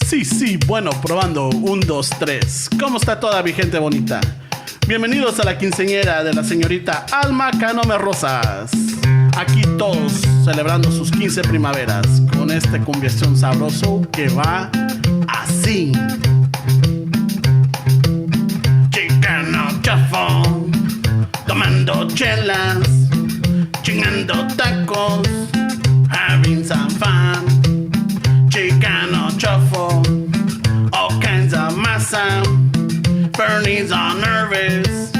Sí, bueno, probando. 1, 2, 3. ¿Cómo está toda mi gente bonita? Bienvenidos a la quinceañera de la señorita Alma Canome Rosas. Aquí todos celebrando sus 15 primaveras con este cumbiación sabroso que va así. Chicano chafón, tomando chelas, chingando tacos, having some fun. Chicano shuffle, all kinds of massa. Bernie's all nervous,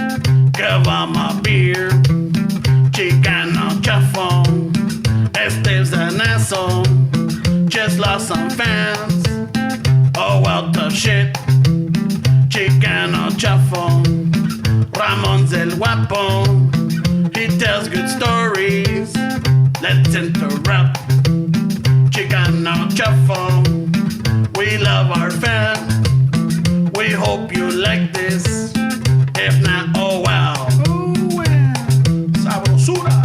give him a beer. Chicano shuffle, Esteve's an asshole, just lost some fans. Oh well, tough shit. Chicano shuffle, Ramon's el guapo, he tells good stories. Let's interrupt. Chicano shuffle, we love our fans. We hope you like this. If not, oh well. Oh well. Sabrosura.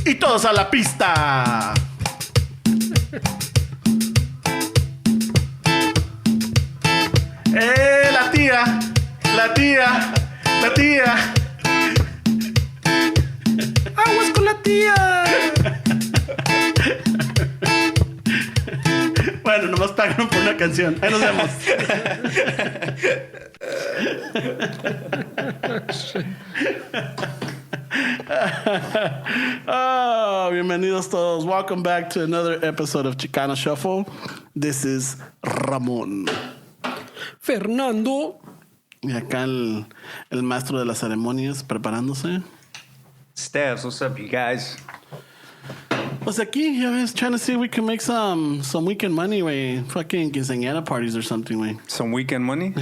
Y todos a la pista. La tía. La tía. La tía. Aguas con la tía. Bueno, nomás pagaron por una canción. Ahí nos vemos. Oh, bienvenidos todos. Welcome back to another episode of Chicano Shuffle. This is Ramón. Fernando. Y acá el maestro de las ceremonias preparándose. Steps, what's up, you guys? Pues aquí, ya ves, trying to see if we can make some weekend money, güey. Fucking quinceañera parties or something, güey. Some weekend money?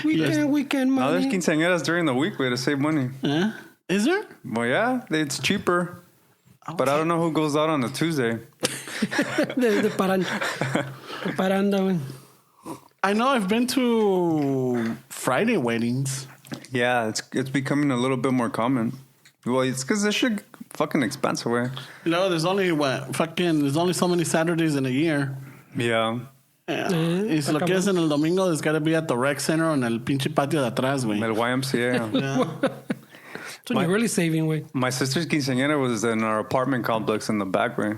Weekend No, there's money. quinceañeras during the week, way to save money. Is there? Well, yeah, it's cheaper. But I don't know who goes out on a Tuesday. de paranda, güey. I know I've been to Friday weddings. Yeah, it's becoming a little bit more common. Well, it's because this shit fucking expensive, way. No, there's only so many Saturdays in a year. Yeah. Y si lo quieres en el domingo, it's gotta be at the rec center o en el pinche patio de atrás, güey. El YMCA. Yeah. So you're really saving, güey. My sister's quinceañera was in our apartment complex in the back, way.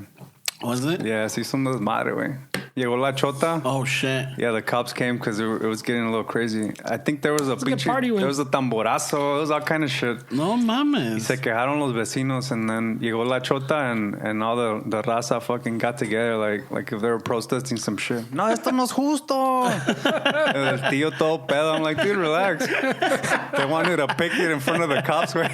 Was it? Yeah, sí son desmadre, way. Llegó la chota. Oh, shit. Yeah, the cops came because it was getting a little crazy. I think there was a good party, there was a tamborazo. There was all kind of shit. No mames. Se quejaron los vecinos, and then llegó la chota, and all the raza fucking got together like if they were protesting some shit. No, esto no es justo. El tío todo pedo. I'm like, dude, relax. They wanted to picket in front of the cops, güey.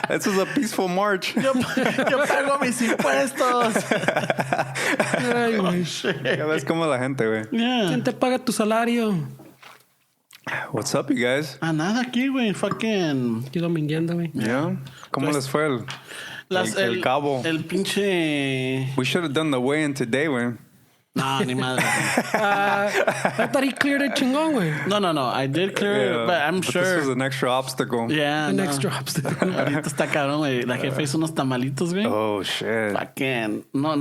This was a peaceful march. Yo pago mis impuestos. Ay, güey. Ya ves como la gente, güey. Yeah. ¿Quién te paga tu salario? What's up, you guys? Nada aquí, güey. Fucking... Yo domingueando, güey. Yeah. ¿Cómo les fue el cabo? El pinche... We should have done the weigh-in today, güey. No, ni madre. I thought he cleared it chingón, güey. No. I did clear it, but I'm sure... This was an extra obstacle. Yeah, An no. extra obstacle. Ahorita está cabrón, güey. La jefa hizo unos tamalitos, güey. Oh, shit. Fucking... No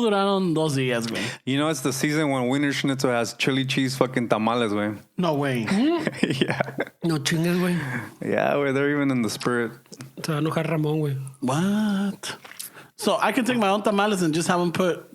duraron 2 días, güey. You know, it's the season when Wiener Schnitzel has chili cheese fucking tamales, güey. No way. Yeah. No chingas, güey. Yeah, güey. They're even in the spirit. Se va a enojar Ramón, güey. What? So I can take my own tamales and just have them put...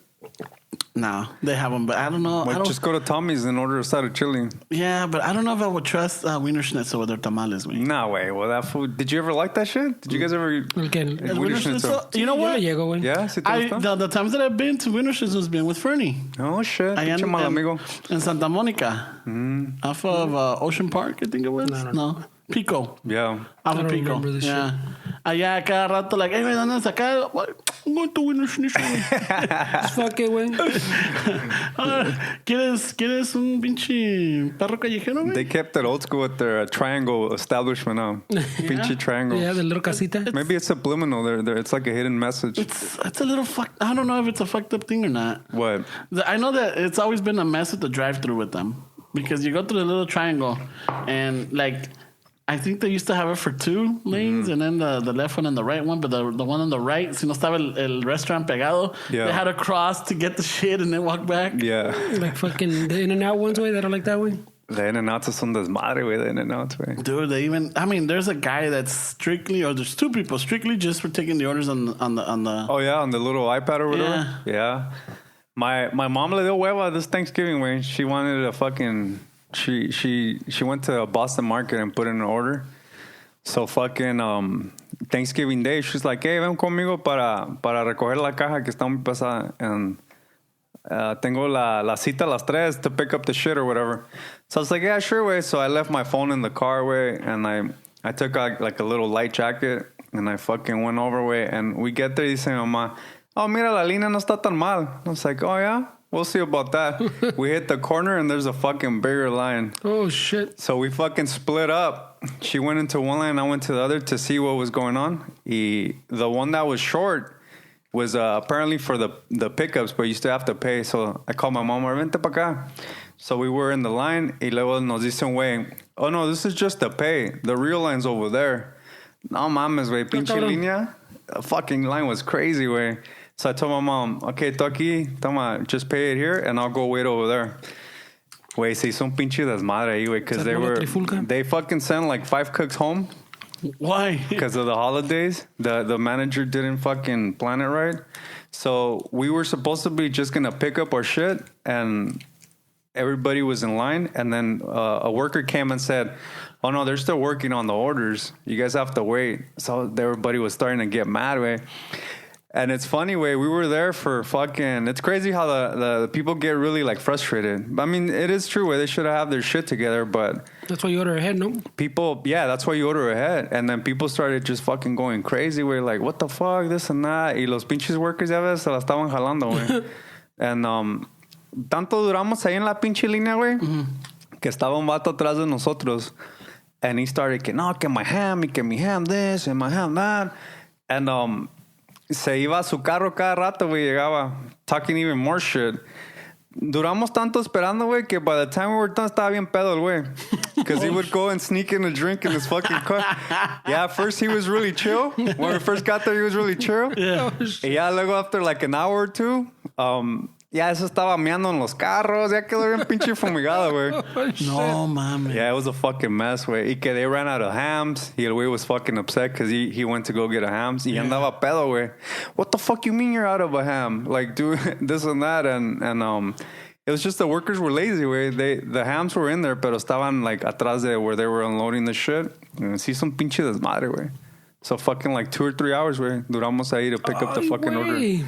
No, they have them, but I don't know. Well, just go to Tommy's and order a side of chili. Yeah, but I don't know if I would trust Wiener Schnitzel with their tamales, güey. No way. Well, that food... Did you ever like that shit? Did you guys ever eat El que... El Wiener Schnitzel? You know Yo what? le llego, güey. Yeah? ¿Sí te gusta? The times that I've been to Wiener Schnitzel has been with Fernie. Oh, shit. Allá Pinche mal amigo. en Santa Mónica. Off of Ocean Park, I think it was. No. Pico. Yeah. Off I of don't Pico. remember this Yeah. Allá cada rato, like, hey, ¿dónde andas acá? What? I'm going to Wiener Schnitzel. Just fuck it, güey. ¿Quieres un pinche perro callejero, güey? They kept it old school with their triangle establishment now. Pinche triangle. Yeah, the little casita. Maybe it's subliminal. There, it's like a hidden message. It's a little fucked. I don't know if it's a fucked up thing or not. What? I know that it's always been a mess with the drive-through with them because you go through the little triangle and like I think they used to have it for 2 lanes, and then the left one and the right one. But the one on the right, si no estaba el restaurant pegado, they had to cross to get the shit and then walk back. Yeah. Like fucking the In-N-Out ones way that are like that way. The In-N-Outs son desmadre, güey. The In-N-Outs, güey. Dude, there's a guy that's strictly, or there's 2 people strictly just for taking the orders on the. Oh yeah, on the little iPad or whatever. Yeah. My mom le dio hueva this Thanksgiving, güey. She wanted a fucking. She went to a Boston market and put in an order. So fucking Thanksgiving Day, she's like, hey, ven conmigo para recoger la caja que está muy pesada. And tengo la cita a las 3 to pick up the shit or whatever. So I was like, yeah, sure, way. So I left my phone in the car, way, and I took like a little light jacket and I fucking went over, way. And we get there y dice mi mamá, oh, mira, la línea no está tan mal. I was like, oh, yeah? We'll see about that. We hit the corner and there's a fucking bigger line. Oh, shit. So we fucking split up. She went into one line, I went to the other to see what was going on. The one that was short was apparently for the pickups, but you still have to pay. So I called my mom, vente pa acá. So we were in the line, y luego nos dice un güey, oh no, this is just the pay. The real line's over there. No mames, güey, pinche línea. The fucking line was crazy, güey. So I told my mom, okay, tú aquí, toma, just pay it here, and I'll go wait over there. Güey, se hizo un pinche desmadre ahí, güey, because they fucking sent like 5 cooks home. Why? Because of the holidays. The manager didn't fucking plan it right. So we were supposed to be just going to pick up our shit, and everybody was in line. And then a worker came and said, oh, no, they're still working on the orders. You guys have to wait. So everybody was starting to get mad, way. And it's funny, way, we were there for fucking... It's crazy how the people get really, like, frustrated. I mean, it is true, way. They should have their shit together, but... That's why you order ahead, no? People... Yeah, that's why you order ahead. And then people started just fucking going crazy, way. Like, what the fuck, this and that. Y los pinches workers, ya ves, se la estaban jalando, güey. And tanto duramos ahí en la pinche línea, güey, que estaba un vato atrás de nosotros. And he started, que no, que my ham, y que mi ham this, and my ham that. And... se iba a su carro cada rato, güey, llegaba, talking even more shit. Duramos tanto esperando, güey, que by the time we were done, estaba bien pedo el güey. Because he would go and sneak in a drink in his fucking car. Yeah, at first he was really chill. When we first got there, he was really chill. Yeah. Yeah, luego after like an hour or 2, ya eso estaba meando en los carros. Ya quedó bien pinche fumigado, güey. No, mames. Yeah, it was a fucking mess, güey. Y que they ran out of hams. Y el güey was fucking upset because he went to go get a hams. Y andaba pedo, güey. What the fuck you mean you're out of a ham? Like, do this and that. And it was just the workers were lazy, güey. The hams were in there, pero estaban like atrás de where they were unloading the shit. And sí son pinche desmadre, güey. So fucking like 2 or 3 hours, güey. Duramos ahí to pick up the fucking order.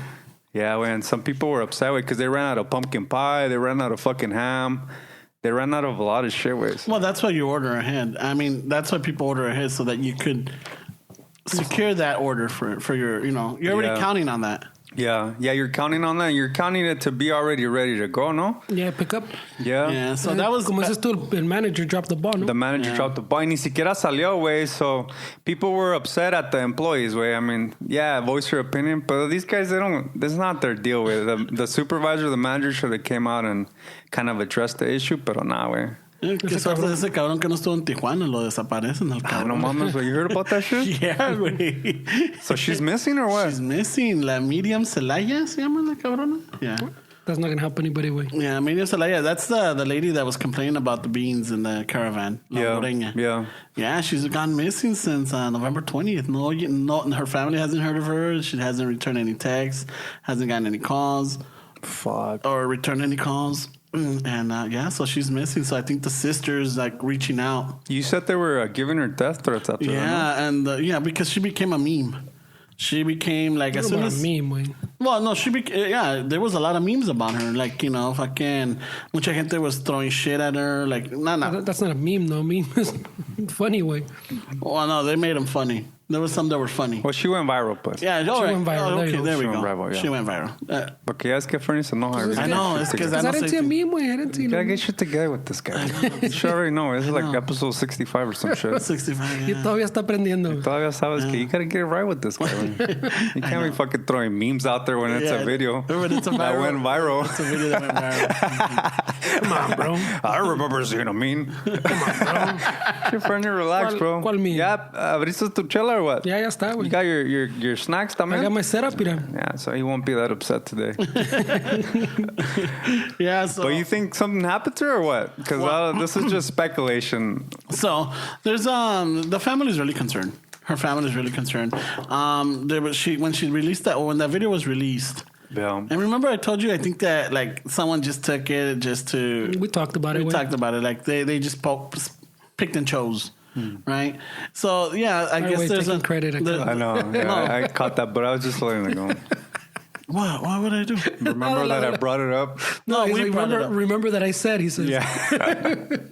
Yeah, and some people were upset because they ran out of pumpkin pie, they ran out of fucking ham, they ran out of a lot of shit. Well, that's why you order ahead. I mean, that's why people order ahead so that you could secure that order for your, you're already counting on that. Yeah, you're counting on that. You're counting it to be already ready to go, no? Yeah, pick up. Yeah. So that was... Como dices tú, el manager dropped the ball, no? The manager dropped the ball. Ni siquiera salió, güey. So people were upset at the employees, güey. I mean, yeah, voice your opinion. But these guys, that's not their deal, güey. The supervisor, the manager should have came out and kind of addressed the issue, pero nah, güey. ¿Qué suerte de ese cabrón que no estuvo en Tijuana? Lo desaparecen al cabrón. No mames, güey. You heard about that shit? Yeah, güey. So she's missing or what? She's missing. La Miriam Celaya se llama la cabrona? Yeah. That's not going to help anybody, güey. Yeah, Miriam Celaya. That's the lady that was complaining about the beans in the caravan. Yeah. Yeah, she's gone missing since November 20th. No, her family hasn't heard of her. She hasn't returned any texts. Hasn't gotten any calls. Fuck. Or returned any calls. And so she's missing. So I think the sister's like reaching out. You said they were giving her death threats after that. Yeah, and because she became a meme. She became like as soon as a meme, güey. Well, no, there was a lot of memes about her. Like, fucking mucha gente was throwing shit at her. Like, nah. That's not a meme, though. Meme is funny, way. Well, no, they made them funny. There was some that were funny. Well, she went viral, pues. Yeah, She went viral. There you okay, go. there we She go. went viral, yeah. She went viral. Porque ya es que Fernie se enoja. I know, it's because I I don't didn't see say... a meme, güey. I didn't see You gotta no. get shit together with this guy. You should already know. This is like episode 65 or some shit. 65, Y yeah. todavía está aprendiendo. Todavía sabes que you gotta get it right with this guy. Man. You can't be fucking throwing memes out there when it's Yeah, a video when it's a that viral- went viral. It's a video that went viral. Come on, bro. I remember seeing a meme. Your friend, relax, bro. ¿Cuál meme? Ya abriste tu chela or what? Ya está, You güey. got your snacks I got también? my setup, mira. Yeah, so he won't be that upset today. Yeah, so... But you think something happened to her or what? Because this is just speculation. So there's the family is really concerned. Her family is really concerned. When she released that, or when that video was released. Yeah. And remember, I told you, I think that like someone just took it just to. We talked about it. We güey. talked about it. Like they just picked and chose, right? So yeah, I guess Always there's taking credit. I know. Yeah, I caught that, but I was just letting it go. What? What would I do? Remember that I brought it up? No, He's we like, brought it up. remember that I said, he says. Yeah.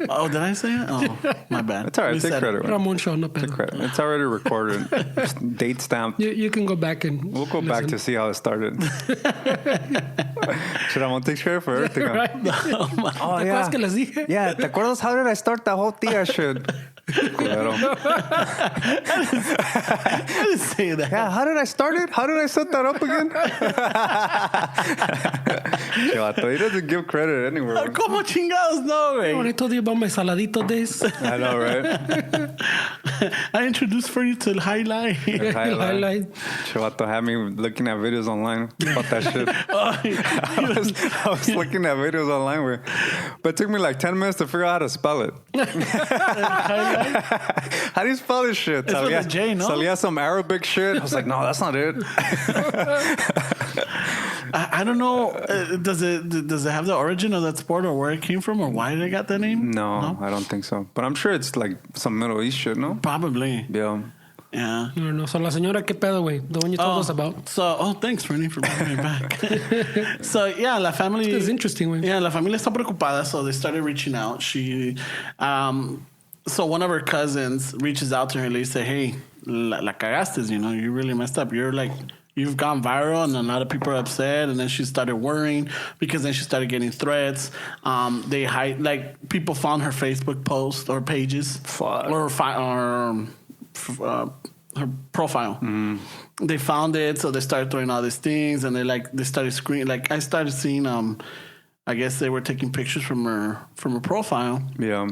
Oh, did I say it? Oh, my bad. It's all right. We Take said credit. it. man. Ramon show, no Take pedo. credit. It's already recorded. Date stamped. You can go back and We'll go back to see how it started. Ramon takes credit for everything. huh? right? Oh, my. Oh, ¿Te acuerdas que les dije? Yeah, ¿te acuerdas how did I start that whole tía shit? Culero. I didn't say that. Yeah, how did I start it? How did I set that up again? Chivato, he doesn't give credit anywhere. ¿Cómo chingados no, When güey? I told you about my saladito days. I know, right? I introduced for you to highlight. Highlight. Chivato had me looking at videos online about that shit. Oh, I was looking at videos online, güey. But it took me like 10 minutes to figure out how to spell it. How do you spell this shit? It's with a J, no? Salía some Arabic shit. I was like, no, that's not it. I don't know. Does it have the origin of that sport or where it came from or why they got that name? No, I don't think so. But I'm sure it's like some Middle East shit, no? Probably. Yeah. Yeah. No. So la señora, ¿qué pedo, güey? The one you told us about. So, thanks, Rennie, for bringing me back. So, yeah, la family... It's interesting, güey. Yeah, la familia está preocupada, so they started reaching out. So one of her cousins reaches out to her and they say, hey, la cagaste, you know, you really messed up. You've gone viral and a lot of people are upset. And then she started worrying because then she started getting threats. People found her Facebook post or pages. Fuck. Or her profile. Mm. They found it, so they started throwing all these things, and they started screening. Like I started seeing, I guess they were taking pictures from her profile. Yeah.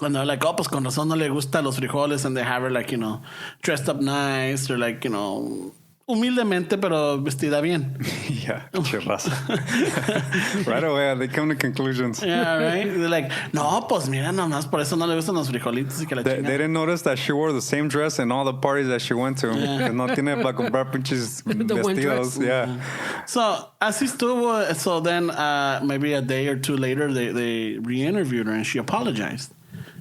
And they're like, oh, pues con razón no le gusta los frijoles, and they have her like, you know, dressed up nice or like, you know, humildemente pero vestida bien. Yeah, chirraza. Right away, they come to conclusions. Yeah, right? They're like, no, pues mira, nomás por eso no le gustan los frijolitos y que la They chingada. didn't notice that she wore the same dress in all the parties that she went to. Yeah. Que no tiene para comprar pinches The one vestidos. dress. Yeah. So, así estuvo. So then, maybe a day or two later, they re-interviewed her and she apologized.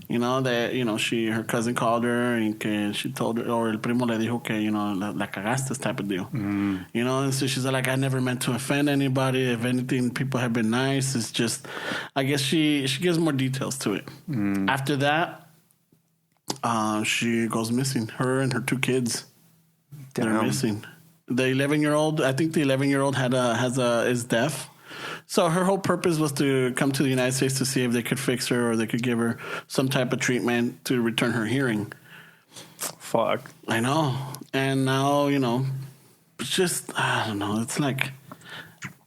You know, that, you know, her cousin called her and que she told her, or el primo le dijo que, you know, la cagaste type of deal. Mm. You know, and so she's like, I never meant to offend anybody. If anything, people have been nice. It's just, I guess she gives more details to it. Mm. After that, she goes missing. Her and her two kids, they're missing. The 11-year-old, I think the 11-year-old is deaf. So her whole purpose was to come to the United States to see if they could fix her or they could give her some type of treatment to return her hearing. Fuck. I know. And now, you know, it's just, I don't know. It's like,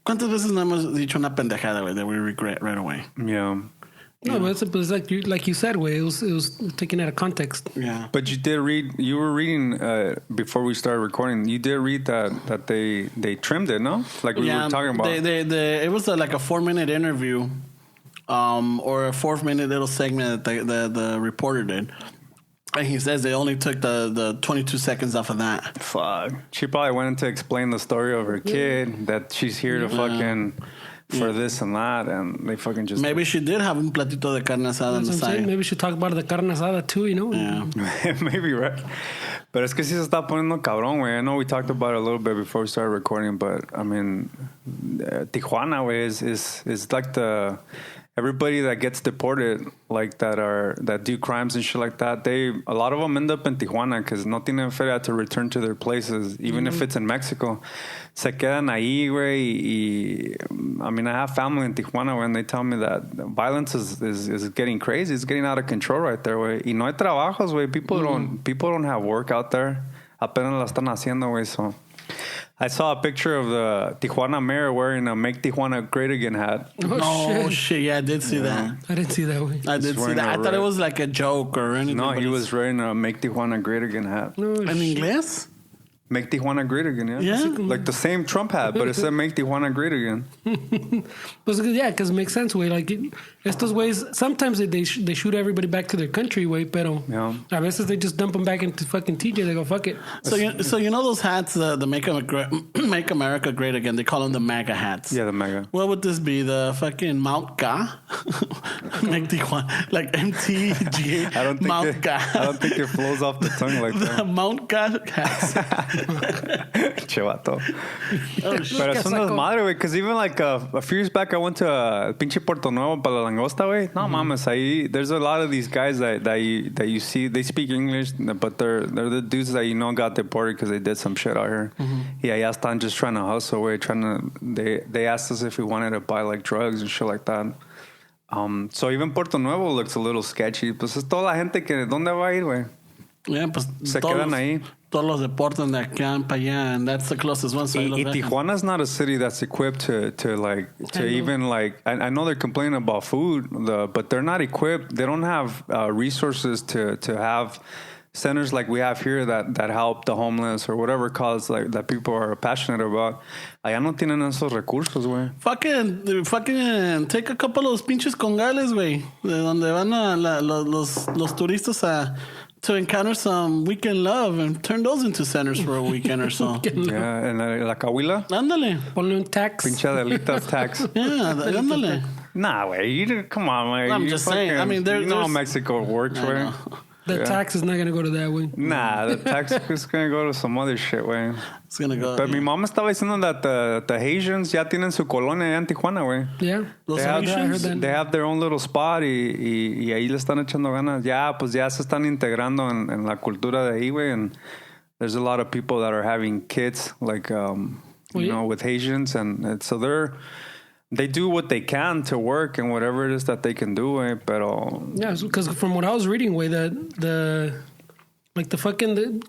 ¿cuántas veces no hemos dicho una pendejada, güey, that we regret right away? Yeah. No, but it's like you said, way it was taken out of context. Yeah. But you were reading before we started recording. You did read that they trimmed it, no? Like we were talking about. It was like a 4-minute interview, or a 4-minute little segment that the reporter did. And he says they only took the 22 seconds off of that. Fuck. She probably went in to explain the story of her kid, that she's here to fucking for this and that, and they fucking just... Maybe she did have un platito de carne asada on the side. Maybe she should talk about the carne asada too, you know? Yeah. Maybe, right? Pero es que sí se está poniendo cabrón, güey. I know we talked about it a little bit before we started recording, but I mean, Tijuana, güey, is like everybody that gets deported, like that do crimes and shit like that, a lot of them end up in Tijuana because no tienen feria to return to their places, even if it's in Mexico. Se quedan ahí, güey. I mean, I have family in Tijuana, güey, and they tell me that violence is getting crazy. It's getting out of control right there, güey. Y no hay trabajos, güey. People don't have work out there. Apenas la están haciendo, güey. So I saw a picture of the Tijuana mayor wearing a "Make Tijuana Great Again" hat. Oh, shit. Yeah, I did see that. I didn't see that way. I did see that. I thought it was like a joke or anything. No, he was wearing a "Make Tijuana Great Again" hat. No, In English? Make Tijuana Great Again, yeah. Yeah. Like the same Trump hat, but it said "Make Tijuana Great Again." Pues, yeah, because it makes sense, güey. Like, estos güeyes, sometimes they shoot everybody back to their country, güey, pero a veces they just dump them back into fucking TJ. They go, fuck it. So you know those hats, the Make America Great Again, they call them the MAGA hats. Yeah, the MAGA. What would this be? The fucking Mount Ga? Make Tijuana. Like MTGA. I don't think it flows off the tongue like The that. Mount Ga hats. Chevato. Oh, shit. Pero son desmadre, güey. Because even like a few years back, I went to pinche Puerto Nuevo para la langosta, güey. No mames, ahí there's a lot of these guys that you see. They speak English, but they're the dudes that got deported because they did some shit out here. Yeah, allá están just trying to hustle, güey. They asked us if we wanted to buy like drugs and shit like that. So even Puerto Nuevo looks a little sketchy. Pues es toda la gente que ¿dónde va a ir, güey? Yeah, pues Se quedan ahí. Todos los deportan de acá para allá, and that's the closest one. So Y Tijuana's not a city that's equipped to even like I know they're complaining about food, but they're not equipped. They don't have resources to have centers like we have here that help the homeless or whatever cause like that people are passionate about. Allá no tienen esos recursos, güey. Fucking take a couple of los pinches congales, güey, de donde van los turistas to encounter some weekend love and turn those into centers for a weekend or so. Yeah, en la Cahuila. Ándale. Ponle un tax. Pinche Adelitas tax. Yeah, ándale. Nah, güey. Come on, man. I'm just saying. I mean, you know how Mexico works, güey. The tax is not going to go to that way. Nah, the tax is going to go to some other shit, güey. It's going to go. But mi mamá estaba diciendo that the Haitians ya tienen su colonia allá en Tijuana, güey. Yeah. They have their own little spot y ahí le están echando ganas. Ya, pues ya se están integrando en la cultura de ahí, güey. And there's a lot of people that are having kids, like, with Haitians. And so they do what they can to work and whatever it is that they can do, güey. Pero... Yeah, because from what I was reading, güey,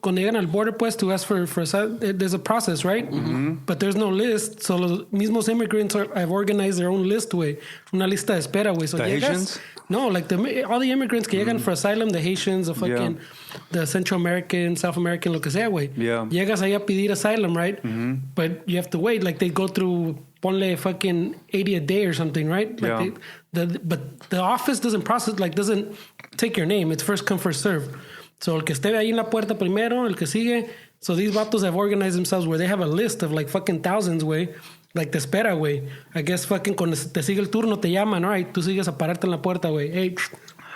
cuando llegan al border, pues, to ask for there's a process, right? Mm-hmm. But there's no list. So los mismos immigrants have organized their own list, güey. Una lista de espera, güey. So the Haitians? No, like all the immigrants que llegan for asylum, the Haitians, the Central American, South American, lo que sea, güey. Yeah. Llegas ahí a pedir asylum, right? Mm-hmm. But you have to wait. Like they go through, ponle fucking 80 a day or something, right? Like but the office doesn't take your name. It's first come, first serve. So el que esté ahí en la puerta primero, el que sigue. So these vatos have organized themselves where they have a list of like fucking thousands, güey. Like te espera, güey. I guess fucking cuando te sigue el turno te llaman, all right? Tú sigues a pararte en la puerta, güey. Hey,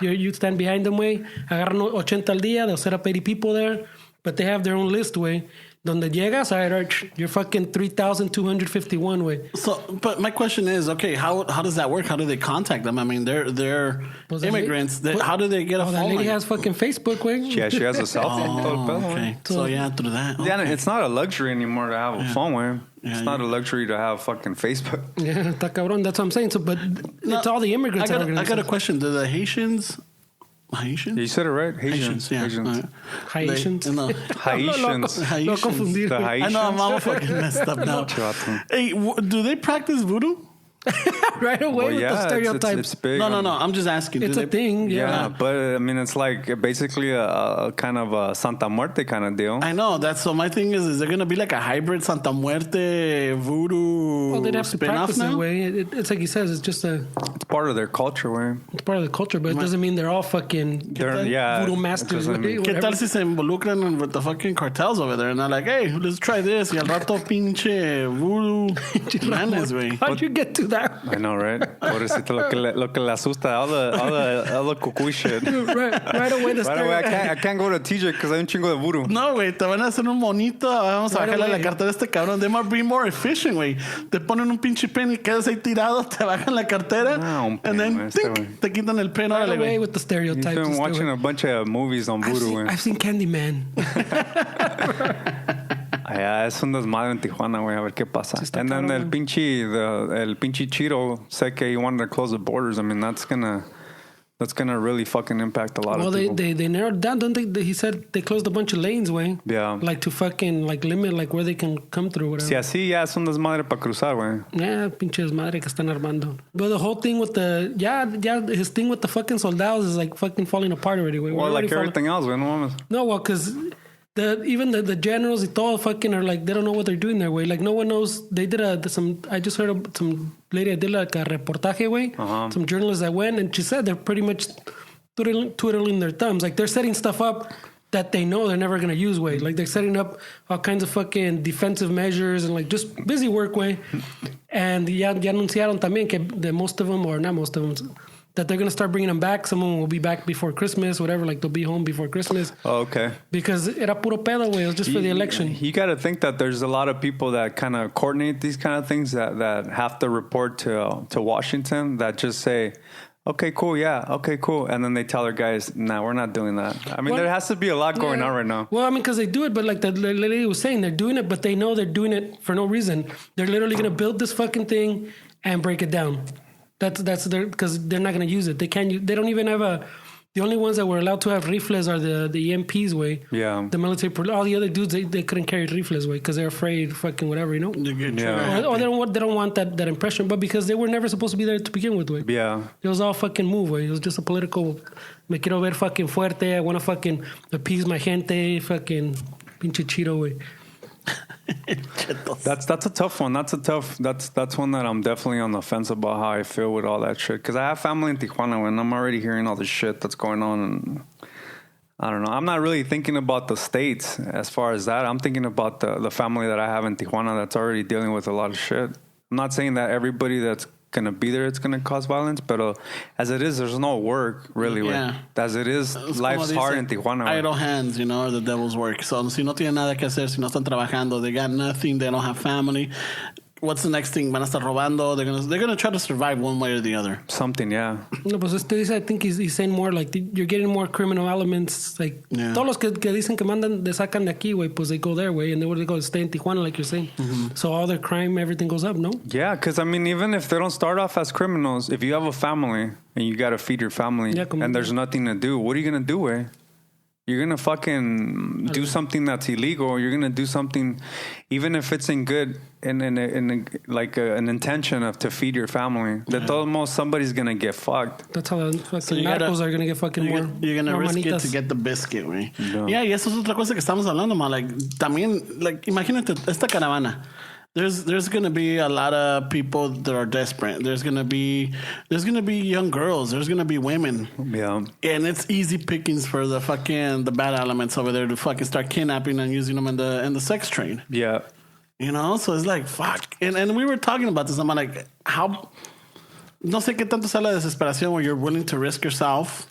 you stand behind them, güey. Agarran 80 al día. They'll set up 80 people there. But they have their own list, güey. Donde llegas, all right, you're fucking 3,251, güey. So, but my question is, okay, how does that work? How do they contact them? I mean, they're immigrants. How do they get a phone? That lady has fucking Facebook, güey. Yeah, she has a cell phone. Okay. So yeah, through that. Okay. Yeah, it's not a luxury anymore to have a phone, güey. Yeah, it's not a luxury to have fucking Facebook. Yeah, está cabrón. That's what I'm saying. So, but it's all the immigrants. I got a question. Do the Haitians? You said it right. Haitians. Yeah. Haitians. Haitians. No, confundir. I know, I'm all fucking messed up now. Hey, do they practice voodoo? Right away with the stereotypes. It's big. No. I'm just asking. It's a thing. Yeah, but I mean, it's like basically a kind of a Santa Muerte kind of deal. I know. So my thing is there going to be like a hybrid Santa Muerte voodoo they'd have to practice now? It, way. It's like he says, it's just it's part of their culture, way. It's part of the culture, but it doesn't mean they're all fucking voodoo masters. ¿Qué tal si se involucran with the fucking cartels over there? And they're like, hey, let's try this. Y al rato pinche voodoo manes, güey. How'd you get to that. I know, right? Pobrecito, lo que le asusta, all the cucuy shit. Right away, Right away, I can't go to TJ because hay un chingo de voodoo. No, güey, te van a hacer un monito. Vamos a bajarle la cartera a este cabrón. They might be more efficient, güey. Te ponen un pinche pen y quedas ahí tirado, te bajan la cartera. Un pen, and then te quitan el pen. Right Órale, away güey. with the stereotypes. You've been watching a bunch of movies on voodoo, güey. I've seen Candyman. Yeah, es un desmadre en Tijuana, güey. A ver qué pasa. Sí, and then caro, el pinche Cheeto said que he wanted to close the borders. I mean, that's gonna really fucking impact a lot of people. Well, they narrowed down, don't they? He said they closed a bunch of lanes, güey. Yeah. Like to fucking like limit like where they can come through, whatever. Si así ya es un desmadre para cruzar, güey. Yeah, pinche desmadre que están armando. But the whole thing with his thing with the fucking soldados is like fucking falling apart already, güey. Well, like everything else, güey. No mames. No, well, because even the generals y todo fucking are like, they don't know what they're doing there, way. Like no one knows. They did I just heard of some lady that did like a reportaje, way. Some journalists that went, and she said they're pretty much twiddling their thumbs. Like they're setting stuff up that they know they're never going to use, way. Like they're setting up all kinds of fucking defensive measures and like just busy work, way. And ya anunciaron también que most of them, or not most of them, that they're going to start bringing them back. Some of them will be back before Christmas, whatever. Like, they'll be home before Christmas. Oh, okay. Because era puro pedo, güey. It was just for the election. You got to think that there's a lot of people that kind of coordinate these kind of things that have to report to Washington that just say, okay, cool, yeah, okay, cool. And then they tell their guys, nah, we're not doing that. I mean, there has to be a lot going on right now. Well, I mean, because they do it, but like the lady was saying, they're doing it, but they know they're doing it for no reason. They're literally going to build this fucking thing and break it down. That's their, because they're not going to use it. They don't even have the only ones that were allowed to have rifles are the EMPs, way. Yeah. The military, all the other dudes, they couldn't carry rifles, way, because they're afraid, fucking whatever, you know? Yeah. Or they don't want that impression, but because they were never supposed to be there to begin with, way. Yeah. It was all fucking move, way. It was just a political, me quiero ver fucking fuerte, I want to fucking appease my gente, fucking pinche Cheeto, way. That's a tough one. That's one that I'm definitely on the fence about how I feel with all that shit. Because I have family in Tijuana and I'm already hearing all the shit that's going on. And I don't know. I'm not really thinking about the states as far as that. I'm thinking about the family that I have in Tijuana that's already dealing with a lot of shit. I'm not saying that everybody that's going to be there, it's going to cause violence, but as it is, there's no work, really. Yeah. As it is, life's hard in Tijuana. Idle hands, you know, are the devil's work. So, si no tienen nada que hacer, si no están trabajando, they got nothing, they don't have family. What's the next thing? Van a estar robando. They're gonna try to survive one way or the other. Something, yeah. No, pues I think he's saying more like you're getting more criminal elements. Like todos los que dicen que mandan, they sacan de aquí, güey, pues they go there, güey, and then where they go to stay in Tijuana, like you're saying. Mm-hmm. So all their crime, everything goes up, no? Yeah, because I mean, even if they don't start off as criminals, if you have a family and you gotta feed your family, and there's nothing to do, what are you gonna do, güey? You're going to fucking do something that's illegal. You're going to do something, even if it's in good, in an intention of to feed your family. De todos modos, somebody's going to get fucked. That's how the fucking narcos are going to get fucking more. You're going to risk manitas. it to get the biscuit, güey. Yeah, y eso es otra cosa que estamos hablando, man. Like, también, like, imagínate esta caravana. There's gonna be a lot of people that are desperate. There's gonna be young girls. There's gonna be women. Yeah. And it's easy pickings for the bad elements over there to fucking start kidnapping and using them in the sex trade. Yeah. You know, so it's like fuck. And we were talking about this. I'm like, how? No sé qué tanto sea la desesperación where you're willing to risk yourself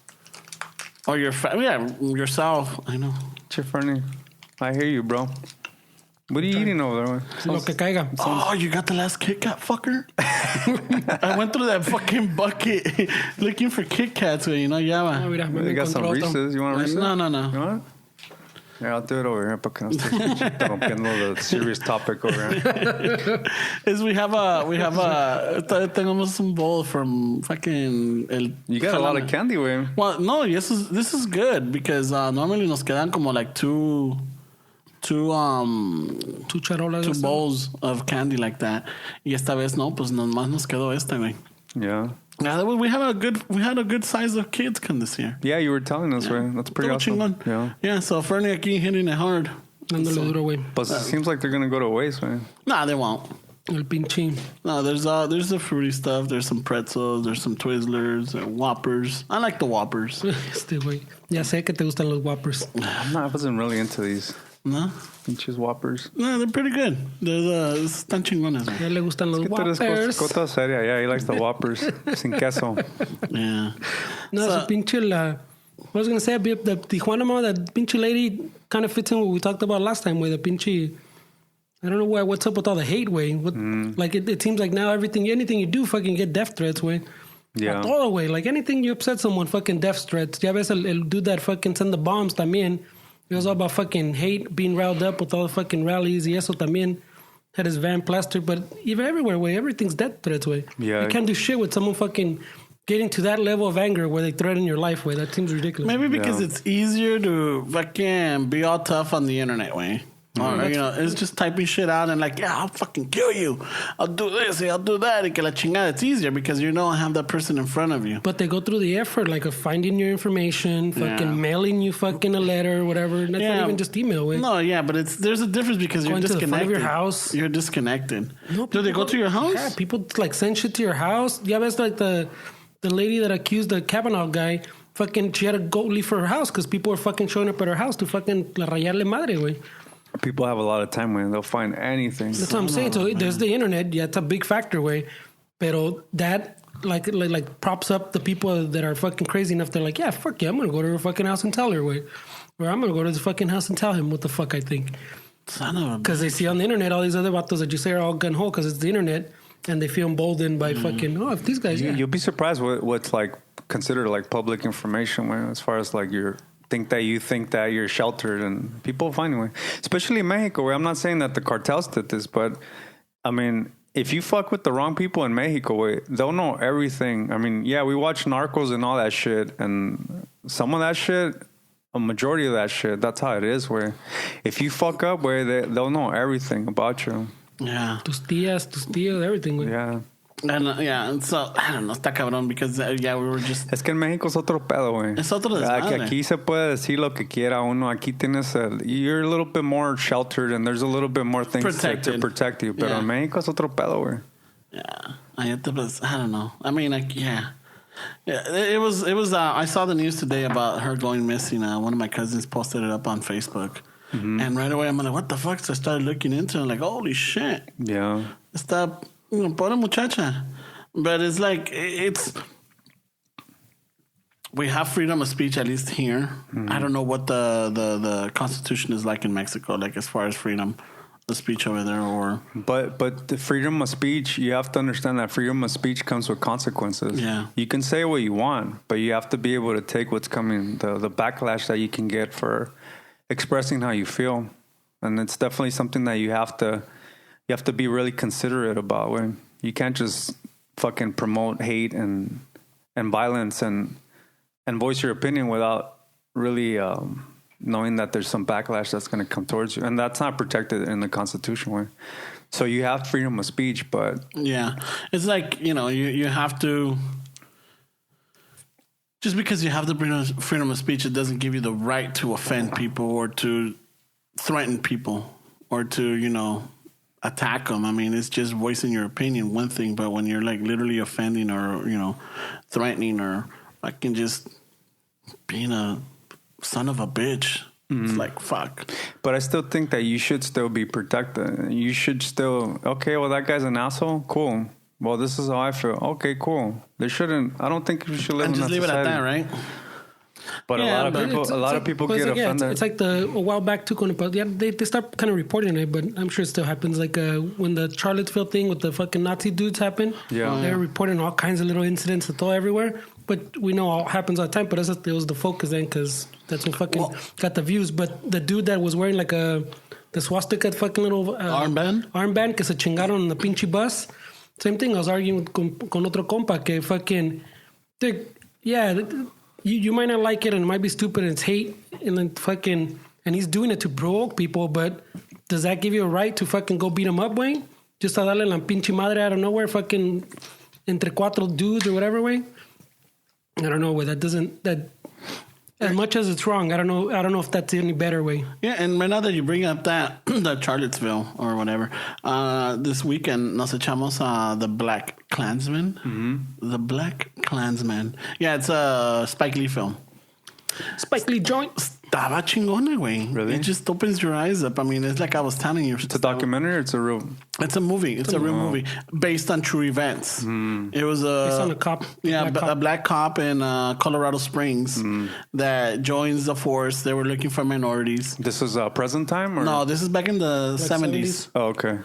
or yourself. I know. Chifrani, I hear you, bro. What are you eating over there? Lo que caiga. Oh, you got the last Kit Kat, fucker? I went through that fucking bucket looking for Kit Kats, you know, yeah. You got some Reese's? You want Reese's? No. You want it? Yeah, I'll do it over here porque no estoy interrumpiendo the serious topic over here. Tenemos un bowl from fucking You got a lot of candy, güey. Well, no, this is good because normally nos quedan como like two bowls of candy like that. Y esta vez no, pues nomás nos quedó esta, güey. Yeah. Yeah, we had a good size of kids come this year. Yeah, you were telling us, right? That's pretty awesome. Chingón. Yeah, so Fernie aquí hitting it hard. Dándole duro, güey. But it seems like they're gonna go to waste, man. Nah, they won't. El pinche. No, there's the fruity stuff. There's some pretzels. There's some Twizzlers, Whoppers. I like the Whoppers. Este güey. Ya sé que te gustan los Whoppers. I wasn't really into these. No? Pinches Whoppers. No, they're pretty good. Están chingones. Ya le gustan los Whoppers. Cota seria. Yeah, he likes the Whoppers. Sin queso. Yeah. No, so pinche I was going to say, the Tijuana mall, that pinche lady kind of fits in what we talked about last time, with the pinche... I don't know what's up with all the hate, way. Like, it seems like now anything you do, fucking get death threats, way. Yeah. All the way. Like, anything you upset someone, fucking death threats. Ya ves el dude that fucking send the bombs también. It was all about fucking hate, being riled up with all the fucking rallies. Y eso también had his van plastered. But even everywhere, way, everything's death threats, way. Yeah. You can't do shit with someone fucking getting to that level of anger where they threaten your life, way. That seems ridiculous. Maybe because it's easier to fucking be all tough on the internet, way. Or, it's just typing shit out and like, yeah, I'll fucking kill you. I'll do this, I'll do that. Y que la chingada. It's easier because you don't have that person in front of you. But they go through the effort, like, of finding your information, fucking mailing you fucking a letter, whatever. That's not even just email, way. No, yeah, but there's a difference because you're disconnected. To the front of your house. You're disconnected. No, do they go to your house? Yeah, people like send shit to your house. Yeah, that's like the lady that accused the Kavanaugh guy. Fucking, she had to go leave for her house because people were fucking showing up at her house to fucking la rayarle madre, way. People have a lot of time when they'll find anything. That's what I'm saying. So there's the internet. Yeah, it's a big factor, way. Pero that like props up the people that are fucking crazy enough. They're like, yeah, fuck yeah, I'm gonna go to her fucking house and tell her, way. Or I'm gonna go to this fucking house and tell him what the fuck I think. Because they see on the internet all these other vatos that you say are all gun ho because it's the internet, and they feel emboldened by fucking, if these guys. You'll be surprised what's like considered like public information, man, as far as like you think that you're sheltered, and people find a way. Especially in Mexico, where I'm not saying that the cartels did this, but I mean, if you fuck with the wrong people in Mexico, they'll know everything. I mean, yeah, we watch Narcos and all that shit, and some of that shit, a majority of that shit, that's how it is, where if you fuck up, they'll know everything about you. Yeah. Tus tíos, everything, güey. Yeah. And so, I don't know, está cabrón, because, we were just... Es que en México es otro pedo, güey. Es otro desmadre. Que aquí se puede decir lo que quiera uno. Aquí tienes you're a little bit more sheltered, and there's a little bit more things to protect you. Pero en México es otro pedo, güey. Yeah. I don't know. I mean, yeah, it was. I saw the news today about her going missing. One of my cousins posted it up on Facebook. Mm-hmm. And right away, I'm like, what the fuck? So I started looking into it. I'm like, holy shit. Yeah. Está, pobre muchacha. But it's like, we have freedom of speech, at least here. Mm-hmm. I don't know what the Constitution is like in Mexico, like as far as freedom of speech over there, or... But the freedom of speech, you have to understand that freedom of speech comes with consequences. Yeah. You can say what you want, but you have to be able to take what's coming, the backlash that you can get for expressing how you feel. And it's definitely something that you have to be really considerate about. When you can't just fucking promote hate and violence and voice your opinion without really knowing that there's some backlash that's going to come towards you. And that's not protected in the Constitution. Way. So you have freedom of speech, but... Yeah. It's like, you have to... Just because you have the freedom of speech, it doesn't give you the right to offend people or to threaten people or to, attack them. I mean, it's just voicing your opinion, one thing, but when you're like literally offending or, threatening or fucking just being a son of a bitch, it's like, fuck. But I still think that you should still be protected. You should still, okay, well, that guy's an asshole. Cool. Well, this is how I feel. Okay, cool. I don't think we should live in that society. And just leave it at that, right? But a lot of people get offended. It's like a while back too, they start kind of reporting it, but I'm sure it still happens. Like when the Charlottesville thing with the fucking Nazi dudes happened, they're reporting all kinds of little incidents that go everywhere. But we know all happens all the time. But it was the focus then, because that's what fucking got the views. But the dude that was wearing like the swastika fucking little armband que se chingaron on the pinche bus. Same thing. I was arguing con otro compa que fucking, you might not like it and it might be stupid and it's hate and then fucking, and he's doing it to provoke people, but does that give you a right to fucking go beat him up, güey? Just a darle la pinche madre out of nowhere, fucking entre cuatro dudes or whatever, güey? I don't know, güey. As much as it's wrong, I don't know if that's any better way. Yeah, and right now that you bring up that Charlottesville or whatever, this weekend nos echamos the Black Klansman. Mm-hmm. The Black Klansman. Yeah, it's a Spike Lee film. Spike Lee joint. Estaba chingona, güey. Really? It just opens your eyes up. I mean, it's like I was telling you. It's a documentary or it's a real... It's a movie. It's a real movie based on true events. It was Based on a cop. Yeah, a black cop in Colorado Springs that joins the force. They were looking for minorities. This is present time? Or? No, this is back in the 70s. Oh, okay.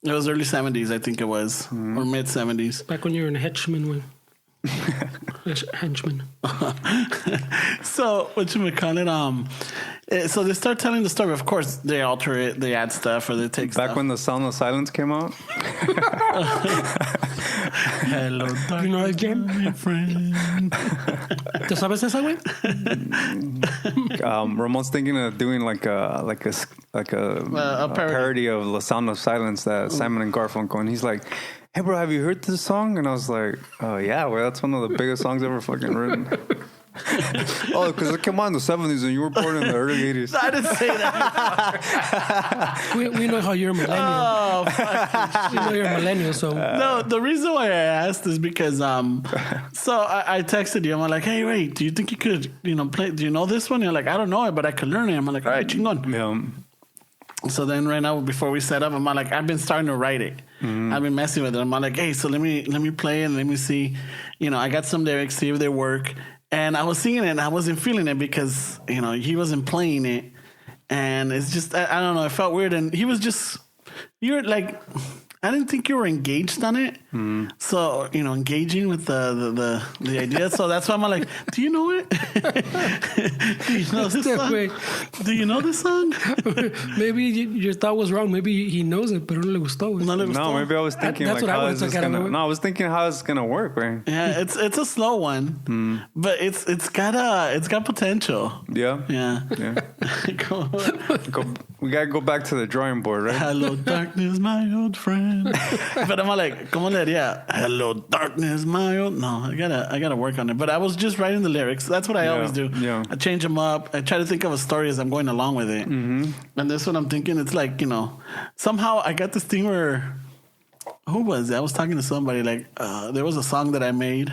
It was early 70s, I think it was, or mid 70s. Back when you were in henchman way. Henchman. So whatchamacallit, so they start telling the story. Of course, they alter it, they add stuff, or they take Back stuff. when the Sound of Silence came out? Hello, You know that game? my friend. ¿Te sabes esa, güey? Ramon's thinking of doing like a parody of the Sound of Silence that Simon and Garfunkel, and he's like, "Hey, bro, have you heard this song?" And I was like, "Oh yeah, well, that's one of the biggest songs ever fucking written." Oh, because it came out in the 70s and you were born in the early 80s. I didn't say that. we know how you're a millennial. Oh, fuck. We know you're a millennial, so... No, the reason why I asked is because, so I texted you. I'm like, hey, wait, do you think you could, play, do you know this one? You're like, I don't know it, but I could learn it. I'm like, all right, chingon. Yeah. So then right now, before we set up, I'm like, I've been starting to write it. I've been messing with it. I'm like, hey, so let me play it and let me see. I got some lyrics, see if they work. And I was singing it and I wasn't feeling it because, he wasn't playing it. And it's just, I don't know, it felt weird. And he was just, you're like, I didn't think you were engaged on it. So, engaging with the idea. So that's why I'm like, do you know it? Do you know this song? Do you know this song? Maybe your thought was wrong. Maybe he knows it, but no le gustó. No le gustó. No, maybe I was thinking That's like, what I how was is this looking at. gonna... No, I was thinking how it's gonna work, right? Yeah, it's a slow one, but it's got potential. Yeah. Yeah. Go on. We gotta go back to the drawing board, right? Hello, darkness, my old friend. But I'm like, ¿cómo le haría? Hello, darkness, my old... No, I gotta work on it. But I was just writing the lyrics. That's what I always do. Yeah. I change them up. I try to think of a story as I'm going along with it. And this one I'm thinking, it's like, somehow I got this thing where... Who was it? I was talking to somebody like there was a song that I made.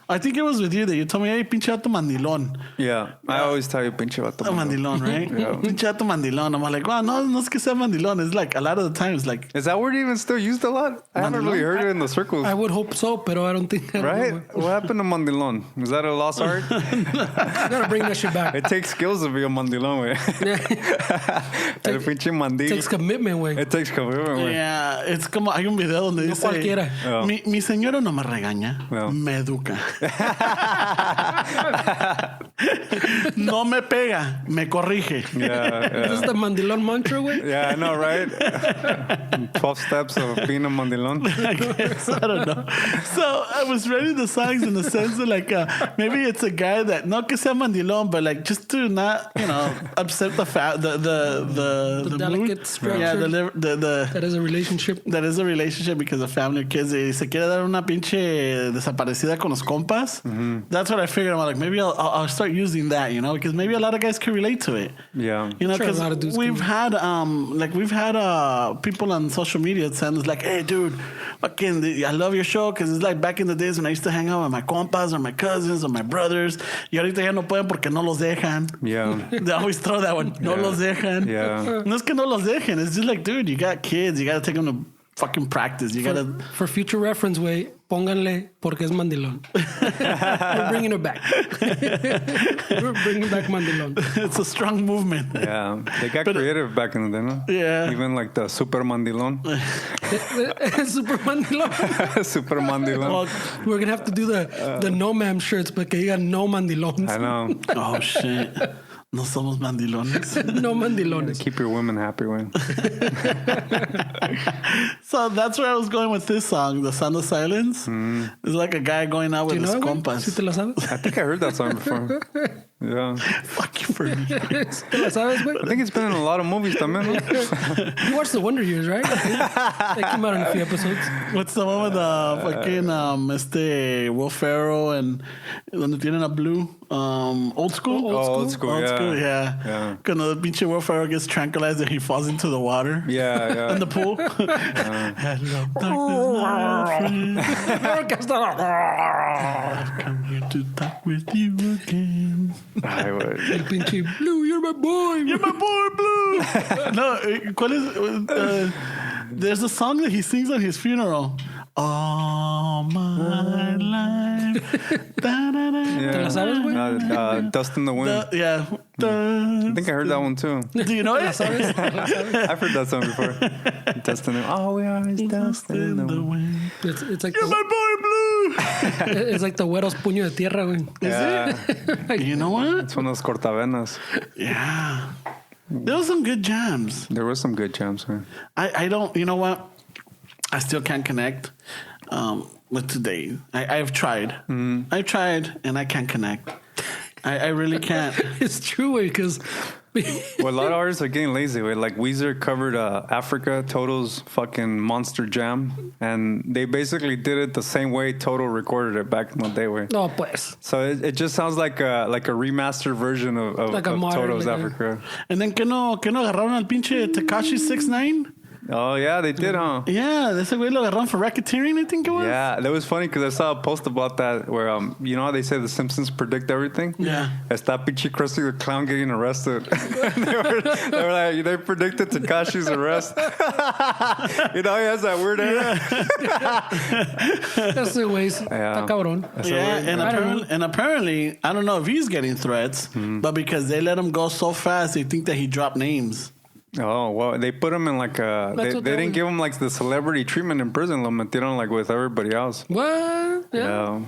I think it was with you that you told me, hey, pinche vato mandilón. Yeah, I always tell you pinche vato mandilón, right? Pinche vato mandilón. I'm like, wow, no es que sea mandilón. It's like a lot of the times like... Is that word even still used a lot? I haven't really heard it in the circles. I would hope so, pero I don't think... Right? What happened to mandilón? Is that a lost art? I gotta bring that shit back. It takes skills to be a mandilón, güey. El pinche mandil. It takes commitment, güey. It takes commitment, güey. Yeah, it's como... Hay un video donde dice... cualquiera. Mi señora no me regaña, me educa. No me pega, me corrige. Yeah. This is the mandilón mantra, güey. Yeah, I know, right? 12 steps of being a mandilón. I guess, I don't know. So I was writing the songs in the sense that like maybe it's a guy that no que sea mandilón, but like just to not upset the delicate mood. structure. Yeah, that is a relationship. That is a relationship because of family kids. Y se quiere dar una pinche desaparecida con los compas. That's what I figured. I'm like, maybe I'll start using that, because maybe a lot of guys can relate to it. Yeah, because we've had people on social media send us like, hey, dude, fucking, I love your show because it's like back in the days when I used to hang out with my compas or my cousins or my brothers. Y ahorita ya no pueden porque no los dejan. Yeah, they always throw that one. No los dejan. Yeah, no es que no los dejen. It's just like, dude, you got kids. You got to take them to fucking practice. You gotta... For future reference, güey, pónganle porque es mandilón. We're bringing it back. We're bringing back mandilón. It's a strong movement. Yeah, they got creative back in the day, no? Yeah. Even like the super mandilón. Super mandilón. Super mandilón. Well, we're going to have to do the no ma'am shirts porque digan no mandilón. I know. Oh, shit. No somos mandilones. No mandilones. Keep your women happy, güey. So that's where I was going with this song, The Sound of Silence. It's like a guy going out with his compas. ¿Sí te la sabes? I think I heard that song before. Yeah. Fuck you for me. ¿Te la sabes, güey? I think it's been in a lot of movies también, ¿no? You watched The Wonder Years, right? They came out in a few episodes. What's the one with fucking Will Ferrell and donde tienen a Blue? Old School? Old School, yeah. Cuando the pinche Will Ferrell gets tranquilized and he falls into the water. Yeah. In the pool. Hello, darkness, come here to talk with you again. Ay, güey. El pinche Blue, you're my boy. You're my boy, Blue. No, ¿cuál es? There's a song that he sings at his funeral. All my life. Yeah. ¿Te la sabes, güey? Dust in the Wind. Yeah. I think I heard that one too. Do you know it? I've heard that song before. Dust in the Wind. All we are is dust in the wind. It's like You're my boy, Blue. it's like the güeros puño de tierra, güey. Yeah. You know what? It's one of those cortavenas. Yeah. There were some good jams. There were some good jams, man. I don't, you know what? I still can't connect with today. I've tried. I've tried and I can't connect. I really can't. It's true, güey, because... Well, a lot of artists are getting lazy. Way. Like Weezer covered Africa, Total's fucking Monster Jam, and they basically did it the same way Total recorded it back in the day. Way. No, pues. So it just sounds like a remastered version of Like a modern, Total's like Africa. And then que no agarraron al pinche Tekashi 6ix9ine? Oh yeah, they did, huh? Yeah, ese güey lo agarraron for racketeering, I think it was. Yeah, that was funny because I saw a post about that where you know how they say the Simpsons predict everything. Yeah. Está pinche Krusty the Clown getting arrested. they were like they predicted Tekashi's arrest. You know he has that weird hair. Ese güey está cabrón. Yeah, and apparently I don't know if he's getting threats, but because they let him go so fast, they think that he dropped names. Oh, well, they put him in like a... They didn't give him like the celebrity treatment in prison. Lo metieron like with everybody else. What? Yeah.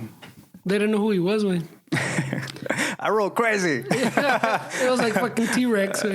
They didn't know who he was, güey. I roll crazy. Yeah, it was like fucking T-Rex. El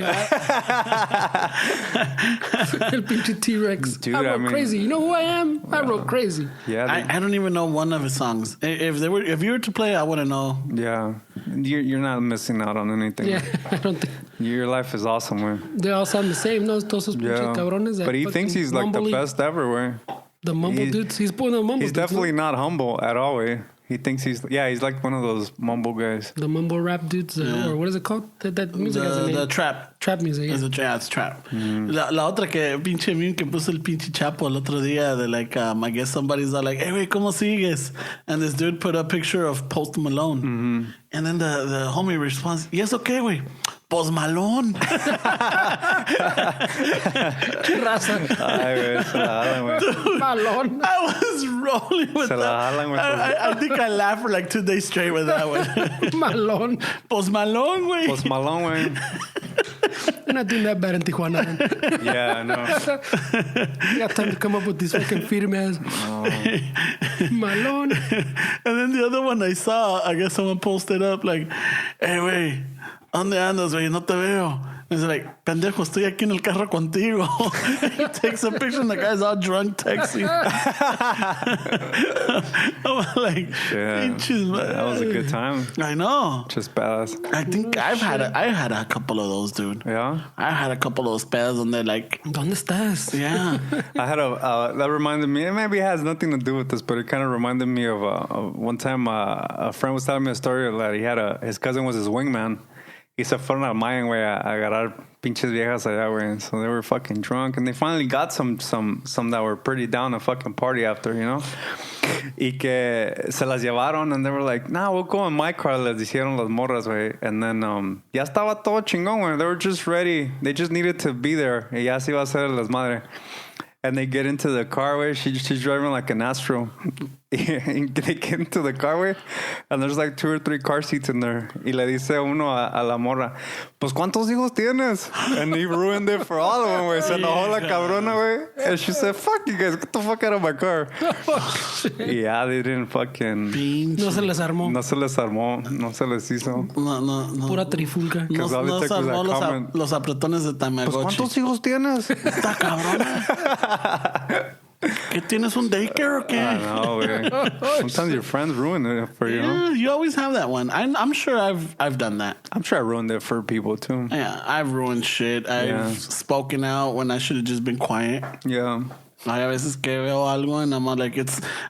pinche T-Rex. Dude, I roll crazy. You know who I am? I roll crazy. Yeah. I don't even know one of his songs. If you were to play, I wouldn't know. Yeah. You're not missing out on anything. Yeah, I don't think. Your life is awesome, man. They all sound the same, no? Todos esos pinches cabrones. But he thinks he's like the best ever, way. The mumble dudes. He's pulling the mumble He's dudes. definitely not humble at all, way. He thinks he's like one of those mumble guys. The mumble rap dudes, or what is it called? That music has a name. The trap. Trap music, yeah. It's trap. La otra que pinche meme que puso el pinche Chapo el otro día de like, I guess somebody's all like, hey, wait, ¿cómo sigues? And this dude put a picture of Post Malone. And then the homie responds, yes, okay, güey. Post Malone. ¿Qué raza? Ay, güey, se la jalan, güey. Malone. I was rolling with Se la that. jalan, güey. I think I laughed for like 2 days straight with that one. Malone. Post Malone, güey. Post Malone, güey. You're not doing that bad in Tijuana, man. Yeah, I know. You got time to come up with these fucking firmes. Malone. And then the other one I saw, I guess someone posted up like, hey, güey, ¿dónde andas, güey? No te veo. And he's like, pendejo, estoy aquí en el carro contigo. He takes a picture and the guy's all drunk texting. I'm like, yeah, that was a good time. I know. Just badass. I think I've had a couple of those, dude. Yeah? I had a couple of those pedas and they're like, ¿Dónde estás? yeah. I had that reminded me, it maybe has nothing to do with this, but it kind of reminded me of one time a friend was telling me a story that he had his cousin was his wingman. Y se fueron al Mayan, güey, a agarrar pinches viejas allá, güey. So they were fucking drunk. And they finally got some that were pretty down to fucking party after, you know? Y que se las llevaron. And they were like, nah, we'll go in my car. Les dijeron las morras, güey. And then ya estaba todo chingón, güey. They were just ready. They just needed to be there. Y ya se iba a hacer las madre. And they get into the car, güey. She's driving like an Astro. And they get into the car, güey. And there's like 2 or 3 car seats in there. Y le dice uno a la morra, pues, ¿cuántos hijos tienes? And he ruined it for all of them, güey. Se enojó la cabrona, güey. And she said, fuck you guys. Get the fuck out of my car. Yeah, they didn't fucking... No se les armó. No se les armó. No se les hizo. No. Pura trifulca. No se armó los apretones de Tamagotchi. Pues, ¿cuántos hijos tienes? Está cabrona. ¿Qué tienes un daycare o qué? I know, güey. Sometimes your friends ruin it for you. Yeah, you always have that one. I'm sure I've done that. I'm sure I ruined it for people too. Yeah, I've ruined shit. I've spoken out when I should have just been quiet. Yeah. Hay a veces que veo algo and I'm like, I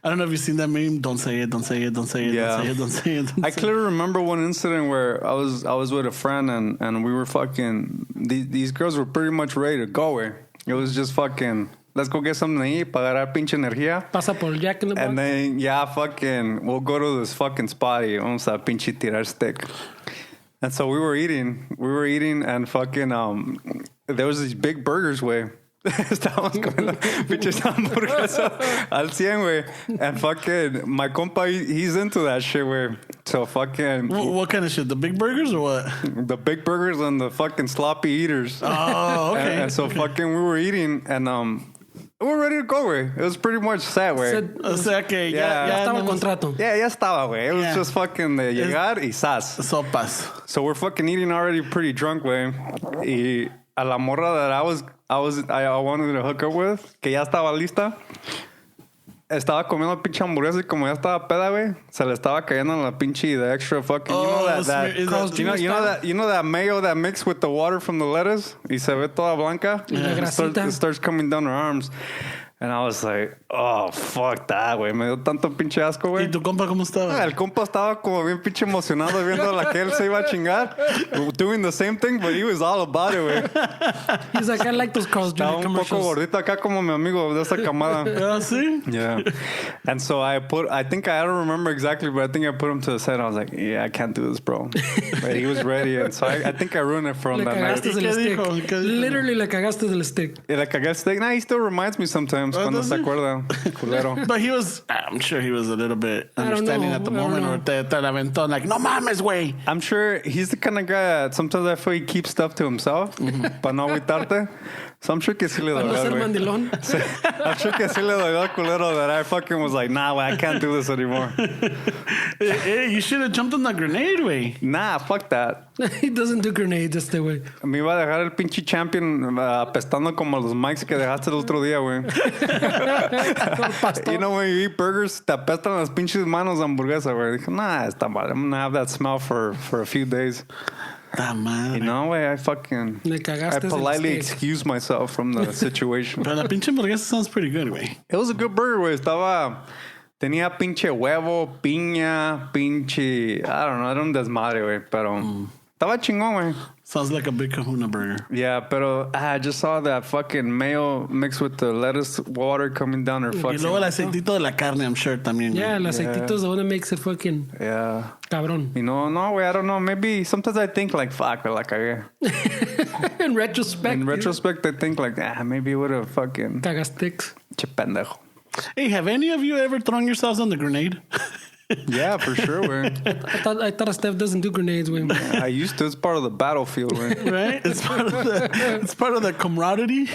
don't know if you've seen that meme. Don't say it, don't say it, don't say it, Yeah. don't say it, don't say it. Don't I say clearly remember one incident where I was with a friend and we were fucking, these girls were pretty much ready to go, güey. It was just fucking, let's go get something to eat para agarrar pinche energía. Pasa por Jack in the Box. And then, fucking, we'll go to this fucking spot y vamos a pinche tirar stick. And so we were eating and fucking, there was these big burgers, güey. Estábamos comiendo pinches hamburguesas al 100, güey. And fucking, my compa, he's into that shit, güey. So fucking... What kind of shit? The big burgers or what? The big burgers and the fucking sloppy eaters. Oh, okay. And so fucking we were eating and we were ready to go, güey. It was pretty much set, güey. O sea que Yeah. Ya estaba el contrato. Yeah, ya estaba, güey. It was just fucking de llegar y sas. Sopas. So we're fucking eating already pretty drunk, güey. Y a la morra that I wanted to hook up with, que ya estaba lista, estaba comiendo pinche hamburguesa y como ya estaba peda, güey, se le estaba cayendo en la pinche the extra fucking, you know that mayo that mixed with the water from the lettuce y se ve toda blanca? It starts coming down her arms. And I was like, oh, fuck that, güey. Me dio tanto pinche asco, güey. ¿Y tu compa cómo estaba? El compa estaba como bien pinche emocionado viendo la que él se iba a chingar. Doing the same thing, but he was all about it, güey. He's like, I like those Carl's Jr. Estaba un poco gordito acá como mi amigo de esa camada. ¿Ah, sí? Yeah. And so I don't remember exactly, but I think I put him to the side. I was like, yeah, I can't do this, bro. But he was ready. And so I think I ruined it from that night. Literally le cagaste del stick. Le cagué el stick. Nah, he still reminds me sometimes cuando se acuerda. Culero. But I'm sure he was a little bit understanding at the moment, or te la aventó like, no mames, güey. I'm sure he's the kind of guy that sometimes I feel he keeps stuff to himself para no agüitarte. So I'm sure que sí le dolió, güey. I'm sure que sí le dolió al culero that I fucking was like, nah, güey, I can't do this anymore. You should have jumped on the grenade, güey. Nah, fuck that. He doesn't do grenades este güey. Me iba a dejar el pinche champion apestando como los mics que dejaste el otro día, güey. You know, when you eat burgers, te apestan las pinches manos de hamburguesa, güey. Dije, nah, está mal. I'm gonna have that smell for a few days. Ah, man. You know, güey, I politely excuse myself from the situation. Pero la pinche hamburguesa sounds pretty good, güey. It was a good burger, güey. Tenía pinche huevo, piña, pinche... I don't know, era un desmadre, güey. Pero estaba chingón, güey. Sounds like a big kahuna burger. Yeah, pero I just saw that fucking mayo mixed with the lettuce water coming down her fucking... Y luego el aceitito de la carne, I'm sure, también. Yeah, el aceitito is the one that makes it fucking... Yeah. Cabrón. You know, no, güey, I don't know. Maybe sometimes I think like, fuck, la cagué. In retrospect, I think like, maybe it would have fucking... Cagastics. Che pendejo. Hey, have any of you ever thrown yourselves on the grenade? Yeah, for sure, güey. I thought Steph doesn't do grenades, güey. I used to. It's part of the battlefield, güey. Right? It's part of the camaraderie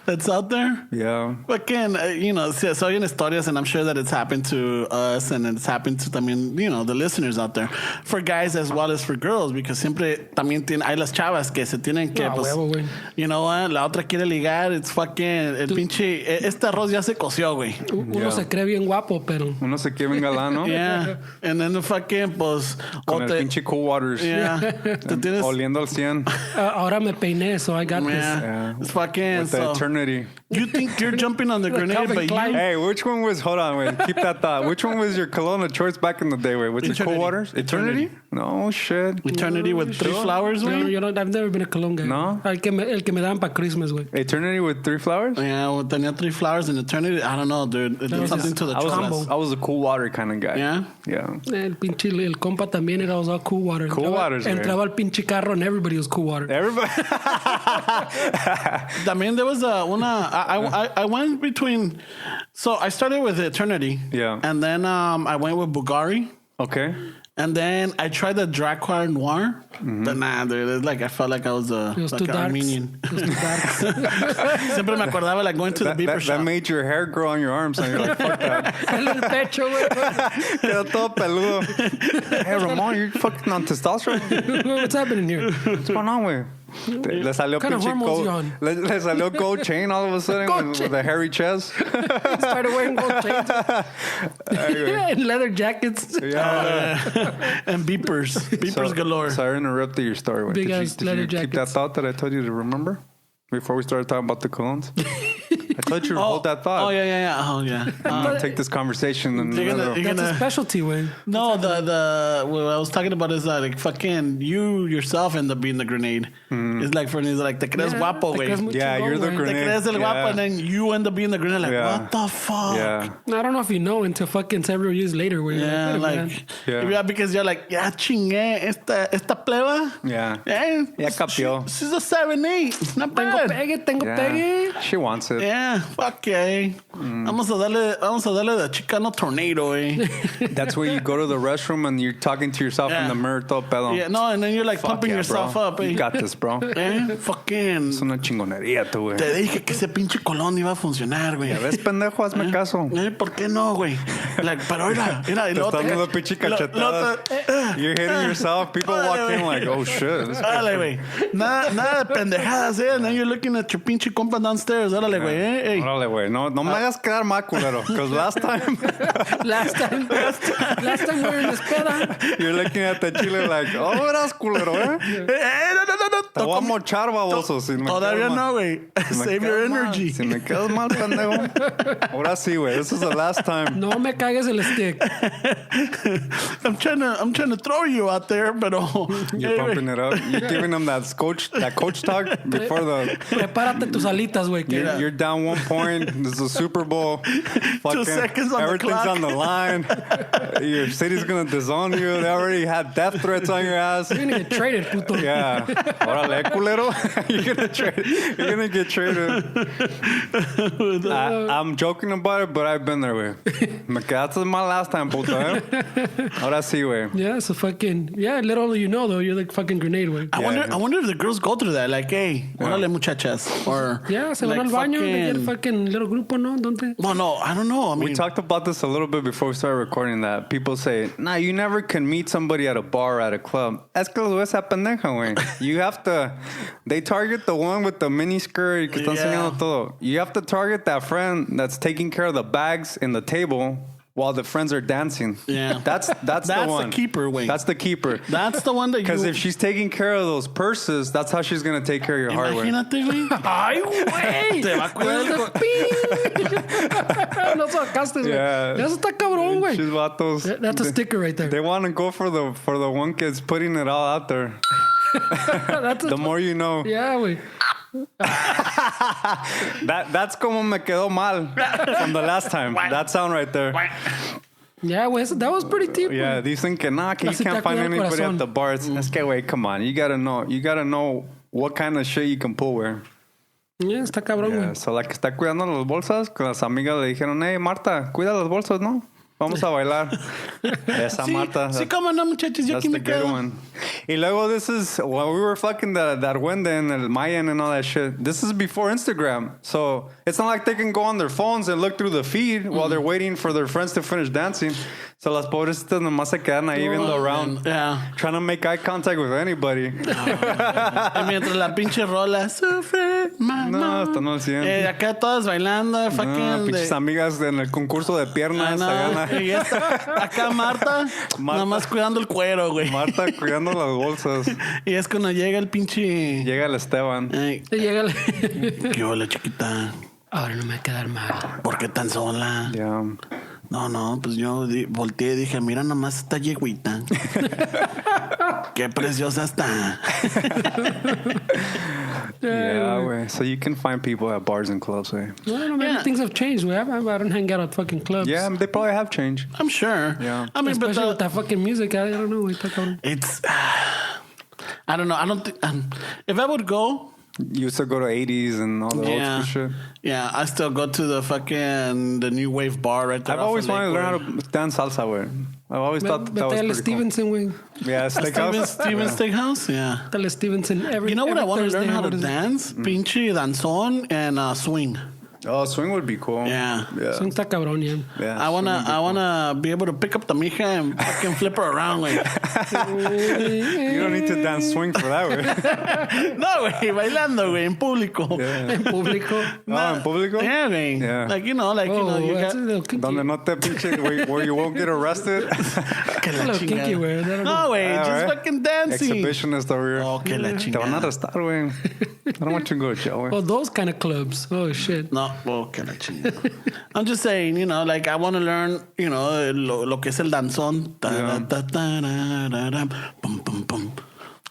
that's out there. Yeah. But again, you know, se oyen historias, and I'm sure that it's happened to us, and it's happened to también, you know, the listeners out there, for guys as well as for girls, because siempre también hay las chavas que se tienen que, pues, huevo, you know, la otra quiere ligar, it's fucking, el pinche, este arroz ya se coció, güey. Uno se cree bien guapo, pero... Uno se quiere bien galán, ¿no? Yeah, and then the fucking, pues... Con el pinche Cool Waters. Yeah. Te tienes... Oliendo al 100. Ahora me peiné, so I got this. Yeah. It's fucking... With the eternity. You think you're jumping on the grenade, but you... Hey, which one was... Hold on, wait. Keep that thought. Which one was your cologne of choice back in the day, wait? Was it Cool Waters? Eternity? No, shit. Eternity with three flowers, güey? No, I've never been a cologne guy. No? El que me daban para Christmas, güey. Eternity with 3 flowers? Yeah, well, tenía 3 flowers in Eternity. I don't know, dude. It did something to the chocolate. I was a Cool Water kind of guy. Yeah? Yeah. El pinche, el compa también era all Cool Water. Cool Waters, entraba al pinche carro and everybody was Cool Water. Everybody. También there was I went between, so I started with Eternity. Yeah. And then I went with Bulgari. Okay. And then I tried the Drakkar Noir. But nah, dude, it's like I felt like I was like an Armenian. It was too dark. Siempre me acordaba like going to the beeper shop. That made your hair grow on your arms, and you're like, fuck that. El pecho, güey. Quedó todo peludo. Hey, Ramon, you're fucking on testosterone? What's happening here? What's going on, güey? Le salió kind of pinche hormones you gold. on? Le salió gold chain all of a sudden with a hairy chest. He started wearing gold chains and leather jackets. Yeah. And beepers galore. So I interrupted your story. Big ass Did leather you keep that jackets. thought that I told you to remember before we started talking about the colognes? I told you to hold that thought. Oh yeah. Oh yeah. I'm gonna take this conversation and That's a specialty way. No, what I was talking about is that like fucking you yourself end up being the grenade. It's like for instance, like te crees guapo, te güey. crees muy Yeah, chingón, you're the güey. grenade. Te crees el guapo, and then you end up being the grenade. Like what the fuck? Yeah. I don't know if you know until fucking several years later. Where you're Yeah, like, like "Wait a minute." Yeah. because you're like, ya chingué esta pleba. Yeah. Ya capió. She's a 7'8". Not Tengo bad. pegue. She wants it. Yeah, fuck yeah. Vamos a darle the Chicano tornado, eh. That's where you go to the restroom and you're talking to yourself in Yeah. the mirror, todo pedo. Yeah, no, and then you're like Fuck pumping yeah, yourself bro. up, eh. You got this, bro. Fucking. Es una chingonería, tú, güey. Te dije que ese pinche colón iba a funcionar, güey. Ya ves, pendejo, hazme caso. ¿Por qué no, güey? Like, pero mira, y Te luego estás dando pinche cachetada. You're hitting yourself. People walk in like, oh shit. This guy's- Órale, güey. Nada de pendejadas, eh. Now you're looking at your pinche compa downstairs. Órale, güey, eh. Ey. Órale, güey. No me hagas quedar mal, culero. Because last time, Last time we were in the speda. you're looking at the chile like, oh, eras culero, eh. No. Te voy a mochar, baboso. Si me Todavía quedas no, mal. güey. Si me Save your quedas mal. energy. Si me quedas mal, pendejo. Ahora sí, güey. This is the last time. No me cagues el stick. I'm trying to throw you out there, pero You're pumping it up. You're giving them that coach talk before the. Prepárate tus alitas, güey. que- You're down 1 point. This is a Super Bowl. Fucking, seconds on the everything's clock. on the line. Your city's gonna disown you. They already had death threats on your ass. You're gonna get traded, puto. Yeah. Órale, culero. You're gonna get traded. I'm joking about it, but I've been there, güey. Me quedaste mal last time, puto, eh? Ahora sí, güey. Yeah, so fucking, yeah, little you know, though, you're like fucking grenade, güey. I wonder if the girls go through that. Like, hey, órale, muchachas. Or Yeah, se van like al baño, they get fucking little grupo, ¿no? Don't they? Well, no, I don't know. I mean, We talked about this a little bit before we started recording that. People say, nah, you never can meet somebody at a bar or at a club. Es que los ves a pendeja, güey. You have to, they target the one with the mini skirt que está enseñando todo. You have to target that friend that's taking care of the bags in the table while the friends are dancing. Yeah. That's the one. the keeper, güey. That's the keeper. That's the one that you... Because if she's taking care of those purses, that's how she's going to take care of your hardware. Imagínate, güey. ¡Ay, güey! Te va a cuidar. No sacaste, güey. Yeah. Eso está cabrón, güey. She's vatos. That's a sticker right there. They want to go for the one kid's putting it all out there. The more you know. Yeah, güey. That's como me quedó mal from the last time. That sound right there. Yeah, güey, that was pretty deep. Yeah, güey. dicen que nah, que you Así te can't find cuida el anybody corazón. at the bar. Es que, wait, come on. You gotta know what kind of shit you can pull where. Yeah, está cabrón, güey. Yeah, so la que está cuidando las bolsas, con las amigas le dijeron, hey, Marta, cuida las bolsas, ¿no? Vamos a bailar. Esa Marta. Sí, cómo no, muchachos. Yo That's aquí the me good quedo. one. Y luego, this is, while we were fucking that Wende and el Mayan and all that shit, this is before Instagram. So it's not like they can go on their phones and look through the feed while they're waiting for their friends to finish dancing. So las pobrecitas nomás se quedan ahí viendo around. Yeah. Trying to make eye contact with anybody. Y mientras la pinche rola sufre, mamá. No, están al 100. Acá todas bailando, No, fucking. pinches amigas en el concurso de piernas. allá. Y acá Marta, nada más cuidando el cuero, güey. Marta cuidando las bolsas. Y es cuando llega el pinche. Llega el Esteban. Ey, Y llega el... ¿qué hola, chiquita? Ahora no me va a quedar mal. ¿Por qué tan sola? Yeah. No, pues yo volteé y dije, mira nomás esta yegüita. Qué preciosa está. Yeah, güey. So you can find people at bars and clubs, güey. No, no, maybe Yeah. things have changed, güey. I don't hang out at fucking clubs. Yeah, they probably have changed. I'm sure. Yeah. I mean, but Especially with that fucking music. I don't know, güey. Está cabrón. it's. I don't know. I don't think. If I would go. You used to go to 80s and all the old Yeah. school shit. Yeah, I still go to the new wave bar right there. I've always wanted to learn how to dance salsa, güey. I've always thought that was Vete al pretty cool. Stevenson, güey. Yeah, steakhouse. Steven Steakhouse, yeah. Vete al Stevenson. You know what I want to Thursday, learn how to what is it? dance? Pinche danzón and swing. Oh, swing would be cool. Yeah. Swing está cabrón, yeah. Yeah, I wanna be able to pick up the mija and fucking flip her around, güey. You don't need to dance swing for that, güey. No, güey, bailando, güey, en público. Yeah. En público. No, en público? Yeah, güey. Yeah. Like, you know, you that's got... a little kinky. Donde no te pinche, where you won't get arrested. Que A la little kinky, chingada. güey. I don't know. No, güey, just Alright. fucking dancing. Exhibitionist over here. Oh, que la Te van a chingada. arrestar, güey. I don't want you to go to jail, güey. Oh, those kind of clubs. Oh, shit. No, oh, que la chingada. I'm just saying, you know, like, I want to learn, you know, lo que es el danzón. Pum, pum, pum.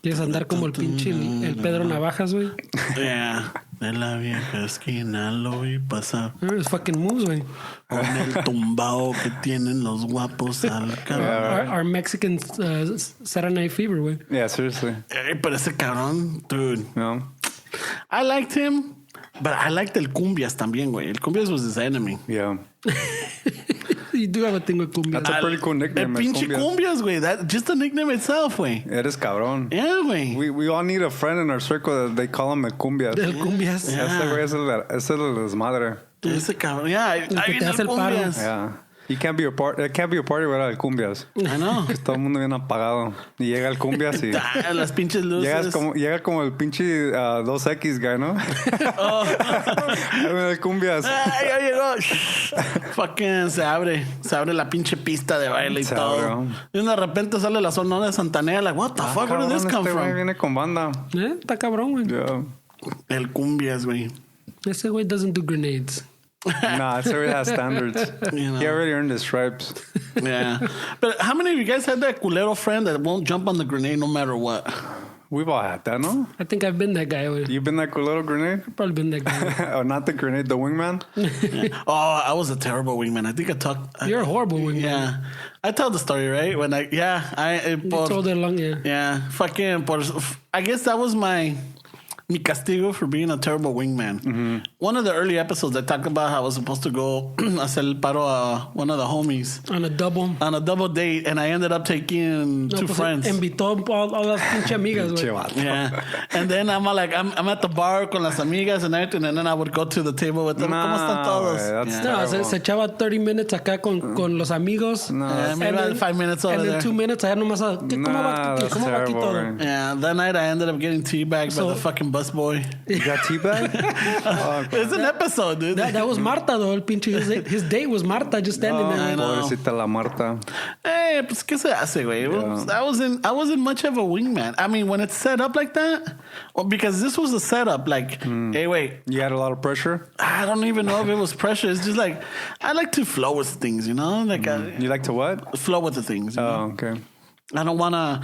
Quieres andar como el pinche el Pedro Navajas, güey. Yeah. De la vieja esquina lo vi pasar. Those fucking moves, güey. Con el tumbao que tienen los guapos al carro. Our Mexican Saturday Night Fever, güey. Yeah, seriously. Pero ese cabrón, dude. No. I liked him, but I liked el Cumbias también, güey. El Cumbias was his enemy. Yeah. You do have a thing with cumbia. That's a pretty cool nickname. El pinche Cumbias. Cumbias, güey. That just the nickname itself, güey. Eres cabrón. Yeah, güey. We all need a friend in our circle that they call him el cumbias. Del cumbias. Yeah. Ese güey es el desmadre. Ese cabrón. Yeah, que ahí te viene hace el el paro. Cumbias. Yeah. It can't be a party without el cumbias. I know. Todo el mundo bien apagado. Y llega el cumbias y Ah, las pinches luces. llega como el pinche 2X guy, ¿no? Ahí viene el cumbias. Ah, ya llegó. Fucking se abre la pinche pista de baile y Se todo. abre. Y de repente sale la Sonora Santanera, like, what the fuck, where did this come Este güey from? viene con banda. Está cabrón, güey. Yeah. El Cumbias, güey. Ese güey doesn't do grenades. Nah, it already has standards. You know. He already earned his stripes. Yeah. But how many of you guys had that culero friend that won't jump on the grenade no matter what? We've all had that, no? I think I've been that guy, güey. You've been that little grenade? Probably been that guy. Or not the grenade, the wingman? Oh, I was a terrible wingman. I think I talked. You're a horrible wingman. Yeah. I tell the story, right? When I You told it long, yeah. Yeah, fucking. I guess that was mi castigo for being a terrible wingman. Mm-hmm. One of the early episodes, I talked about how I was supposed to go hacer el paro a one of the homies On a double. on a double date, and I ended up taking two friends. Invitó all las pinche amigas, güey. Chivato. Yeah, and then I'm at the bar con las amigas and everything, and then I would go to the table with them. ¿Cómo están todos? Güey, that's No, se echaba 30 minutes acá con los amigos. No. Maybe And about 5 minutes over and then there. 2 minutes allá nomás. ¿Cómo va that's ¿Cómo va aquí terrible, todo? güey. Yeah, that night I ended up getting teabagged by So- the fucking busboy. You got teabag? It's an episode, dude. That was Marta, though. El pinche, his date was Marta just standing there. I know. Pobrecita la Marta. Hey, pues qué se hace, güey. I wasn't much of a wingman. I mean, when it's set up like that, well, because this was a setup. Like, hey, wait, You had a lot of pressure? I don't even know if it was pressure. It's just like I like to flow with things, you know, like You like to what? flow with the things. You know? Oh, okay. I don't wanna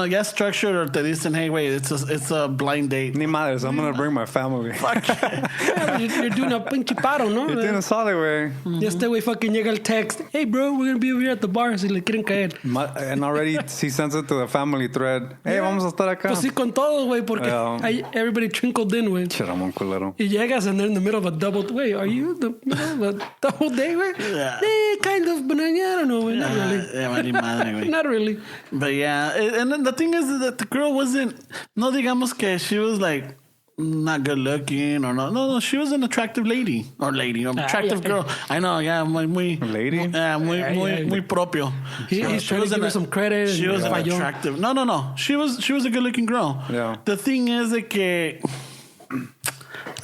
get structured or te dicen, hey, wait, it's a blind date. Ni madres, I'm gonna bring my family. Fuck. Yeah, you're doing a pinche paro, ¿no? You're doing a solid way. Y este güey fucking llega el text. Hey, bro, we're gonna be over here at the bar. Si le quieren caer. And already he sends it to the family thread. Hey, vamos a estar acá. Pues sí, con todos, güey, porque Yeah. everybody trickled in, güey. Che, Ramón culero. Y llegas and they're in the middle of a double. Wait, are you in the middle of a double date, güey? Yeah. Kind of, but I don't know, güey. Not really. Vale madre, güey. Not really. But yeah, and then the thing is that the girl wasn't, no digamos que she was like not good looking or no, she was an attractive lady or attractive yeah. girl. I know, yeah, muy Lady? yeah, muy propio. He's trying to give her some credit. She and was an falló. attractive. No. She was a good looking girl. Yeah. The thing is that que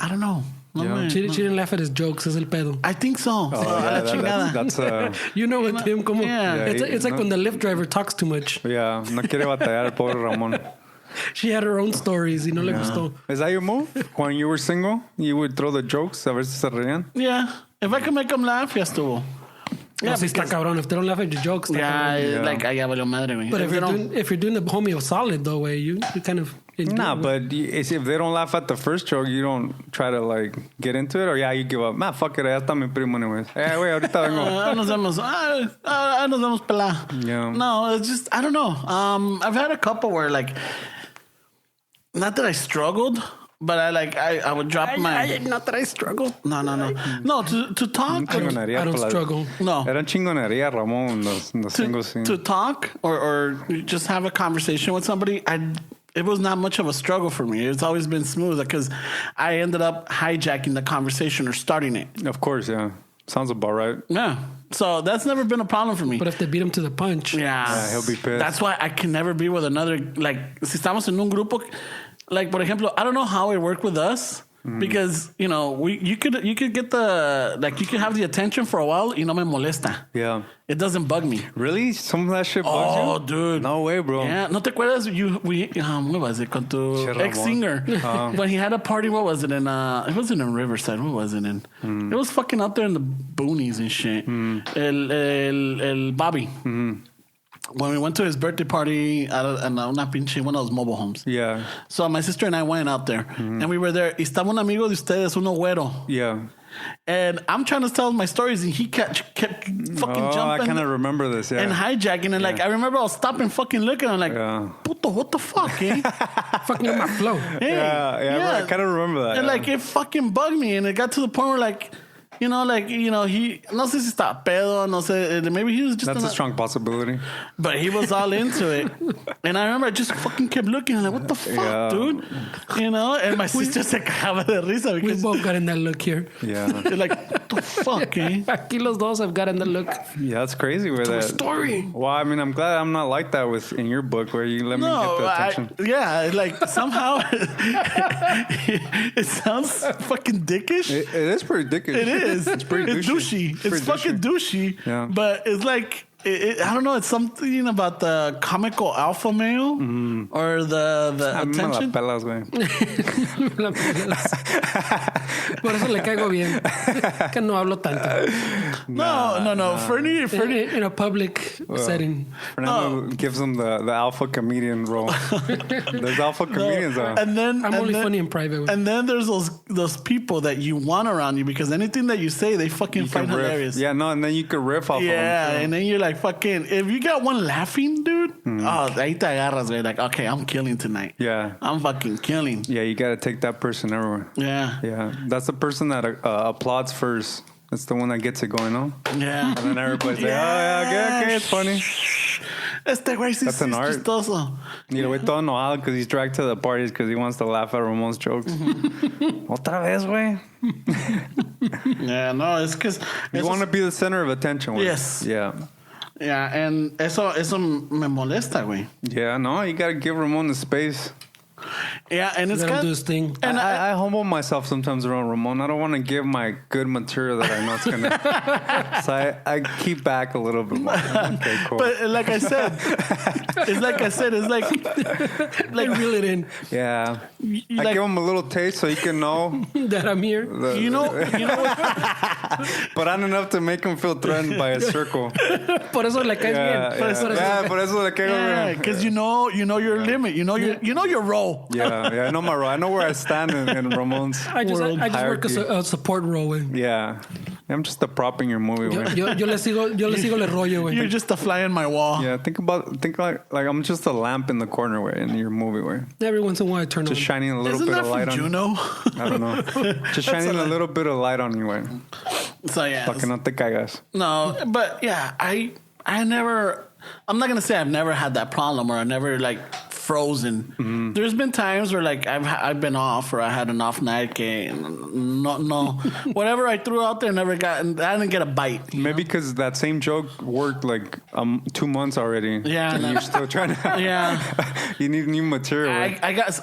I don't know. No Yeah. me- She didn't laugh at his jokes, es el pedo. I think so. Oh, A yeah, la chingada. that's You know with him, como, Yeah. it's like no. when the Lyft driver talks too much. yeah, no quiere batallar el pobre Ramón. She had her own stories y no le gustó. Is that your move? When you were single, you would throw the jokes a ver si se reían? Yeah. If I can make them laugh, ya estuvo. Yeah, sí está cabrón. If they don't laugh at your jokes, está cabrón. Yeah, like, ya valió madre, güey. But If they don't- if you're doing the homie of solid though, way you kind of Nah, but if they don't laugh at the first joke, you don't try to like get into it, or you give up. Man, fuck it, ya está mi primo anyways. Güey, ahorita vengo. nos vemos pelá. Yeah. No, it's just I don't know. I've had a couple where like, not that I struggled, but I would drop my. Not that I struggled. No. To talk. Chingonería I don't por la- struggle. No. Eran chingonería, Ramón, los singles, sí. To talk or just have a conversation with somebody. it was not much of a struggle for me. It's always been smooth because I ended up hijacking the conversation or starting it. Of course, yeah. Sounds about right. Yeah. So that's never been a problem for me. But if they beat him to the punch. Yeah, he'll be pissed. That's why I can never be with another, like, si estamos en un grupo, like, por ejemplo, I don't know how it worked with us. Because, you know, you could get you could have the attention for a while y no me molesta. Yeah. It doesn't bug me. Really? Some of that shit bugs you? Oh, dude. No way, bro. Yeah. ¿No te acuerdas? What was it? Con tu ex-singer. When he had a party, what was it? It wasn't in Riverside. What was it in? It was fucking out there in the boonies and shit. El Bobby. When we went to his birthday party at one of those mobile homes. Yeah. So my sister and I went out there. And we were there. Y estaba un amigo de ustedes, uno güero. Yeah. And I'm trying to tell my stories, and he kept fucking jumping. I kind of remember this, yeah. And hijacking. And, like, I remember I was stopping fucking looking. I'm like, puto, what the fuck, eh? Fucking on my flow. Hey, yeah. I kind of remember that. And, like, it fucking bugged me. And it got to the point where, like, he, no sé si está pedo, no sé, maybe he was just... That's a strong possibility. But he was all into it. And I remember I just fucking kept looking, like, what the fuck, dude? You know? And my sister se cagaba de risa. We both got in that look here. Yeah. Like, what the fuck, eh? Aquí los dos have gotten the look. Yeah, that's crazy with that. Story. Well, I mean, I'm glad I'm not like that in your book where you let me get the attention. Like, somehow it sounds fucking dickish. It is pretty dickish. It is. It's pretty douchey. It's fucking douchey. Yeah. But it's like, I don't know. It's something about the comical alpha male or the attention. Me la pelas, güey. Por eso le caigo bien. Que no hablo tanto. No. Fernie. In a public setting. Fernando gives him the alpha comedian role. There's alpha comedians on. And then I'm only funny in private. And then there's those people that you want around you because anything that you say, they fucking find hilarious. Yeah, no, and then you could riff off of them. Yeah, and then you're like, fucking, if you got one laughing, dude, ahí te agarras, güey. Like, okay, I'm killing tonight. Yeah. I'm fucking killing. Yeah, you got to take that person everywhere. Yeah. Yeah. That's the person that applauds first. That's the one that gets it going on. Yeah. And then everybody's like, oh, yeah, okay, it's funny. Este güey sí That's an art. chistoso. Y el güey todo enojado because he's dragged to the parties because he wants to laugh at Ramon's jokes. Otra vez, güey. Yeah, no, it's because... You want to be the center of attention, güey. Yes. Yeah. Yeah, and eso me molesta, güey. Yeah, no, you got to give Ramon the space. Yeah, and it's do his thing. And I humble myself sometimes around Ramon. I don't want to give my good material that I know it's going to... So I keep back a little bit more. Okay, cool. But like I said, it's like reel it in. Yeah. I give him a little taste so he can know... that I'm here. You know what? But not enough to make him feel threatened by a circle. Por eso le caes bien. Por eso le caigo bien. Because you know your limit. You know your role. Yeah, I know my role. I know where I stand in Ramon's I just work as a support role, güey. Yeah. I'm just a prop in your movie, güey. Yo le sigo el rollo, güey. You're just a fly in my wall. Yeah, think like I'm just a lamp in the corner, way in your movie, way. Every once in a while I turn just on. Shining a little bit of light on you. Juno? I don't know. Just shining a little bit of light on you, way. So yeah. Para que no te caigas. No, but yeah, I'm not gonna say I've never had that problem or I never like frozen. Mm-hmm. There's been times where like I've been off or I had an off night. No, whatever I threw out there I didn't get a bite. Maybe because that same joke worked like 2 months already. Yeah, and you're still trying to. Yeah, you need new material.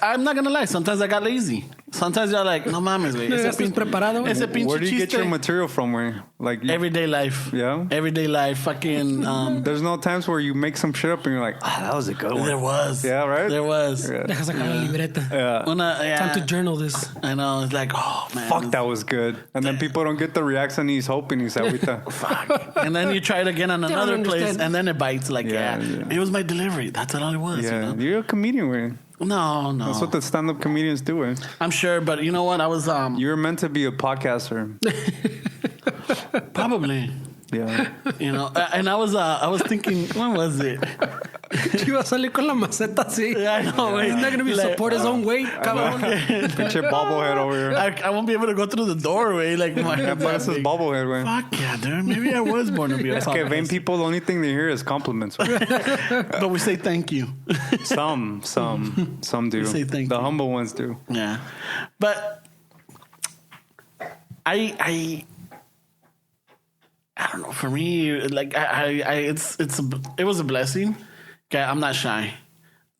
I'm not gonna lie. Sometimes I got lazy. Sometimes you're like, no mames, güey. ¿Estás preparado? Where do you get your material from, güey? Like everyday life. Yeah, everyday life. Fucking. There's no times where you make some shit up and you're like, that was a good one. There was. Yeah, right. There was. Yeah. Deja sacar la libreta. Yeah. Time to journal this. I know. It's like, oh man. Fuck, that was good. And then people don't get the reaction he's hoping. He's ahorita. Fuck. And then you try it again on another place, and then it bites. Like, yeah. It was my delivery. That's all it was. Yeah, you know? You're a comedian, güey. No. That's what the stand-up comedians do, güey. I'm sure, but you know what? I was You were meant to be a podcaster. Probably. Yeah. You know, and I was thinking, when was it? She va a salir con la maceta así. Yeah, I know, He's not going to be support his own weight, cabrón. Pinche bobblehead over here. I won't be able to go through the doorway. Like, my That's his bobblehead, güey. fuck yeah, dude. Maybe I was born to be a Es que vain people, the only thing they hear is compliments. But we say thank you. Some do. Say thank The you. humble ones do. Yeah. But I don't know. For me, like it was a blessing. Okay, I'm not shy.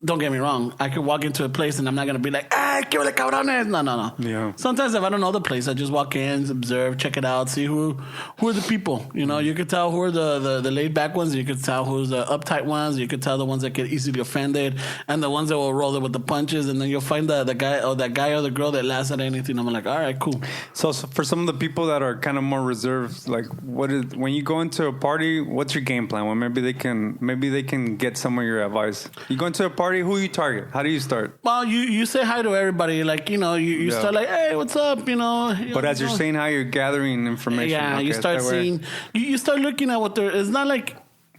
Don't get me wrong. I could walk into a place and I'm not gonna be like, "Ah, qué ole cabrones." No. Yeah. Sometimes if I don't know the place, I just walk in, observe, check it out, see who are the people. You know, you could tell who are the laid back ones. You could tell who's the uptight ones. You could tell the ones that get easily offended, and the ones that will roll it with the punches. And then you'll find the guy or the girl that laughs at anything. I'm like, all right, cool. So for some of the people that are kind of more reserved, like when you go into a party, what's your game plan? Well, maybe they can get some of your advice. You go into a party, who you target? How do you start? Well, you say hi to everybody. Like, you know, you start like, hey, what's up? You know. But as you're saying how you're gathering information. Yeah, you start seeing, you start looking at what they're, it's not like,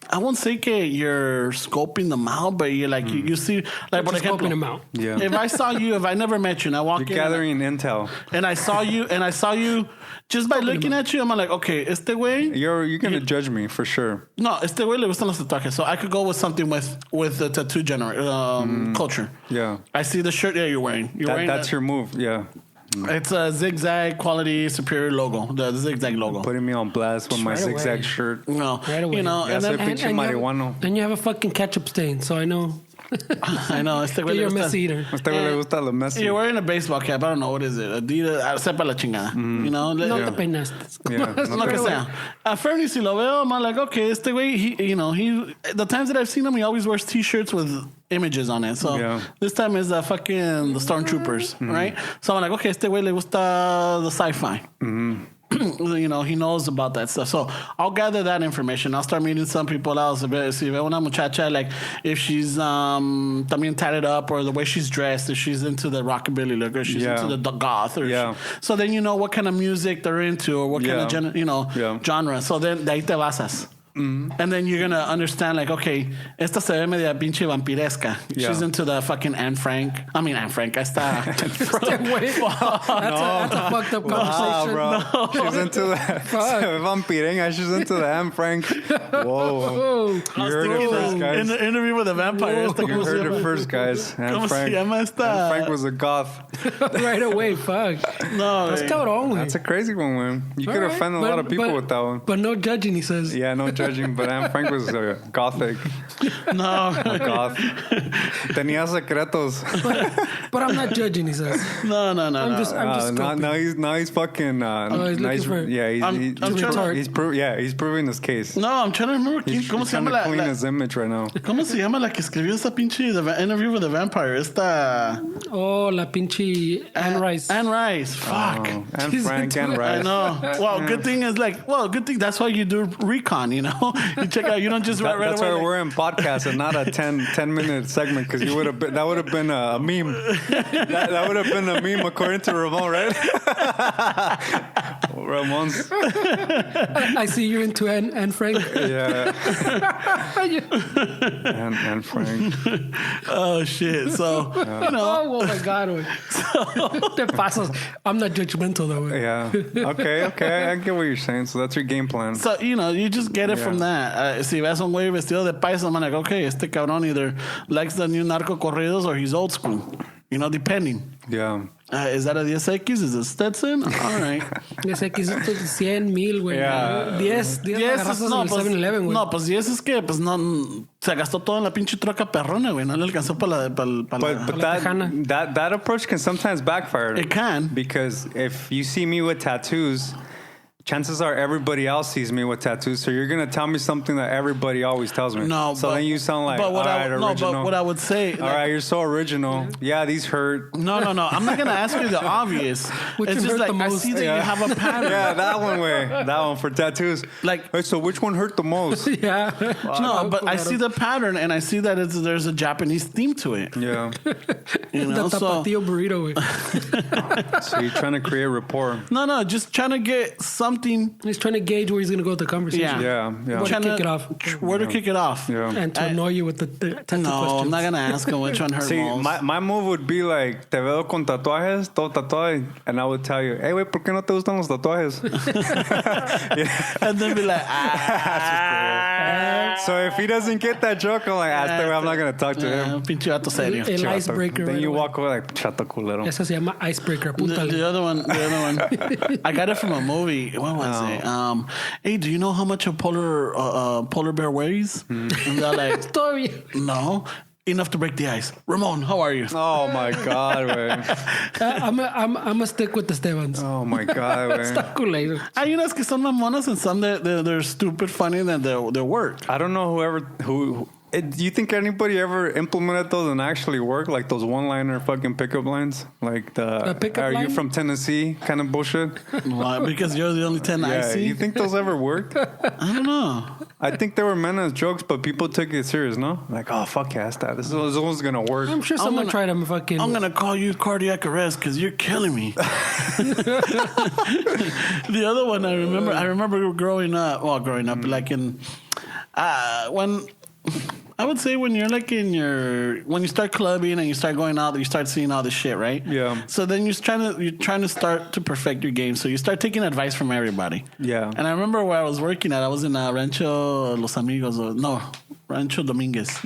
I won't say that you're scoping them out, but you're like, you see, like, for example, Scoping them out. Yeah. If I saw you, if I never met you and I walk You're in. gathering intel. And I saw you just by looking at you, I'm like, okay, este güey. You're gonna judge me for sure. No, este güey le gustan los tatuajes. So I could go with something with the tattoo culture. Yeah. I see the shirt that you're wearing. That's your move. Yeah. It's a zigzag quality superior logo, the zigzag logo. Putting me on blast with my Right zigzag away. shirt. No, Right away. you know, Ya and soy then, pinche marihuano. Then you have a fucking ketchup stain, so I know. I know, este güey le You're a gusta. mess eater. A este güey le gusta lo messy. You're wearing a baseball cap. I don't know what is it. Adidas, sepa la chingada. You know, No te peinaste. Yeah, no lo que sea. At Fernie, si lo veo, I'm like, okay, este güey, he, the times that I've seen him, he always wears t-shirts with images on it. So this time is the Stormtroopers, right? So I'm like, okay, este güey le gusta the sci-fi. You know, he knows about that stuff. So I'll gather that information. I'll start meeting some people else. Si veo una muchacha, like if she's también tatted up, or the way she's dressed, if she's into the rockabilly look, or she's into the goth, or so then you know what kind of music they're into, or what kind of genre. So then de ahí te basas. And then you're gonna understand, like, okay, esta se ve media pinche vampiresca. She's into the fucking Anne Frank. Esta. Wait, that's a fucked up conversation. Nah, bro. She's into that. Vampirenga. She's into the Anne Frank. Whoa. You heard it first, guys. In the interview with the vampire. You heard it first, guys. Anne Frank. Anne Frank was a goth. Right away, fuck. No, That's cabrón, güey. That's a crazy one, man. You could offend a lot of people with that one. But no judging, he says. Yeah, no judging, but Anne Frank was gothic. No. A goth. Tenía secretos. But I'm not judging, he says. No. I'm just now he's fucking. he's looking for. Yeah, he's proving his case. No, I'm trying to remember. ¿Cómo se llama trying to clean his image right now. ¿Cómo se llama la que escribió esa pinche interview with the vampire? Esta. Oh, la pinche Anne Rice. Anne Rice. Fuck. Anne Frank, Anne Rice. I know. Well, good thing that's why you do recon, you know? You check out, you don't just right That's away. why we're in podcast and not a 10-minute segment, because that would have been a meme. That would have been a meme according to Ramon, right? Ramon's. I see you're into Anne Frank. Yeah. Anne Frank. Oh, shit. So, you know. Oh my God. Te pasas. I'm not judgmental, though. Yeah. Okay. I get what you're saying. So that's your game plan. So, you know, you just get it from that. Si ves un güey vestido de paisa, I'm like, okay, este cabrón either likes the new narco corridos or he's old school. You know, depending. Yeah. Is that a 10X? Is it Stetson? All right. 10X, 100,000, güey. Yeah. 10 agarras en el 7-Eleven, güey. No, pues 10 es que pues no se gastó todo en la pinche troca perrona, güey. No le alcanzó para la But that approach can sometimes backfire. It can. Because if you see me with tattoos, chances are everybody else sees me with tattoos, so you're gonna tell me something that everybody always tells me. No, so then you sound like, original. But what I would say, all right, you're so original. Yeah, these hurt. No. I'm not gonna ask you the obvious. Which it's just hurt like the I most? see that you have a pattern. Yeah, that one for tattoos. Like, hey, so which one hurt the most? Yeah. No, but I see the pattern, and I see that there's a Japanese theme to it. Yeah. You know, The tapatio burrito, güey. So you're trying to create rapport. No, just trying to get some something. He's trying to gauge where he's going to go with the conversation. Yeah. Where to kick it off. Where to kick it off. Yeah. And to annoy you with the questions. No, I'm not going to ask him which one hurt See, most. my move would be like, te veo con tatuajes, todo tatuado, and I would tell you, hey, güey, ¿por qué no te gustan los tatuajes? And then be like, So if he doesn't get that joke, I'm like, I'm not going to talk to him. Pinche vato serio. El icebreaker. Then right you away. walk away like, chato culero. Eso se llama icebreaker. Púntale. The other one, I got it from a movie. What was it? Hey, do you know how much a polar bear weighs? And they're like, Story. no, enough to break the ice. Ramon, how are you? Oh my God, güey. I'm a stick with the Stevans. Oh my God, güey. Está culero. Hay unas que son mamonas and some they're stupid funny and they work. I don't know who do you think anybody ever implemented those and actually work? Like those one-liner fucking pickup lines? Like the pickup are line? you from Tennessee kind of bullshit? Why? Because you're the only 10 I Yeah, see. you think those ever worked? I don't know. I think they were meant as jokes, but people took it serious, no? Like, oh, fuck yeah, this one's gonna work. I'm sure someone tried him fucking... I'm gonna call you cardiac arrest because you're killing me. The other one I remember growing up, like in when I would say when you're like when you start clubbing and you start going out, you start seeing all this shit, right? Yeah. So then you're trying to start to perfect your game. So you start taking advice from everybody. Yeah. And I remember where I was working at. I was in Rancho Los Amigos, Rancho Dominguez,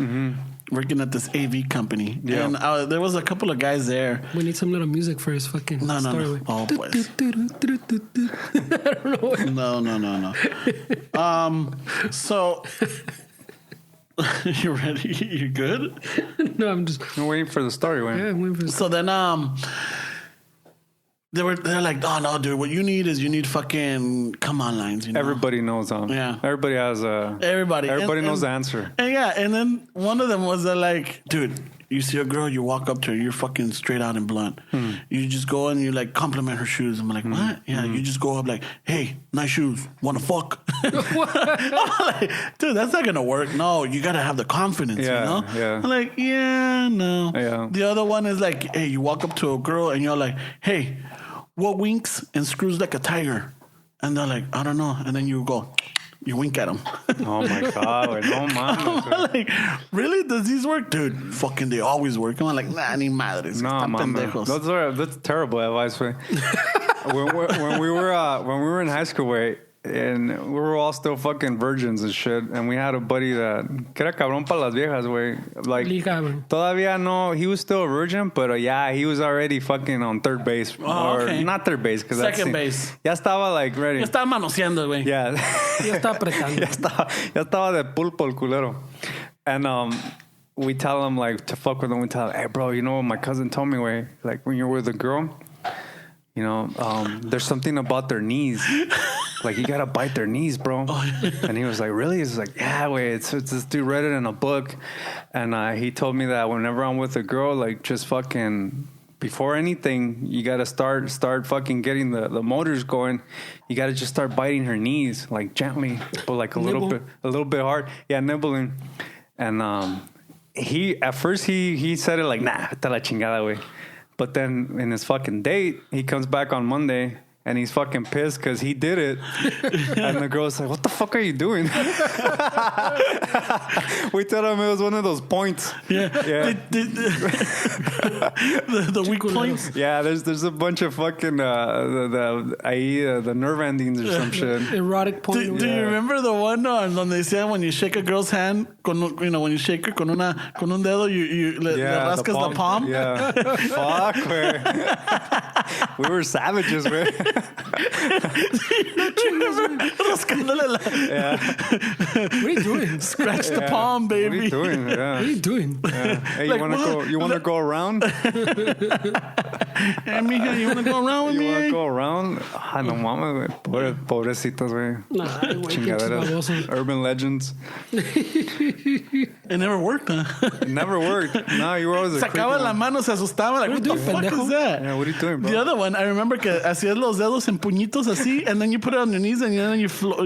working at this AV company. Yeah. And there was a couple of guys there. We need some little music for his fucking No. story. Oh, pues. I don't know. No. So... You ready? You good? No, I'm just... I'm waiting for the story, man. Yeah, I'm waiting for the So then they're like, oh no, dude, what you need fucking come on lines, you know? Everybody knows, Yeah. Everybody has Everybody knows the answer. And then one of them was like, dude, you see a girl, you walk up to her, you're fucking straight out and blunt. You just go and you like compliment her shoes. I'm like, what? Yeah, you just go up like, hey, nice shoes, wanna fuck? I'm like, dude, that's not gonna work. No, you gotta have the confidence, you know? Yeah. I'm like, yeah, no. Yeah. The other one is like, hey, you walk up to a girl and you're like, hey, what winks and screws like a tiger? And they're like, I don't know. And then you go, you wink at them. Oh my God, güey, no mames. I'm like, really? Does these work? Dude, fucking they always work. I'm like, nah, ni madres. No, Están mames. pendejos. That's terrible advice, güey. when we were in high school, güey, and we were all still fucking virgins and shit, and we had a buddy that que era cabrón para las viejas, güey. Like, Ligaban. todavía no, he was still a virgin, but yeah, he was already fucking on third base. Oh, okay. Not third base, because Second base. Ya estaba like ready. Ya estaba manoseando, güey. Yeah. Ya está apretando. ya estaba de pulpo el culero. And we tell him, like, to fuck with him, we tell him, hey, bro, you know what my cousin told me, way, like, when you're with a girl, you know, there's something about their knees. Like, you gotta bite their knees, bro. And he was like, really? He's like, yeah, wait, it's this dude read it in a book. And he told me that whenever I'm with a girl, like, just fucking... Before anything, you gotta start fucking getting the motors going. You gotta just start biting her knees, like gently, but like a little bit hard. Yeah, nibbling. And at first he said it like, nah, vete a la chingada, güey. But then in his fucking date, he comes back on Monday and he's fucking pissed because he did it. And the girl's like, what the fuck are you doing? We told him it was one of those points. Yeah. The weak points. Yeah, there's a bunch of fucking the nerve endings or some shit. Erotic point. Do you remember the one donde decían when you shake a girl's hand, when you shake her con un dedo, le rascas the palm? Yeah. Fuck, güey. We were savages, güey. Rascándole la... Yeah. What are you doing? Scratch the palm, baby. What are you doing? Yeah. What are you doing? Yeah. Hey, Like, you wanna go around? Hey, mija, you wanna go around with You me? wanna go around? Ah, no mames, güey. Pobrecitos, güey. Nah, güey, Chingaderas. pinches babosos. Urban legends. It never worked, huh? It never worked. No, you were always a creepy Sacaba la one. mano, se asustaba. Like, what the fuck pendejo? is that? Yeah, what are you doing, bro? The other one, I remember que hacías los dedos en puñitos así, and then you put it on your knees, and then you Oh,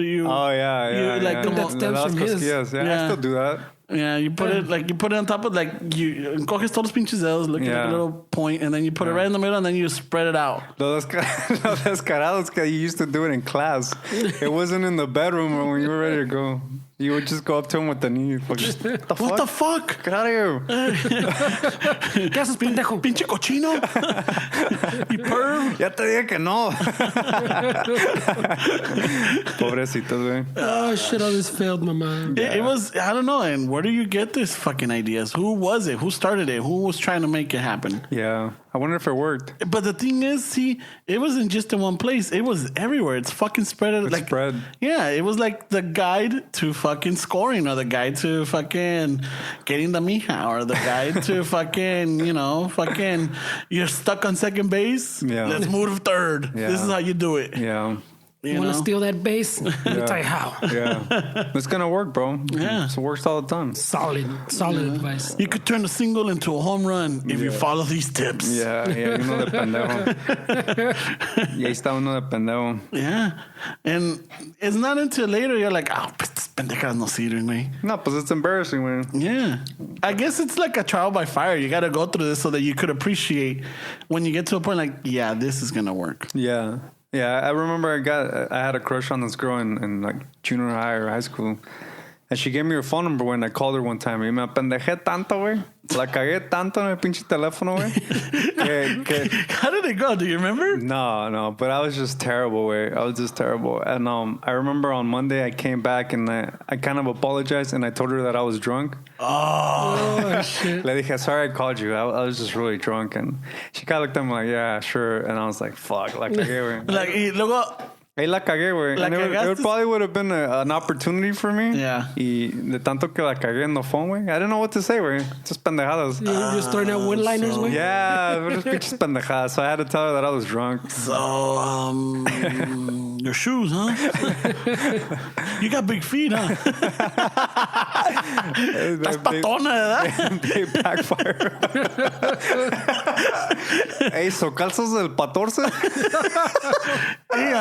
yeah. like, yeah. como- That stems Las from his. cosquillas. Yeah, Yeah. I still do that. Yeah, you put it on top of you coges todos los pinches dedos, look at a little point, and then you put it right in the middle, and then you spread it out. Los descarados que you used to do it in class. It wasn't in the bedroom or when you were ready to go. You would just go up to him with the knee. What the fuck? Get out of here. ¿Qué haces, pendejo? Pinche cochino. Y perv. Ya te dije que no. Pobrecitos, güey. Oh, shit, all this failed my mind. It was, I don't know, and where do you get these fucking ideas? Who was it? Who started it? Who was trying to make it happen? Yeah. I wonder if it worked. But the thing is, see, it wasn't just in one place. It was everywhere. It's fucking spread. It's spread. Yeah, it was like the guide to fucking scoring, or the guide to fucking getting the mija, or the guide to fucking, you're stuck on second base. Yeah. Let's move to third. Yeah. This is how you do it. Yeah. You want to steal that base? Let me tell you how. Yeah. It's going to work, bro. Yeah. It works all the time. Solid advice. You could turn a single into a home run if you follow these tips. Yeah, uno de pendejo. Y ahí está uno de pendejo. Yeah. And it's not until later you're like, pues estas pendejas no sirven, güey. No, pues it's embarrassing, man. Yeah. I guess it's like a trial by fire. You got to go through this so that you could appreciate when you get to a point like, yeah, this is going to work. Yeah. Yeah, I remember I had a crush on this girl in like junior high or high school. And she gave me her phone number when I called her one time. Y me apendejé tanto, güey. La cagué tanto en el pinche teléfono, güey. How did it go? Do you remember? No. But I was just terrible, güey. I was just terrible. And I remember on Monday I came back and I kind of apologized and I told her that I was drunk. Oh, shit. Le dije, sorry I called you. I was just really drunk. And she kind of looked at me like, yeah, sure. And I was like, fuck. La cagué, güey. y luego... Ahí la cagué, güey. It probably would have been an opportunity for me. Yeah. Y de tanto que la cagué en the phone, güey. I didn't know what to say, güey. Just pendejadas. You're just throwing out one-liners, güey? Yeah, just pinches pendejadas. So I had to tell her that I was drunk. So, your shoes, huh? You got big feet, huh? Estás patona, ¿verdad? They backfire. Hey, so calzas del 14? Hey,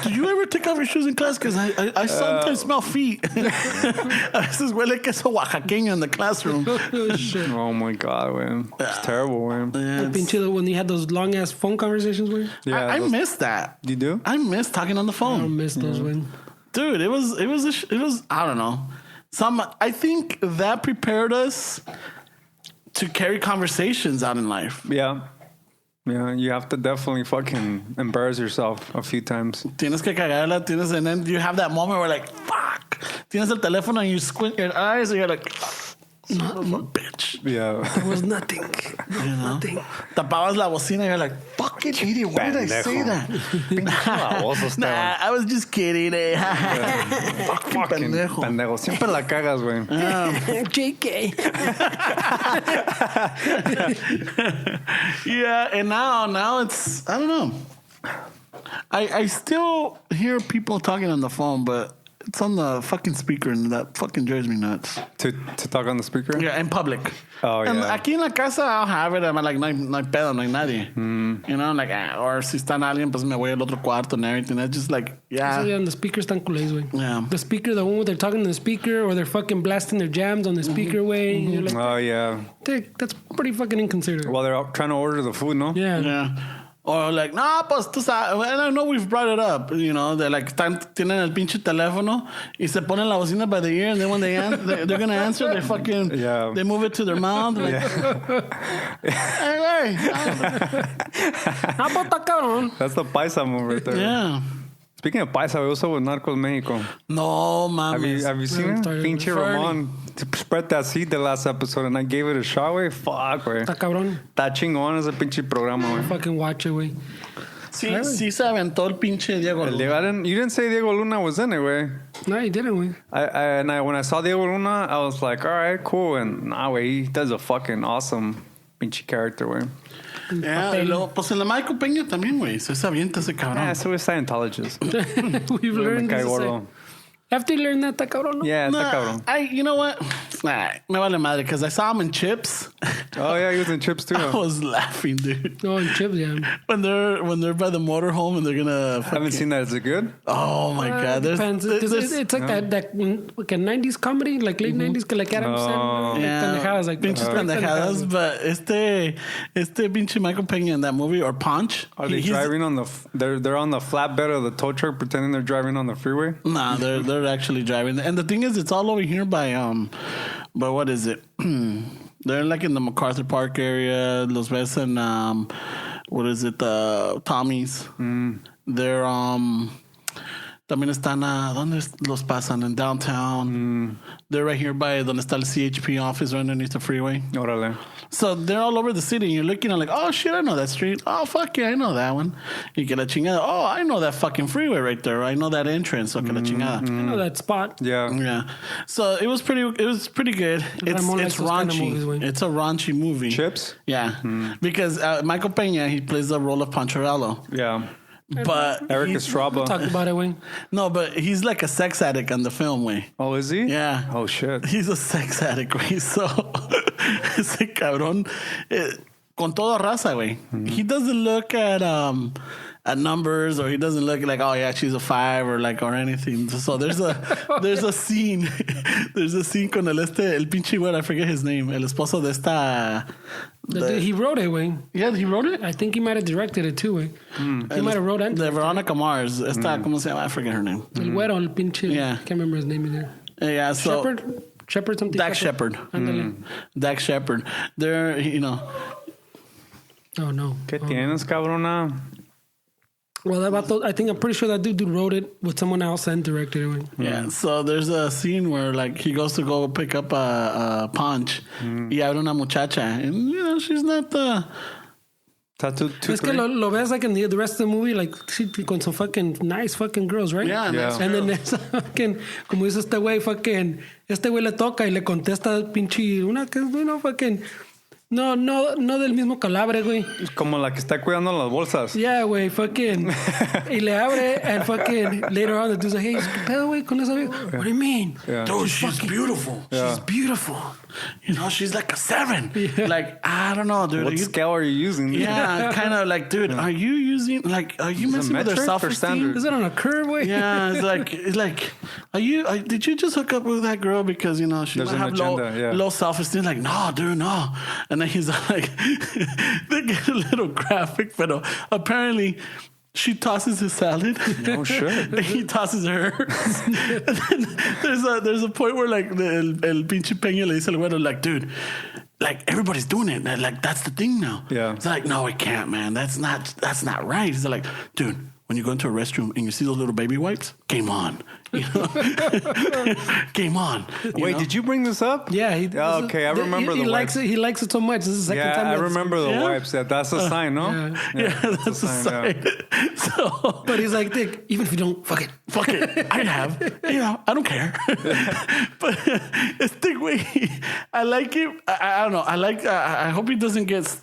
did you ever take off your shoes in class? Because I sometimes smell feet. A veces huele queso oaxaqueño in the classroom. Oh, shit. Oh, my God, man. It's terrible, man. Yeah, Pinche, when you had those long-ass phone conversations, güey? Yeah, I miss that. You do? I miss talking on the I phone. don't miss those, güey. Dude, it was I don't know. I think that prepared us to carry conversations out in life. Yeah. Yeah, you have to definitely fucking embarrass yourself a few times. Tienes que cagarla, and then you have that moment where like, fuck. Tienes el teléfono and you squint your eyes and you're like, son of a bitch. Yeah. It was nothing. Nothing. Tapabas la bocina and you're like, fucking idiot, why did I say that? Nah, I was just kidding. Fucking pendejo. Pendejo. Siempre la cagas, güey. JK. Yeah, and now it's, I don't know. I still hear people talking on the phone, but it's on the fucking speaker, and that fucking drives me nuts. To talk on the speaker? Yeah, in public. Oh, and yeah. Aquí en la casa, I'll have it. I'm like, no hay pedo, no hay nadie. You know, like, or si está alguien, pues me voy al otro cuarto and everything. It's just like, yeah. Yeah, and the speakers están culés, güey. Yeah. The speaker, the one where they're talking to the speaker, or they're fucking blasting their jams on the speaker way. And you're like, Oh, yeah. that's pretty fucking inconsiderate. While they're trying to order the food, no? Yeah. Yeah. Or like, nah, pues tú sabes, and I know we've brought it up, you know, they're like, tienen el pinche teléfono y se ponen la bocina by the ear, and then when they're going to answer, they fucking, they move it to their mouth. Like, hey, How about that, cabrón? That's the paisa move right there. yeah. Speaking of paisa, we also with Narcos Mexico. No, mames. Have you seen it? Pinche Ramon spread that seed the last episode, and I gave it a shot, güey. Fuck, güey. Está cabrón. Está chingón ese pinche programa, güey. Fucking watch it, güey. Sí se aventó el pinche Diego Luna. You didn't say Diego Luna was in it, güey. No, you didn't, güey. When I saw Diego Luna, I was like, all right, cool. And nah, güey, he does a fucking awesome pinche character, güey. Yeah, y luego, pues en la Michael Peña también, güey. Se avienta ese cabrón. Yeah, so is Scientologist. We've learned Me cae this. gordo. After you learn that, está cabrón, ¿no? Yeah, está cabrón. You know what? Nah, me vale madre, because I saw him in Chips. Oh, yeah, he was in Chips, too. I was laughing, dude. Oh, in Chips, yeah. When they're by the motorhome and they're gonna... I haven't seen that. Is it good? Oh, my God. Depends. It's like that like a 90s comedy, like late 90s, que like Adam Sandler. Yeah. Pendejadas, like Pinches pendejadas. But este pinche Michael Peña in that movie, or Punch. Are they driving on the... They're on the flatbed of the tow truck pretending they're driving on the freeway? Nah, they're actually driving. And the thing is, it's all over here by what is it? They're like in the MacArthur Park area, Los Ves and what is it? Tommy's. They're también están ¿dónde los pasan? In downtown. They're right here by donde está el CHP office, right underneath the freeway. Órale. So they're all over the city, and you're looking at like, oh shit, I know that street. Oh fuck yeah, I know that one. You get la chingada. Oh, I know that fucking freeway right there. I know that entrance. Okay, la chingada. I know that spot. Yeah. So it was pretty good. It's raunchy. Kind of movies, it's a raunchy movie. Chips? Yeah. Because Michael Peña, he plays the role of Pancharello. Yeah. But Eric Estrada. We'll talk about it, Wayne. No, but he's like a sex addict on the film, way. Oh, is he? Yeah. Oh, shit. He's a sex addict, güey. So, ese cabrón, con todo raza, güey. He doesn't look at numbers, or he doesn't look like, oh yeah, she's a 5 or anything. So there's a scene con el pinche güey, I forget his name, el esposo de esta. He wrote it, Wayne. Yeah, he wrote it? I think he might have directed it too, Wayne. He might have wrote it. The Veronica Mars. Esta, ¿cómo se llama? I forget her name. El güero, el pinche. Yeah. Can't remember his name either. Yeah, so. Shepard something. Dak Shepard. Dak Shepard. They're, Oh, no. ¿Qué tienes, cabrona? Well, I'm pretty sure that dude wrote it with someone else and directed it. Yeah, so there's a scene where like he goes to go pick up a punch y abre una muchacha, and she's not the... Es que lo ves like in the rest of the movie, like she con some fucking nice fucking girls, right? Yeah. And then there's fucking, como dice este güey le toca y le contesta pinche una que fucking... No del mismo calabre, güey. Como la que está cuidando las bolsas. Yeah, güey, fucking. Y le abre, and fucking later on, the dude's like, hey, ¿qué pedo, güey, con esa vieja? What do you mean? Yeah. Dude, she's beautiful. Yeah. She's beautiful. She's like a 7. Yeah. Like, I don't know, dude. What scale are you using? Yeah, kind of like, dude, are you messing with her self-esteem? Is it on a curve, way? Yeah, it's like, did you just hook up with that girl because, she might have low self-esteem? Like, no, dude, no. And then he's like, they get a little graphic, but apparently she tosses his salad. Oh, shit. He tosses hers. And then there's a point where like el pinche Peña le dice al güero, like, dude, like everybody's doing it. Like that's the thing now. Yeah. It's like, no, we can't, man. That's not right. He's like, dude, when you go into a restroom and you see those little baby wipes, game on. Game on. Wait, did you bring this up? Yeah. Okay, I remember he likes it. He likes it so much. This is the second time. I remember the wipes. That's a sign, no? Yeah, that's a sign. Yeah. So, but he's like, Dick, even if you don't, fuck it. I have. I don't care. But it's the way I like it. I don't know. I hope he doesn't get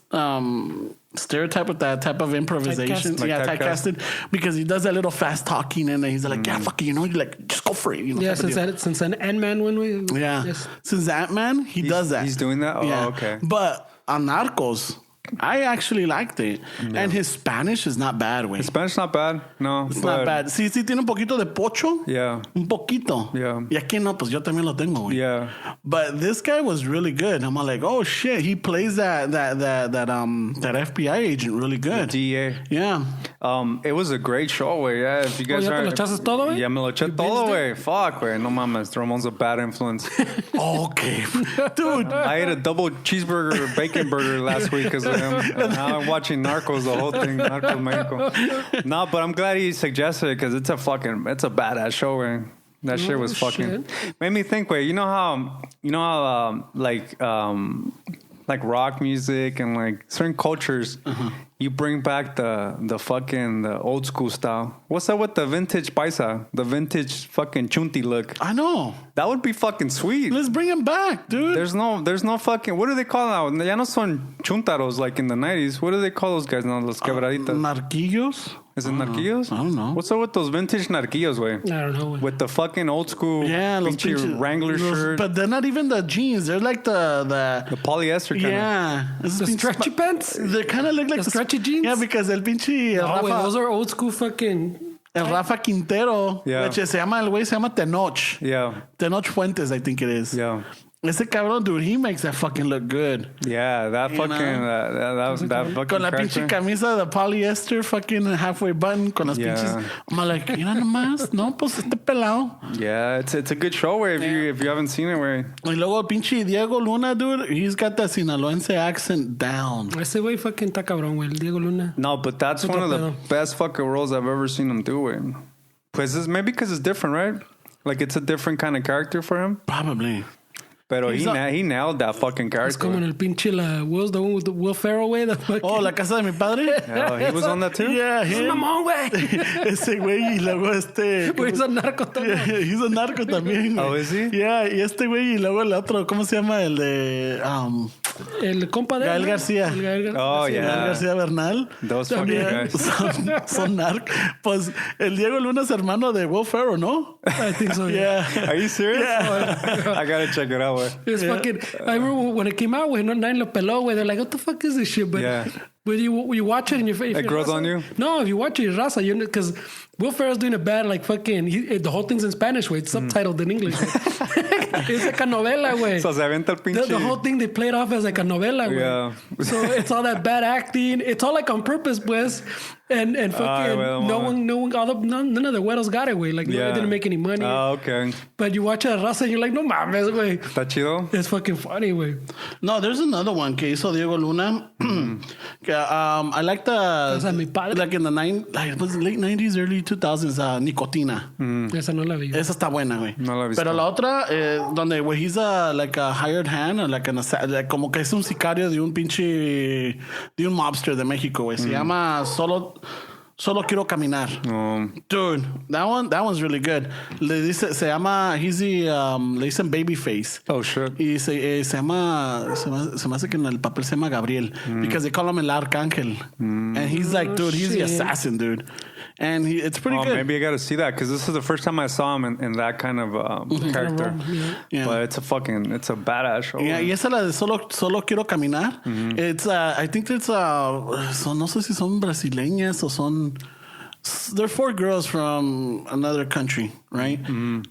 stereotype with that type of improvisation. Typecasted. Because he does that little fast talking and then he's like, yeah, fuck it, you're like, just go for it. Yeah, since an Ant-Man when we... Yeah. Yes. Since Ant-Man, he does that. He's doing that? Oh, yeah. Okay. But on Narcos, I actually liked it. Yeah. And his Spanish is not bad, güey. His Spanish not bad. No. It's not bad. Sí, tiene un poquito de pocho. Yeah. Un poquito. Yeah. Y aquí no, pues yo también lo tengo, güey. Yeah. But this guy was really good. I'm like, oh shit, he plays that FBI agent really good. The DEA. Yeah. It was a great show, güey. Yeah, if you guys ¿Ya te lo echaste todo, güey? Ya me lo eché todo, güey. Fuck, güey. No mames. Ramon's a bad influence. Okay. Dude. I ate a double cheeseburger, bacon burger last week because of him. And now I'm watching Narcos, the whole thing. Narcos Mexico. No, but I'm glad he suggested it because it's a badass show, güey. That shit was fucking... Made me think, wait, you know how like rock music and like certain cultures, you bring back the old school style. What's up with the vintage paisa? The vintage fucking chunti look. I know. That would be fucking sweet. Let's bring him back, dude. There's no fucking... What do they call now? Ya no son chuntaros like in the 90s. What do they call those guys now? Los quebraditas. Marquillos? Is it Narquillos? I don't know. What's up with those vintage Narquillos, way? I don't know. With the fucking old school los pinche Wrangler shirt. But they're not even the jeans. They're like the polyester kind of. Yeah. The stretchy pants? They kind of look like the stretchy jeans? Yeah, because el pinche Oh, Rafa, wait, those are old school fucking... el Rafa Quintero. Yeah. Which se llama, el güey se llama Tenoch. Yeah. Tenoch Fuentes, I think it is. Yeah. Ese cabrón, dude, he makes that fucking look good. Yeah, that fucking that fucking Con la pinche character. camisa de polyester, fucking halfway button, con las pinches. I'm like, mira nomás, no, pues este pelado. Yeah, it's a good show where if you haven't seen it, where Y luego el pinche Diego Luna, dude, he's got that sinaloense accent down. Ese güey fucking está cabrón, güey. El Diego Luna. no, but that's one of the best fucking roles I've ever seen him do. It. Pues it's maybe because it's different, right? Like it's a different kind of character for him. Probably. Pero he nailed that fucking character. Es como en el pinche la Will's the one with the Will Ferrell, güey. Oh, La Casa de mi Padre. Yeah, he was on that too. Yeah, Es un him. mamón, güey. Ese güey y luego Güey, es un narco también. Yeah, he's a narco también. Güey. Oh, is he? Yeah, y este güey y luego el otro, ¿cómo se llama? El de El compa de Gael él, ¿no? García. El Gael García. Oh, Gael yeah. García Bernal. Those fucking También guys. son narcos. Pues el Diego Luna es hermano de Will Ferrell, ¿no? I think so, Yeah. Are you serious? Yeah. I gotta check it out, güey. It's fucking. I remember when it came out, güey, no nadie lo peló, güey. They're like, what the fuck is this shit? But Yeah. when you watch it and It grows on you? No, if you watch it, raza, you because Will Ferrell's doing a bad, like fucking. The whole thing's in Spanish, güey. It's subtitled in English. It's like a novela, güey. So se avienta el pinche. The whole thing they played off as like a novela, güey. Yeah. So it's all that bad acting. It's all like on purpose, pues. And fucking well, none of the güeros got it, güey. Like Yeah. they didn't make any money. Oh, okay. But you watch it, raza, and you're like, no mames, güey. Está chido? It's fucking funny, güey. No, there's another one que hizo Diego Luna. Que, I like O sea, mi padre. like in the late 90s, early 2000s, Nicotina. Esa no la vi. Esa está buena, güey. No la he visto. Pero la otra, donde where he's like a hired hand, or like como que es un sicario de un pinche, de un mobster de México, güey. Se llama Solo Quiero Caminar. Dude, that one's really good. Le dice, se llama, le dicen Babyface. Oh, shit. Y se me hace que en el papel se llama Gabriel. Because they call him El Arcángel. And he's like, dude, he's the shit. assassin, dude. And it's pretty good. Maybe I gotta see that because this is the first time I saw him in that kind of character. Yeah. But it's a badass show. Yeah, y esa la de Solo Quiero Caminar. It's, I think it's, no sé si son brasileñas o son... They're 4 girls from another country, right?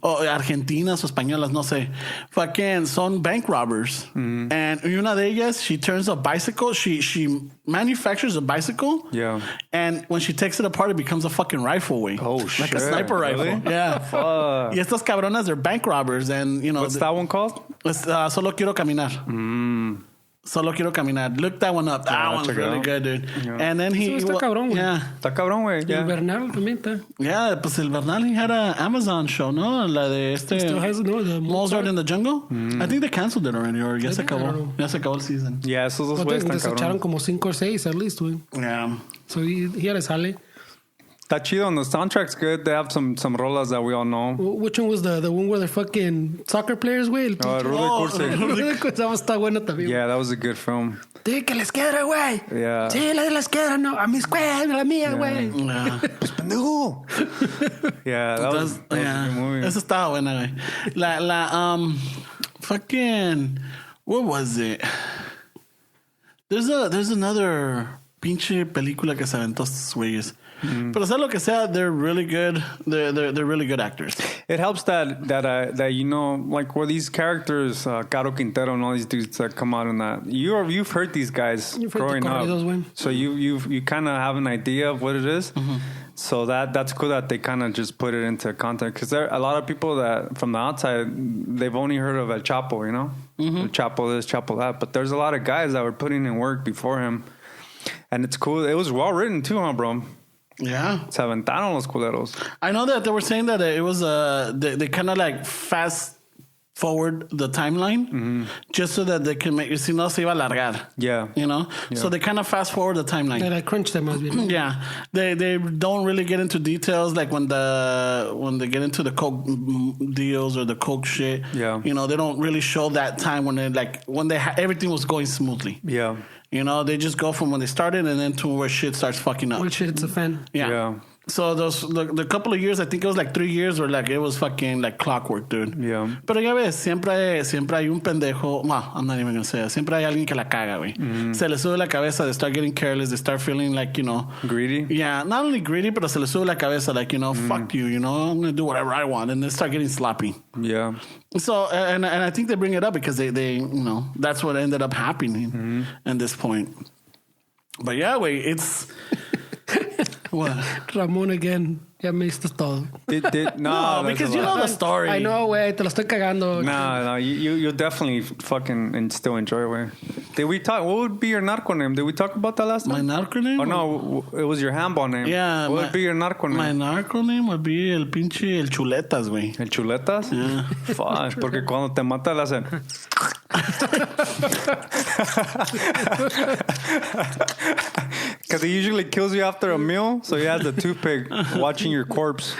O argentinas o españolas, no sé. Fucking son bank robbers. And una de ellas, she turns a bicycle. She manufactures a bicycle. Yeah. And when she takes it apart, it becomes a fucking rifle, güey. Oh, Like shit. a sniper rifle. Really? Yeah. Fuck. Y estas cabronas, they're bank robbers. And, you know. What's that one called? Solo Quiero Caminar. Solo Quiero Caminar. Look that one up. That one's check it really out. good, dude. Yeah. And then he... Está cabrón, güey. Yeah. Está cabrón, güey. El Yeah. Bernal también está. Yeah, pues el Bernal, he had an Amazon show, ¿no? La de este... Still has the Mozart in the Jungle? I think they canceled it already, or ya se I acabó. don't know. Ya se acabó el season. Yeah, esos dos güeyes están Desecharon cabrón. como 5 or 6 at least, güey. Yeah. So he had his jale. Está chido, and the soundtrack's good. They have some rolas that we all know. Which one was the one where they're fucking soccer players, güey? Rudy Cursi. Esa está buena también. Yeah, that was a good film. Sí, que la izquierda, güey. Yeah. Sí, la de la izquierda, no. A mi escuela, la mía, güey. Yeah. Pues pendejo. Yeah, that was a good movie. Esa estaba buena, güey. Fucking... What was it? There's another pinche película que se aventó estos güeyes. Pero sea lo que sea, they're really good. They're really good actors. It helps that you know, like where these characters, Caro Quintero and all these dudes that come out in that, you've heard these guys You've heard growing the up, corridos, güey. so you kind of have an idea of what it is. So that's cool that they kind of just put it into content because there are a lot of people that from the outside they've only heard of El Chapo, you know, El Chapo this, Chapo that, but there's a lot of guys that were putting in work before him, and it's cool. It was well written too, huh, bro? Yeah. Se aventaron los culeros. I know that they were saying that it was they kind of like fast forward the timeline just so that they can make si no se iba a alargar. Yeah. You know? Yeah. So they kind of fast forward the timeline. Yeah, I crunch them más bien. Yeah. They don't really get into details like when they get into the coke deals or the coke shit. Yeah. You know, they don't really show that time when everything was going smoothly. Yeah. You know, they just go from when they started and then to where shit starts fucking up. When shit hits a fan. Yeah. So the couple of years, I think it was like 3 years, where like it was fucking like clockwork, dude. Yeah. Pero ya ves, siempre hay un pendejo. Well, I'm not even gonna say it. Siempre hay alguien que la caga, güey. Se le sube la cabeza. They start getting careless. They start feeling like, you know, greedy. Yeah, not only greedy, pero se le sube la cabeza, like, you know, fuck you, you know, I'm gonna do whatever I want, and they start getting sloppy. Yeah. So and I think they bring it up because they you know, that's what ended up happening at this point. But yeah, güey, it's. What? Ramón again. Ya me diste todo. No, because you know the story. I know, güey. Te lo estoy cagando. No, you definitely fucking and still enjoy it, güey. Did we talk? What would be your narco name? Did we talk about that last time? My narco name? Oh, no, it was your handball name. Yeah. What would be your narco name? My narco name would be el chuletas, güey. ¿El chuletas? Yeah. Fuck, porque cuando te mata le hacen... Because he usually kills you after a meal, so he has a toothpick watching your corpse.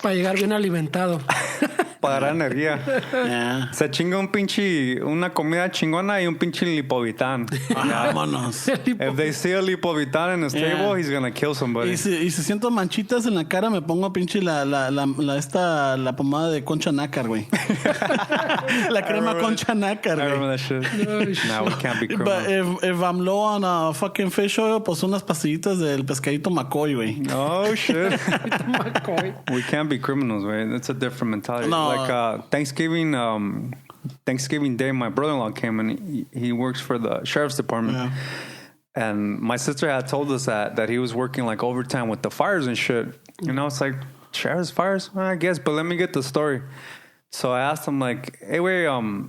Para llegar bien alimentado. Para dar energía. Yeah. Se chinga una comida chingona y un pinche lipovitán. Vámonos. If they see a lipovitán in his table, he's gonna kill somebody. Y si siento manchitas en la cara, me pongo pinche la pomada de concha nácar, güey. La crema concha nácar, I güey. remember that shit. Nah, we can't be criminals. But if I'm low on a fucking fish oil, pues unas pastillitas del pescadito McCoy, güey. Oh, shit. We can't be criminals, right? That's a different mentality. No. Like Thanksgiving Day, my brother-in-law came and he works for the sheriff's department. Yeah. And my sister had told us that he was working like overtime with the fires and shit. You know, it's like, sheriff's fires? Well, I guess, but let me get the story. So I asked him like, hey, wait,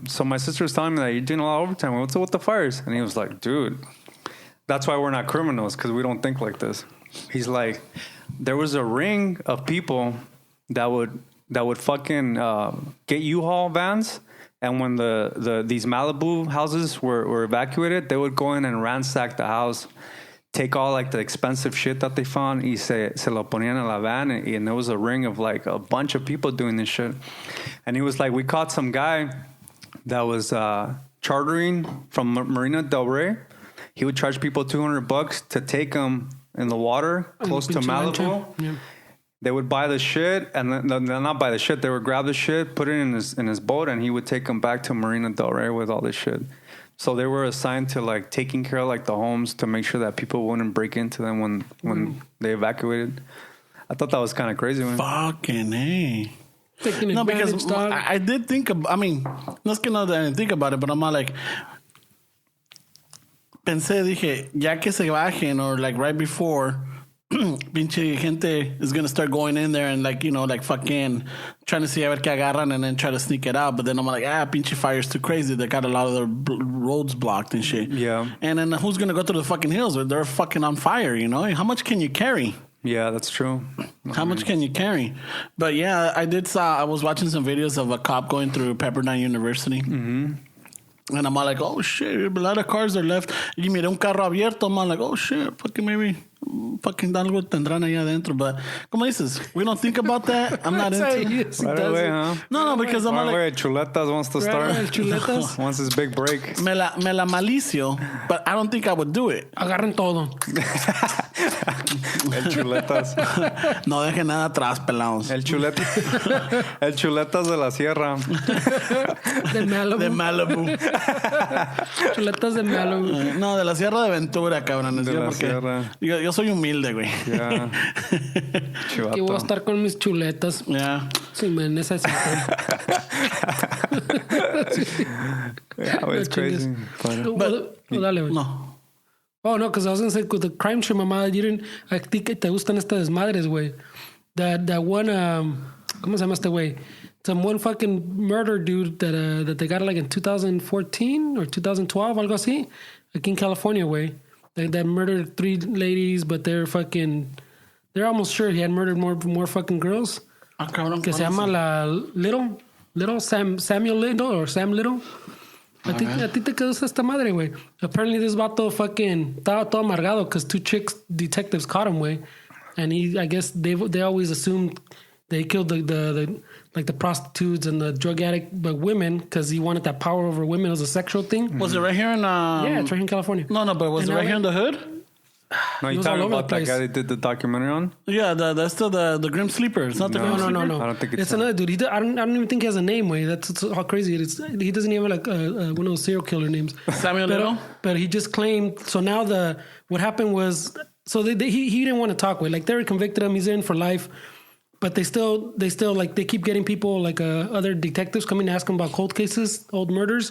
so my sister was telling me that you're doing a lot of overtime. What's up with the fires? And he was like, dude, that's why we're not criminals, because we don't think like this. He's like, there was a ring of people that would fucking get U-Haul vans, and when these Malibu houses were evacuated, they would go in and ransack the house, take all like the expensive shit that they found, y se lo ponían en la van, and there was a ring of like a bunch of people doing this shit. And he was like, we caught some guy that was chartering from Marina Del Rey. He would charge people $200 to take them in the water close to Malibu. Yeah. They would buy the shit, and then not buy the shit. They would grab the shit, put it in his boat, and he would take them back to Marina Del Rey with all this shit. So they were assigned to like taking care of like the homes to make sure that people wouldn't break into them when they evacuated. I thought that was kind of crazy. Man. Fucking hey. No, because I did think I mean, no es que no didn't think about it, but I'm not like. Pensé, dije, ya que se bajen, or like right before, pinche gente is gonna start going in there and like, you know, like fucking trying to see a ver qué agarran and then try to sneak it out. But then I'm like, pinche fire's too crazy. They got a lot of their roads blocked and shit. Yeah. And then who's gonna go through the fucking hills? They're fucking on fire, you know? How much can you carry? Yeah, that's true. How much can you carry? But yeah, I was watching some videos of a cop going through Pepperdine University. Mm-hmm. And I'm all like, oh shit, a lot of cars are left. Y miré un carro abierto. I'm all like, oh shit, fucking maybe, fucking algo tendrán ahí adentro. But, como dices, we don't think about that. I'm not into it. Right away, huh? No, because I'm right like, Chuletas wants to start. Chuletas. Wants his big break. Me la malicio, but I don't think I would do it. Agarren todo. El Chuletas. No dejen nada atrás, pelados. El Chuletas de la Sierra. De Malibu. De Malibu. Chuletas de Malibu. No, de la Sierra de Ventura, cabrón. De la Sierra. Yo soy humilde, güey. Yeah. Aquí voy a estar con mis chuletas. Yeah. Si me necesitan. Yeah, it's crazy. Dale, güey. No. Oh, no, because I was going to say, with the crime show, mamá, a ti que te gustan estas desmadres, güey. That one, ¿cómo se llama este güey? Some one fucking murder dude that they got like in 2014 or 2012, algo así, aquí in California, güey. That murdered 3 ladies, but they're almost sure he had murdered more fucking girls. Ah, cabrón. Que se llama la Little. Samuel Little or Sam Little. A ti te quedó esta madre, güey. Apparently this vato estaba todo amargado because two detectives caught him, güey. And I guess they always assumed they killed the prostitutes and the drug addict, but women, because he wanted that power over women. It was a sexual thing. Was it right here in... yeah, it's right here in California. No, but was it right here in the hood? No, you talking about that guy they did the documentary on? Yeah, that's still the Grim Sleeper. It's not the Grim Sleeper? No. I don't think it's another dude. I don't even think he has a name, way. That's how crazy it is. He doesn't even have like one of those serial killer names. Samuel Little? But he just claimed... So now what happened was... So he didn't want to talk, way. Like they convicted him. He's in for life. But they still like they keep getting people like other detectives coming to ask him about cold cases, old murders,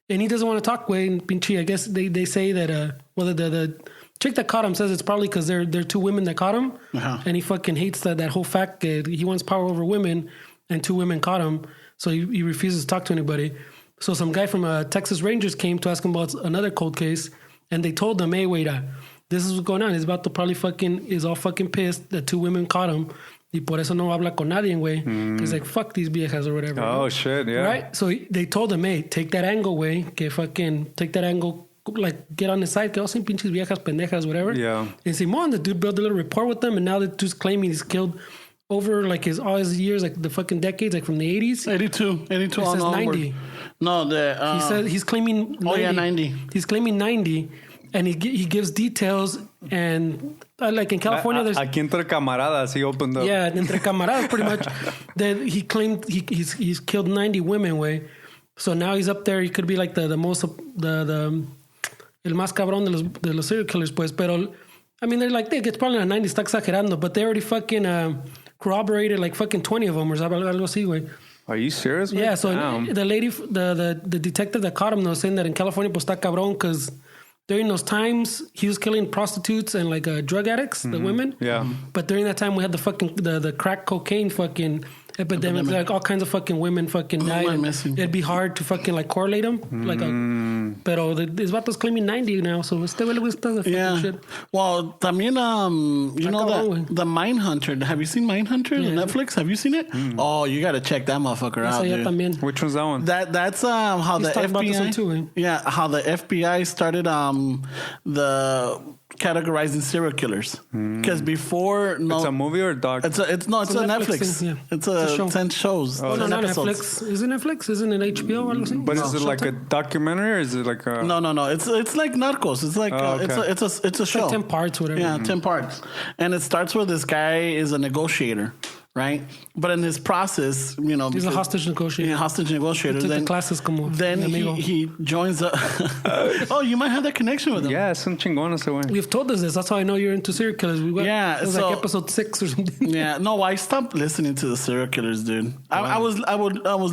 and he doesn't want to talk. Way and Pinchy, I guess they say that the chick that caught him says it's probably because they're two women that caught him, and he fucking hates that whole fact that he wants power over women, and two women caught him, so he refuses to talk to anybody. So some guy from Texas Rangers came to ask him about another cold case, and they told him, "Hey, wait, this is what's going on. He's about to probably is all fucking pissed that two women caught him." Y por eso no habla con nadie, güey. He's like, fuck these viejas or whatever. Oh, right? shit, yeah. Right? So they told him, hey, take that angle, güey. Que fucking take that angle, like get on the side. Que sin pinches viejas, pendejas, whatever. Yeah. And Simon, the dude built a little rapport with them, and now the dude's claiming he's killed over like all his years, like the fucking decades, like from the 80s. 82 It says 90. No, he said he's claiming 90. Oh, yeah, 90. He's claiming 90, and he gives details, and like in California, there's... Aquí entre camaradas, he opened up. Yeah, entre camaradas, pretty much. That he claimed he's killed 90 women, way. So now he's up there. He could be like the most el más cabrón de los serial killers, pues. Pero I mean, they're like, it's probably not 90, está exagerando, but they already fucking corroborated like fucking 20 of them or algo así, güey. Are you serious? Yeah. So Damn. the lady, the detective that caught him, was saying that in California, pues está cabrón because during those times, he was killing prostitutes and like drug addicts, the women. Yeah. But during that time, we had the crack cocaine fucking epidemic. Like all kinds of fucking women fucking died. It'd be hard to fucking like correlate them. Like, pero this vato's claiming 90 now, so este güey le gusta the fucking shit. Well, también, you know that the Mindhunter. Have you seen Mindhunter on Netflix? Have you seen it? Oh, you gotta check that motherfucker out, dude. También. Which one's that one? That's how He's the talking about this one FBI. too, eh? Yeah, how the FBI started the categorizing serial killers. Because before, It's a movie or a doc? It's a Netflix. Thing, yeah. It's a 10 shows. Oh, no, not episodes. Netflix. Is it Netflix? Isn't it HBO or something? But is it like a documentary or is it like a... No. It's like Narcos. It's like it's a show. Like 10 parts, whatever. Yeah, 10 parts. And it starts with this guy is a negotiator, right? But in his process, you know, he's a hostage negotiator. Yeah, hostage negotiator. He took the classes como then he joins a... Oh, you might have that connection with him. Yeah, es un chingón ese güey. You've told us this. That's how I know you're into serial killers. It was like episode 6 or something. Yeah, no, I stopped listening to the serial killers, dude. I was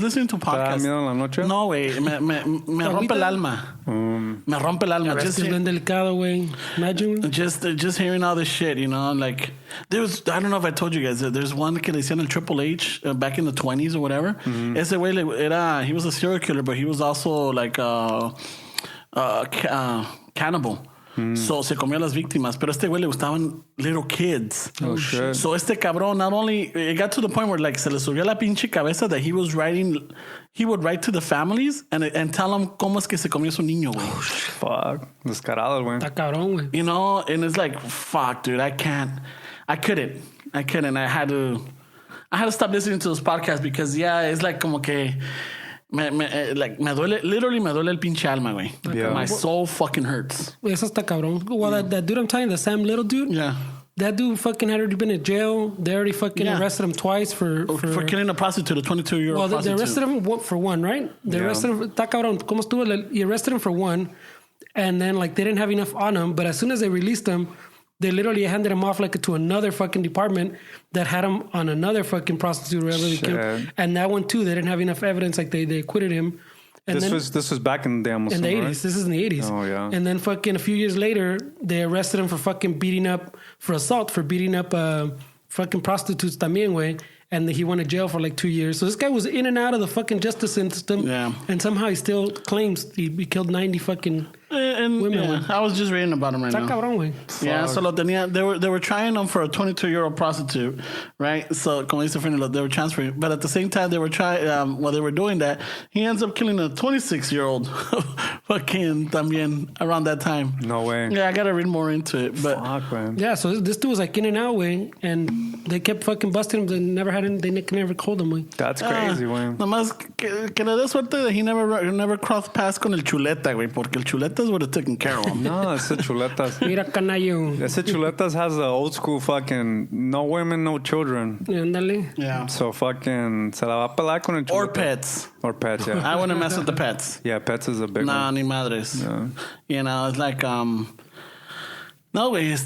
listening to podcasts. ¿Te da miedo en la noche? No, güey, me rompe el alma. Me rompe el alma. Just bien delicado, güey. Imagine. Just hearing all this shit, you know, like I don't know if I told you guys, there's one que le hicieron el Triple H back in the 20s or whatever. Ese güey he was a serial killer, but he was also like cannibal. So se comió a las víctimas, pero este güey le gustaban little kids. Oh shit. So este cabrón, not only it got to the point where like se le subió la pinche cabeza that he would write to the families and tell them cómo es que se comió su niño, güey. Fuck. Descarado, güey. Está cabrón, güey. You know, and it's like, fuck, dude, I couldn't. I had to stop listening to those podcasts because it's like como que me duele el pinche alma, güey. Yeah. My soul fucking hurts. Eso está cabrón. Well, that dude I'm telling you, the Sam Little dude. Yeah. That dude fucking had already been in jail. They already fucking arrested him twice for killing a prostitute, a 22-year-old prostitute. They arrested him for one, right? They arrested him. Está cabrón. ¿Cómo estuvo? They arrested him for one, and then like they didn't have enough on him. But as soon as they released him, they literally handed him off like to another fucking department that had him on another fucking prostitute or whatever they killed. And that one too, they didn't have enough evidence. Like they acquitted him. And this was back in the day, in the 80s. Right? This is in the 80s. Oh yeah. And then fucking a few years later, they arrested him for fucking beating up fucking prostitutes también, güey. And he went to jail for like 2 years. So this guy was in and out of the fucking justice system. Yeah. And somehow he still claims he killed 90 fucking And Women, I was just reading about him right Está now. cabrón, güey. Yeah, so lo tenía, they were trying him for a 22-year-old prostitute, right? So, como dice Fernando, they were transferring. But at the same time, they were while they were doing that, he ends up killing a 26-year-old fucking también around that time. No way. Yeah, I gotta read more into it. But Fuck, man. Yeah, so this dude was like in and out, güey. And they kept fucking busting him. They never called him, güey. That's crazy, güey. Nomás que le dé suerte that he never crossed paths con el chuleta, güey, porque el chuletas would have taken care of him. No, ese chuletas. Mira, canayo. Ese chuletas has the old school fucking no women, no children. Ándale. Yeah. So fucking se la va a pelar con el chuleta. Or pets. Or pets, yeah. I wouldn't mess with the pets. Yeah, pets is a big Nah, one. ni madres. Yeah. You know, it's like, no, güey,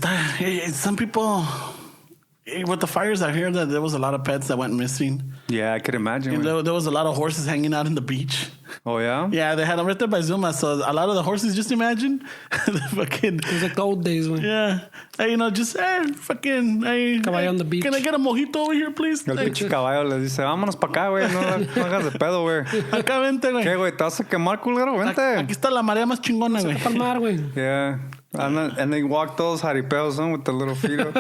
some people, with the fires out here, there was a lot of pets that went missing. Yeah, I could imagine. There was a lot of horses hanging out in the beach. Oh, yeah? Yeah, they had them right there by Zuma. So a lot of the horses, just imagine, the fucking... It was like the old days, güey. Yeah. Hey, you know, just, fucking... Hey, Caballo on the beach. Can I get a mojito over here, please? El pinche caballo le dice, vámonos pa' acá, güey. No hagas de pedo, güey. Acá vente, güey. ¿Qué, güey? ¿Te vas a quemar, culero? Vente. Aquí está la marea más chingona, güey. Palmar, güey. Yeah. And they walk those jaripeos, ¿no? With the little feet up.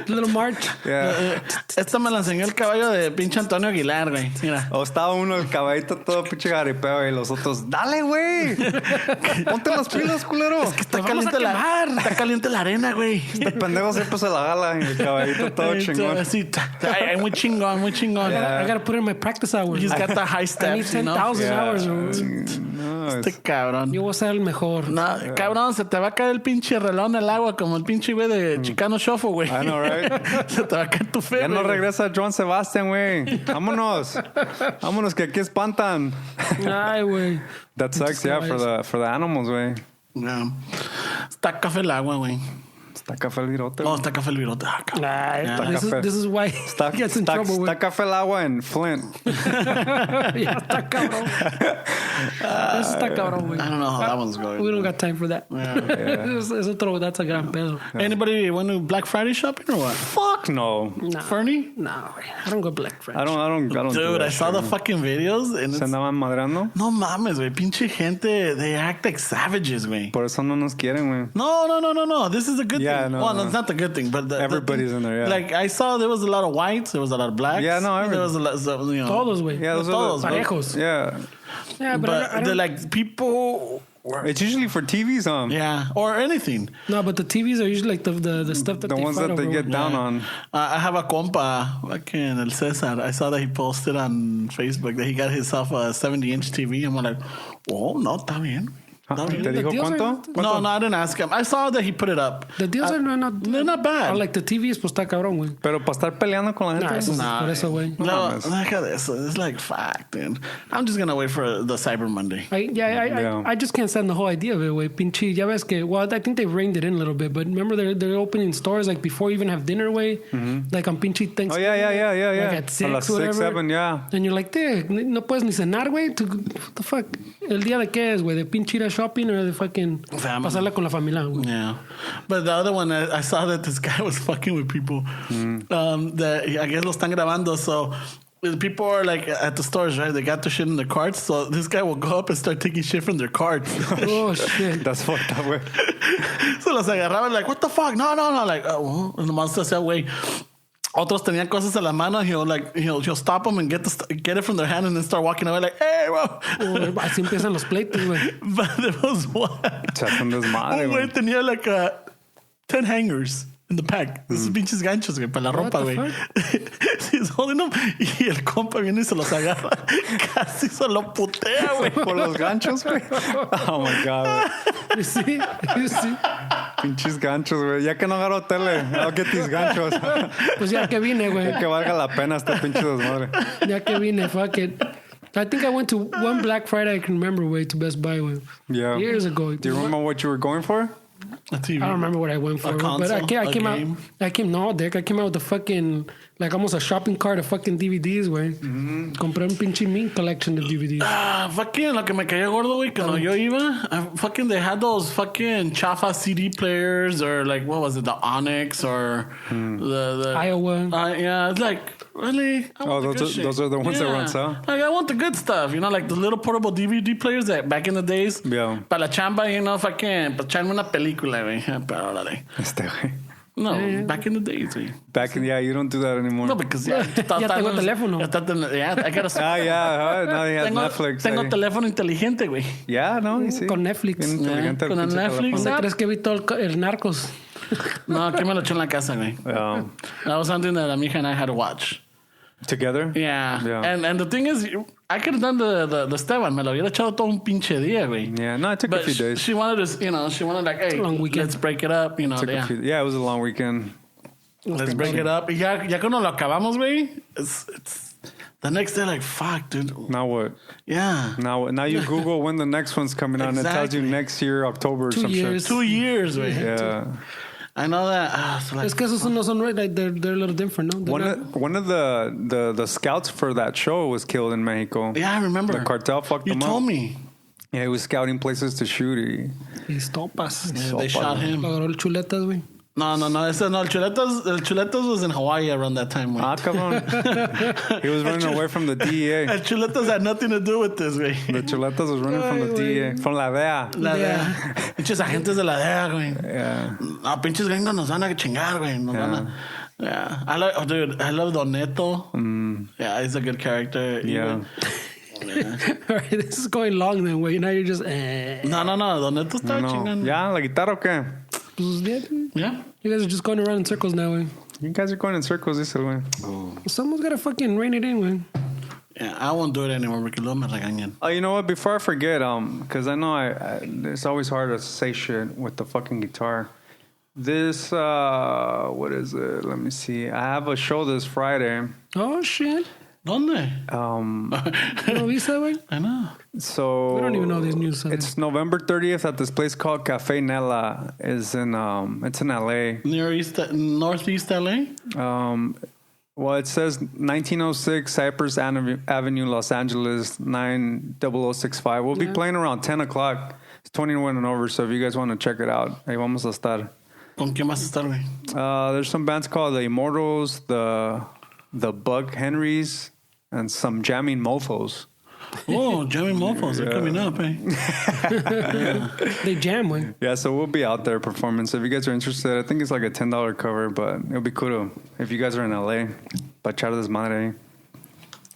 Little march. Yeah. Esta me la enseñó el caballo de pinche Antonio Aguilar, güey. Mira. O estaba uno, el caballito todo pinche jaripeo, y los otros, dale, güey. Ponte las pilas, culero. Está caliente la arena, güey. Este pendejo siempre se la jala, y el caballito todo chingón. Así, ay, muy chingón, muy chingón. I gotta put in my practice hours. He's got the high I need steps, you know? 10,000 hours, güey. No, Este cabrón. Yo voy a ser el mejor. No, cabrón, se te va a caer el pinche reloj en el agua como el pinche güey de Chicano Shuffle, güey. I know, right? Se te va a caer tu fe. Ya no regresa Joan Sebastian, güey. Vámonos. Vámonos, que aquí espantan. Ay, güey. That sucks, yeah, for the animals, güey. No. Está café el agua, güey. Está café el virote. Oh, está café el virote. Ah, cabrón. Ay, café. this is why he gets in trouble, güey. Está café el agua en Flint. Ya está cabrón. Eso está cabrón, güey. I don't know how that one's going. We don't got time for that. Es otro, that's a gran pedo. Anybody went to Black Friday shopping or what? Fuck no. No. Fernie? No, güey. I don't go Black Friday. I don't do Dude, that I saw shit, the fucking videos and Se it's... andaban madreando. No mames, güey. Pinche gente, they act like savages, güey. Por eso no nos quieren, güey. No. This is a good Yeah, thing. no, Well, no. it's not the good thing, but Everybody's in there, yeah. Like I saw, there was a lot of whites, there was a lot of blacks. Yeah, no, there was a lot, so, you know. Todos, güey. Yeah, those Todos, are bro. Parejos. Yeah. Yeah, but But I they're don't... like people. It's usually for TVs, Yeah, or anything. No, but the TVs are usually like the stuff that The they ones fight that they over, get güey. down on. I have a compa, like in El Cesar. I saw that he posted on Facebook that he got himself a 70-inch TV. I'm like, oh, no, está bien. Está ¿Te bien. dijo deals cuánto? are- No, I didn't ask him. I saw that he put it up. The deals are not... They're not bad. Or like the TVs, pues está cabrón, güey. Pero para estar peleando con la Nah, gente. eso es por eso, güey. No, mames. deja de eso. It's like, fuck, dude. I'm just going to wait for the Cyber Monday. I just can't stand the whole idea of it, güey. Pinche, ya ves que, well, I think they reined it in a little bit, but remember they're opening stores like before you even have dinner, güey. Like on pinche Oh, Thanksgiving. yeah. Like at 6, A las whatever. 6, 7, yeah. And you're like, dude, no puedes ni cenar, güey. What the fuck? ¿El día de qué es, güey? ¿De pinche ir a shopping or de fucking Family. pasarla con la familia, güey? Yeah. But the other one, I saw that this guy was fucking with people. That I guess lo están grabando. So the people are like at the stores, right? They got their shit in their carts. So this guy will go up and start taking shit from their carts. Oh, shit. That's fucked up, güey. So los agarraban like, what the fuck? No. Like, oh, well. Nomás se hacía, güey. Otros tenían cosas en la mano. He'll stop them and get it from their hand and then start walking away like, hey, bro. Oh, así empiezan los pleitos, güey. But there was one. Se hacen desmadre, Un güey. güey tenía like 10 hangers in the pack. Esos pinches ganchos, güey, para la What ropa, the güey. He's holding them y el compa viene y se los agarra. Casi se lo putea, güey. Por los ganchos, güey. Oh my God, güey. You see? Pinches ganchos, güey. Ya que no agarro tele, I'll get these ganchos. Pues ya que vine, güey. Que valga la pena este pinche desmadre. Ya que vine, fuck it. I think I went to one Black Friday I can remember, way to Best Buy, güey. Yeah. Years ago. Do you remember what you were going for? A TV. I don't remember what I went for, A but console? I A came game? out. I came out with the fucking like almost a shopping cart of fucking DVDs, güey. Compré un pinche mint collection of DVDs. Fucking lo que me caía gordo, güey, cuando yo iba, fucking they had those fucking chafa CD players or like, what was it, the Onyx or the Iowa. Yeah, it's like, really? Those are the ones that were on sale? Like, I want the good stuff, you know, like the little portable DVD players that back in the days. Yeah. Para la chamba, you know, fucking, para echarme una película, güey. Pero órale. Güey. No, back in the days, güey. You don't do that anymore. No, because ya tengo teléfono. I gotta yeah. Now he has Netflix. Tengo teléfono inteligente, güey. Yeah, no, sí. Con Netflix. Inteligente Con el Netflix. ¿Dónde crees que vi todo el Narcos? No, aquí me lo echó en la casa, güey. That was something that Amija and I had to watch. Together? Yeah. And the thing is, I could have done the Esteban. Me lo hubiera echado todo un pinche día, güey. Yeah, no, it took a few days. She wanted to, you know, like, hey, let's break it up, you know. Yeah, it was a long weekend. Let's break it up. Ya cuando lo acabamos, güey, it's the next day, like, fuck, dude. Now what? Yeah. Now you Google when the next one's coming out, and it tells you next year, October or some shit. 2 years, güey. Yeah. I know that. So like, es que esos no son right. Like they're a little different, no? One of the scouts for that show was killed in Mexico. Yeah, I remember. The cartel fucked him up. You told me. Yeah, he was scouting places to shoot. Y Stopas. Yeah, they shot him. Agarró el chuletas, güey. No. El Chuletas was in Hawaii around that time, güey. Cabrón. He was running away from the DEA. El Chuletas had nothing to do with this, güey. The Chuletas was running from the DEA. From la DEA. La DEA. Pinches agentes de la DEA, güey. Yeah. No, pinches gringos nos van a chingar, güey. Yeah. I love Don Neto. Yeah, he's a good character. Yeah. All right, this is going long then, güey. Now you're just, No. Don Neto está chingando. Yeah, la guitarra o qué? Yeah. You guys are just going around in circles now, güey. You guys are going in circles, dice el güey. Someone's gotta fucking rein it in, güey. Yeah, I won't do it anymore porque luego me regañan. Oh, you know what? Before I forget, because I know it's always hard to say shit with the fucking guitar. This, what is it? Let me see. I have a show this Friday. Oh, shit. ¿Dónde? ¿No viste, güey? I know. So we don't even know these news. It's November 30th at this place called Cafe Nella. It's in LA. Northeast LA? Well, it says 1906 Cypress Avenue, Los Angeles, 90065. We'll be playing around 10 o'clock. It's 21 and over, so if you guys want to check it out, ahí vamos a estar. ¿Con quién vas a estar, güey? There's some bands called The Immortals, the Bug Henrys, and some jamming mofos. Oh, jamming mofos. They're coming up, eh? They jam, güey. Yeah, so we'll be out there performing. So if you guys are interested, I think it's like a $10 cover, but it'll be cool if you guys are in LA. Pa' echar desmadre.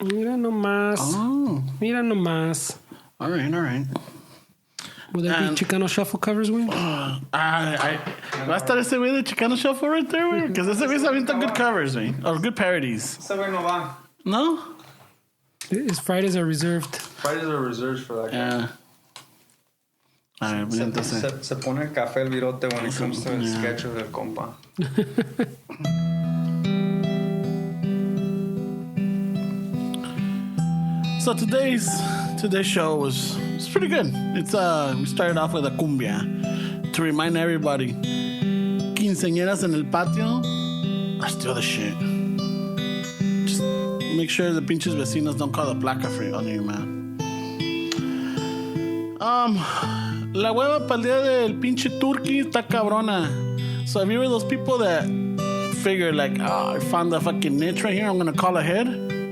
Mira nomás. Oh. Mira nomás. All right. Will there be Chicano Shuffle covers, güey? Va a estar ese güey de Chicano Shuffle right there, güey. Because ese güey se avienta good covers, güey. Or good parodies. Ese güey no va. No? His Fridays are reserved. Fridays are reserved for that guy. Yeah. A ver, pues entonces. Se pone el café el virote when it comes to the sketch of el compa. So today's show was pretty good. It's we started off with a cumbia to remind everybody, quinceañeras en el patio are still the shit. Just make sure the pinches vecinos don't call the placa for on you, man. La hueva para el día del pinche turkey está cabrona. So if you were those people that figure like, I found the fucking niche right here, I'm gonna call ahead.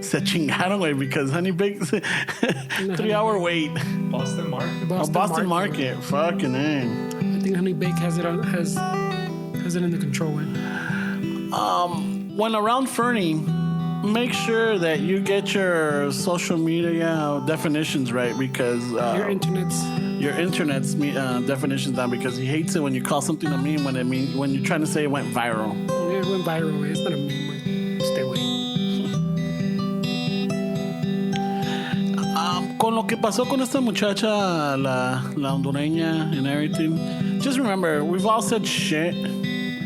Se chingaron, güey, because Honey Bake's 3-hour wait. Boston Market. Boston Market. Fucking A. I think Honey Bake has it under control, güey. When around Fernie, make sure that you get your social media definitions right, because your internet's definitions down, because he hates it when you call something a meme when you're trying to say it went viral. It went viral, güey. It's not a meme, güey. Stay away. Con lo que pasó con esta muchacha, la hondureña and everything, just remember, we've all said shit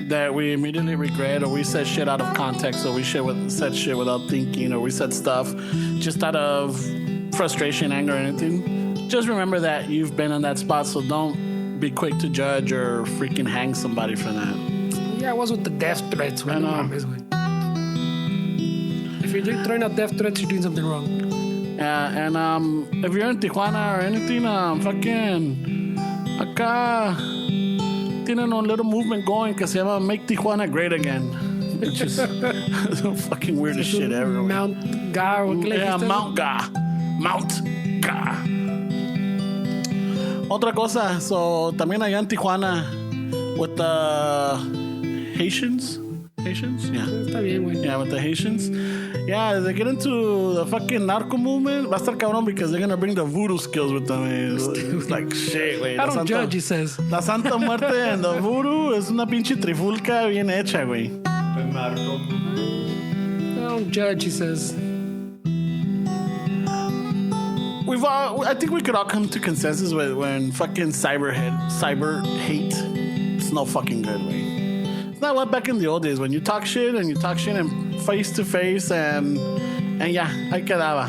that we immediately regret, or we said shit out of context, or we said shit without thinking, or we said stuff just out of frustration, anger, or anything. Just remember that you've been in that spot, so don't be quick to judge or freaking hang somebody for that. Yeah, I was with the death threats. I know. If you're throwing out death threats, you're doing something wrong. Yeah, and if you're in Tijuana or anything, fucking acá tienen un little movement going que se llama Make Tijuana Great Again. Which is fucking weird as shit everywhere. Mount Ga or Yeah, Mount Ga. Mount Ga. Otra cosa, so también allá en Tijuana with the Haitians. Haitians? Yeah. Está bien, güey. Yeah, with the Haitians. Yeah, they get into the fucking narco movement. Va a estar cabrón because they're gonna bring the voodoo skills with them. It's like shit, güey. I don't judge, he says. La Santa Muerte and the voodoo es una pinche trifulca bien hecha, güey. I don't judge, he says. I think we could all come to consensus when fucking cyber hate, it's no fucking good way. It's not like back in the old days when you talk shit and face to face and yeah, I quedaba.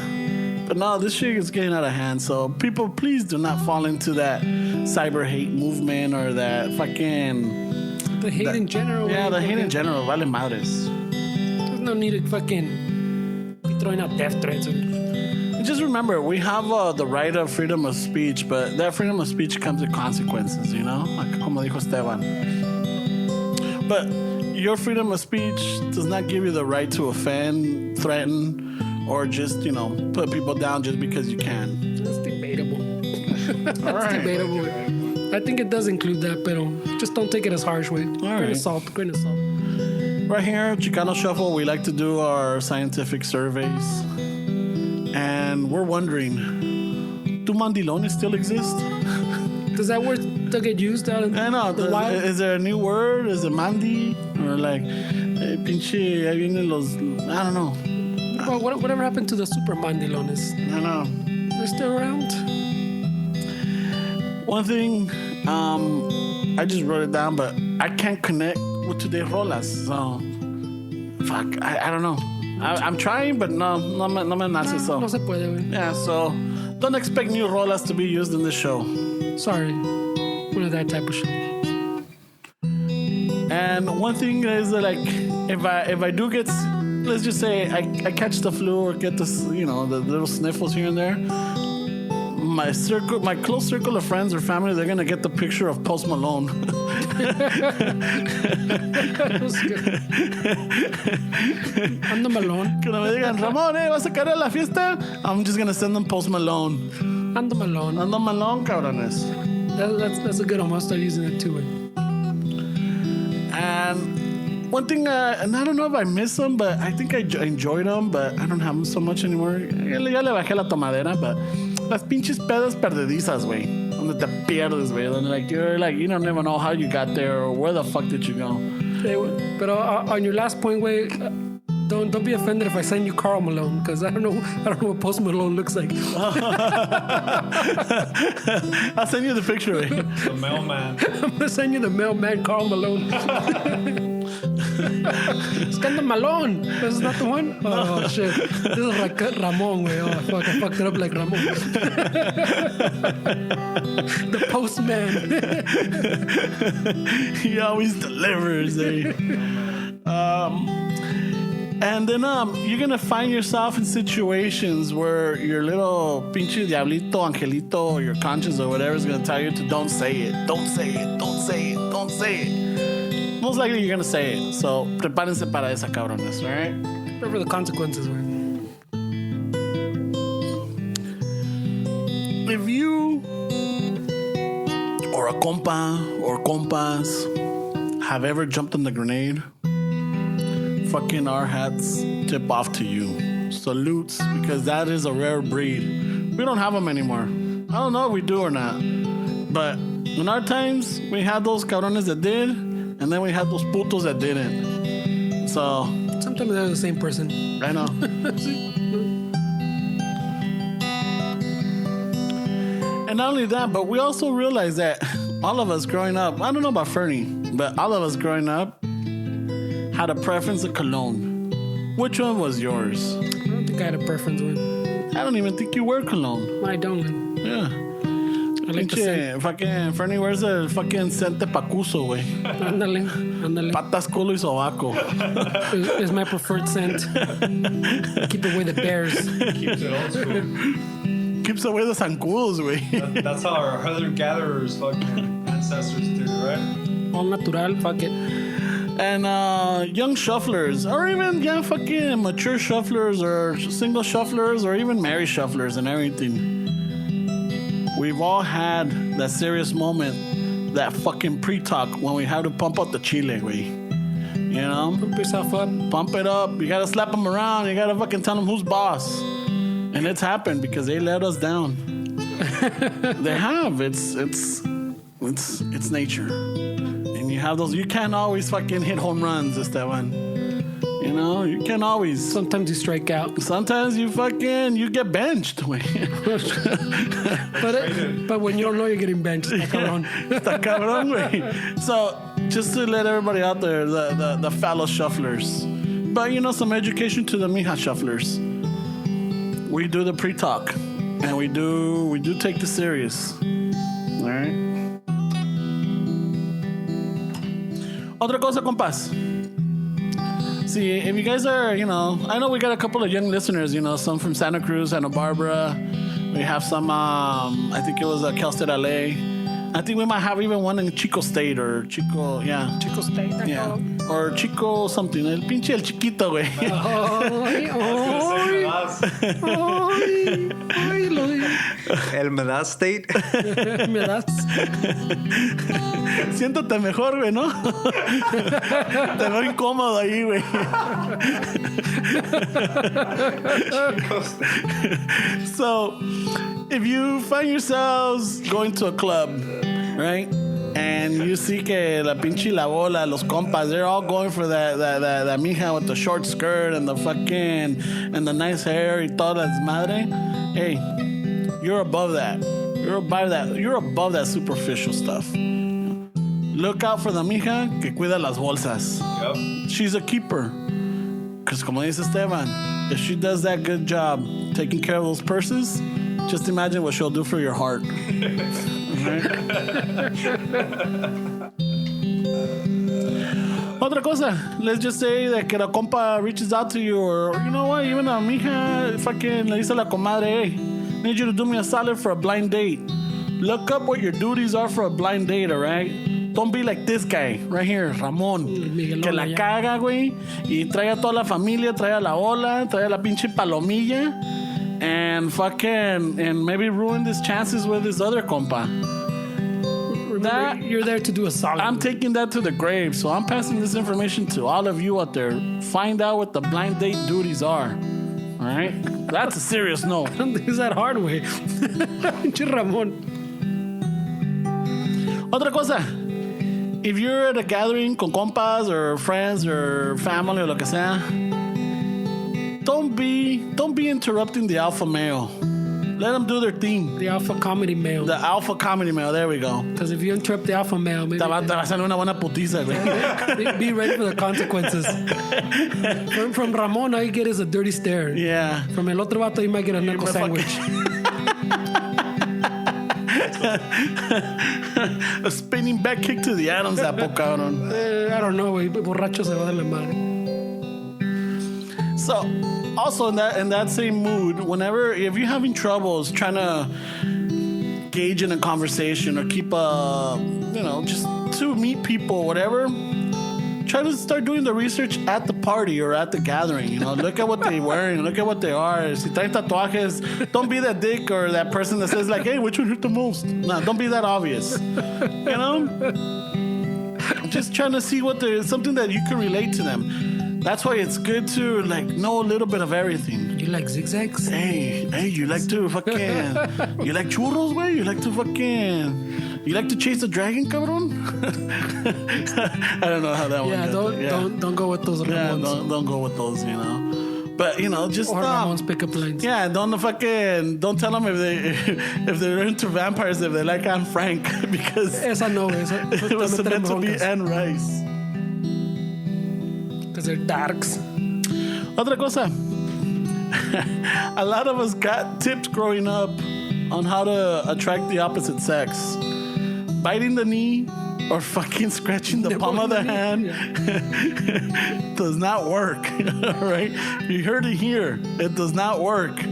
But no, this shit is getting out of hand. So people, please do not fall into that cyber hate movement or that fucking... The hate in general. Yeah, the hate in general. Vale madres. There's no need to fucking be throwing out death threats. Just remember, we have the right of freedom of speech, but that freedom of speech comes with consequences, you know? Like, como dijo Esteban. But your freedom of speech does not give you the right to offend, threaten, or just, put people down just because you can. That's debatable. All right. Debatable. I think it does include that, but just don't take it as harsh way. Grain of salt. Right here, Chicano Shuffle, we like to do our scientific surveys. And we're wondering, do mandilones still exist? Does that word still get used out in I know. the wild? Is there a new word? Is it mandi? Or like, pinche, ahí vienen los, I don't know. Well, whatever happened to the super mandilones? I know. They're still around? One thing, I just wrote it down, but I can't connect with today's rolas. So, fuck, I don't know. I'm trying, but no me nace so. No se puede, güey. Yeah, so don't expect new rolas to be used in this show. Sorry. We're not that type of show. And one thing is that, like, if I do get, let's just say I catch the flu or get this, the little sniffles here and there, my close circle of friends or family, they're gonna get the picture of Post Malone. Ando Malone. Cuando me digan, Ramón, ¿vas a caer a la fiesta? I'm just gonna send them Post Malone. Ando Malone. Ando Malone, cabrones. That's a good one. I'll start using it too. And one thing, and I don't know if I miss them, but I think I enjoyed them, but I don't have them so much anymore. Ya le bajé la tomadera, but las pinches pedas perdedizas, güey. Donde te pierdes, güey. Donde you don't even know how you got there or where the fuck did you go. Hey, but on your last point, güey, don't be offended if I send you Karl Malone, because I don't know what Post Malone looks like. I'll send you the picture, güey. The mailman. I'm gonna send you the mailman Karl Malone. It's kind of Malone. This is not the one? Oh, shit. This is Ramon, güey. Oh, fuck. I fucked it up like Ramon. The postman. He always delivers, eh? And then you're going to find yourself in situations where your little pinche diablito, angelito, or your conscience or whatever is going to tell you to don't say it, don't say it, don't say it, don't say it. Most likely you're going to say it. So, prepárense para esa cabrones, all right? Prepare for the consequences, güey. If you or a compa or compas have ever jumped on the grenade, fucking our hats tip off to you. Salutes, because that is a rare breed. We don't have them anymore. I don't know if we do or not. But in our times, we had those cabrones that did, and then we had those putos that didn't. So... sometimes they're the same person. I know. And not only that, but we also realized that all of us growing up, I don't know about Fernie, but all of us growing up had a preference of cologne. Which one was yours? I don't think I had a preference, güey. I don't even think you wear cologne. I don't, güey. Yeah. I like the scent. Fucking Fernie wears the fucking scent de pacuso, güey. Ándale. Patas, culo y sobaco. Is my preferred scent. Keep away the bears. Keeps it old school. Keeps away the zancudos, güey. That's how our hunter-gatherers fucking ancestors did, right? All natural, fuck it. And young shufflers, or even fucking mature shufflers, or single shufflers, or even married shufflers and everything. We've all had that serious moment, that fucking pre-talk when we have to pump up the chile, güey. You know? Pump yourself up. Pump it up. You gotta slap them around. You gotta fucking tell them who's boss. And it's happened because they let us down. They have. It's nature. And you have those. You can't always fucking hit home runs, Esteban. You know, you can't always. Sometimes you strike out. Sometimes you get benched. But when you don't know you're getting benched, está cabrón. Está cabrón, güey. So, just to let everybody out there, the fallow shufflers. But, you know, some education to the mija shufflers. We do the pre-talk. And we do take this serious. All right? Otra cosa, compas. See, if you guys are, you know, I know we got a couple of young listeners, you know, some from Santa Cruz, Santa Barbara. We have some, I think it was Cal State LA. I think we might have even one in Chico State or Chico State. Yeah. Or Chico something. El pinche el chiquito, güey. El Medaz State. Me das. Siéntate mejor, güey, ¿no? Te veo incómodo ahí, güey. So, if you find yourselves going to a club, right? And you see que la pinche la bola, los compas, they're all going for that mija with the short skirt and the fucking, and the nice hair y toda la desmadre. Hey, you're above that. You're above that superficial stuff. Look out for the mija que cuida las bolsas. Yep. She's a keeper. Because como dice Esteban, if she does that good job taking care of those purses, just imagine what she'll do for your heart. Otra cosa, let's just say that que la compa reaches out to you, or you know what, even a mija fucking le dice a la comadre, hey, need you to do me a solid for a blind date. Look up what your duties are for a blind date, alright? Don't be like this guy right here, Ramón, que la caga, güey, y trae a toda la familia, trae a la ola, trae a la pinche palomilla, and maybe ruin his chances with his other compa. Remember, you're there to do a solid. I'm taking that to the grave, so I'm passing this information to all of you out there. Find out what the blind date duties are. All right? That's a serious no. I don't think it's that hard, way. Ramón. Otra cosa. If you're at a gathering con compas or friends or family or lo que sea, don't be interrupting the alpha male. Let them do their thing. The alpha comedy male. The alpha comedy male. There we go. Because if you interrupt the alpha male, maybe... Te va a salir una buena putiza, güey. Be ready for the consequences. From Ramon, all you get is a dirty stare. Yeah. From el otro vato, you might get a knuckle sandwich. A spinning back kick to the Adam's apple, cabrón. I don't know, güey. Borracho se va de la madre. So... Also, in that same mood, if you're having troubles trying to gauge in a conversation or keep just to meet people, whatever, try to start doing the research at the party or at the gathering. You know, look at what they're wearing, look at what they are. Si traen tatuajes, don't be that dick or that person that says like, hey, which one hurt the most? No, don't be that obvious. You know, just trying to see something that you can relate to them. That's why it's good to know a little bit of everything. You like zigzags? Hey, you like to fucking... You like churros, güey? You like to chase a dragon, cabrón? I don't know how that one goes. Don't go with those Ramones. Yeah, don't go with those, you know. But, just... Or Ramones pickup lines. Yeah, don't tell them if they're into vampires, if they like Anne Frank, because... Esa no, esa. It was meant to be Anne Rice. Because they're darks. Otra cosa. A lot of us got tips growing up on how to attract the opposite sex. Biting the knee or fucking scratching the palm of the hand does not work. All right? You heard it here. It does not work.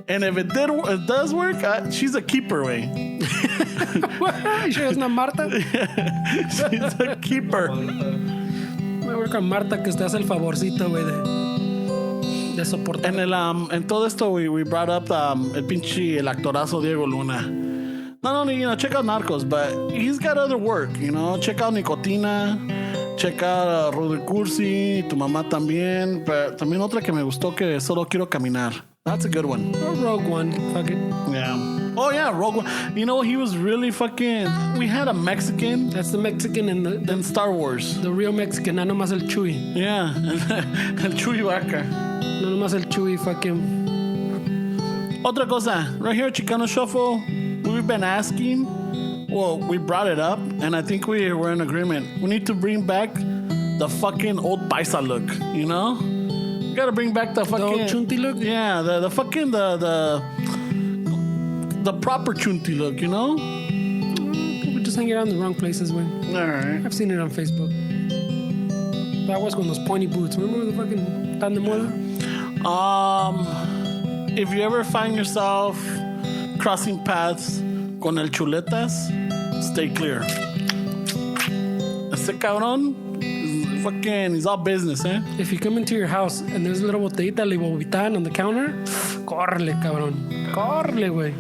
And if it does work, she's a keeper, way. You sure it's not Marta? She's a keeper. Voy a ver con Marta que te hace el favorcito, güey, de soportar. En todo esto, we brought up el pinche, el actorazo Diego Luna. Not only, check out Narcos, but he's got other work, Check out Nicotina, check out Rudy Cursi, Tu Mamá también. Pero también otra que me gustó, que Solo Quiero Caminar. That's a good one. Or Rogue One, fuck it. Yeah. Oh, yeah, Rogue One. He was really fucking... We had a Mexican. That's the Mexican in Star Wars. The real Mexican, no nomás el Chuy. Yeah, el Chuy Vaca. No nomás el Chuy fucking... Otra cosa, right here, Chicano Shuffle, we've been asking, well, we brought it up, and I think we're in agreement. We need to bring back the fucking old paisa look, We gotta bring back the fucking... The old chunti look? Yeah, the fucking, the proper chunti look, We're just hanging around in the wrong places, güey. All right. I've seen it on Facebook. That was con those pointy boots. Remember the fucking tan de moda? If you ever find yourself crossing paths con el chuletas, stay clear. Ese cabrón, he's all business, eh? If you come into your house and there's a little botellita de Bobitan on the counter, córrele, cabrón. Córrele, güey.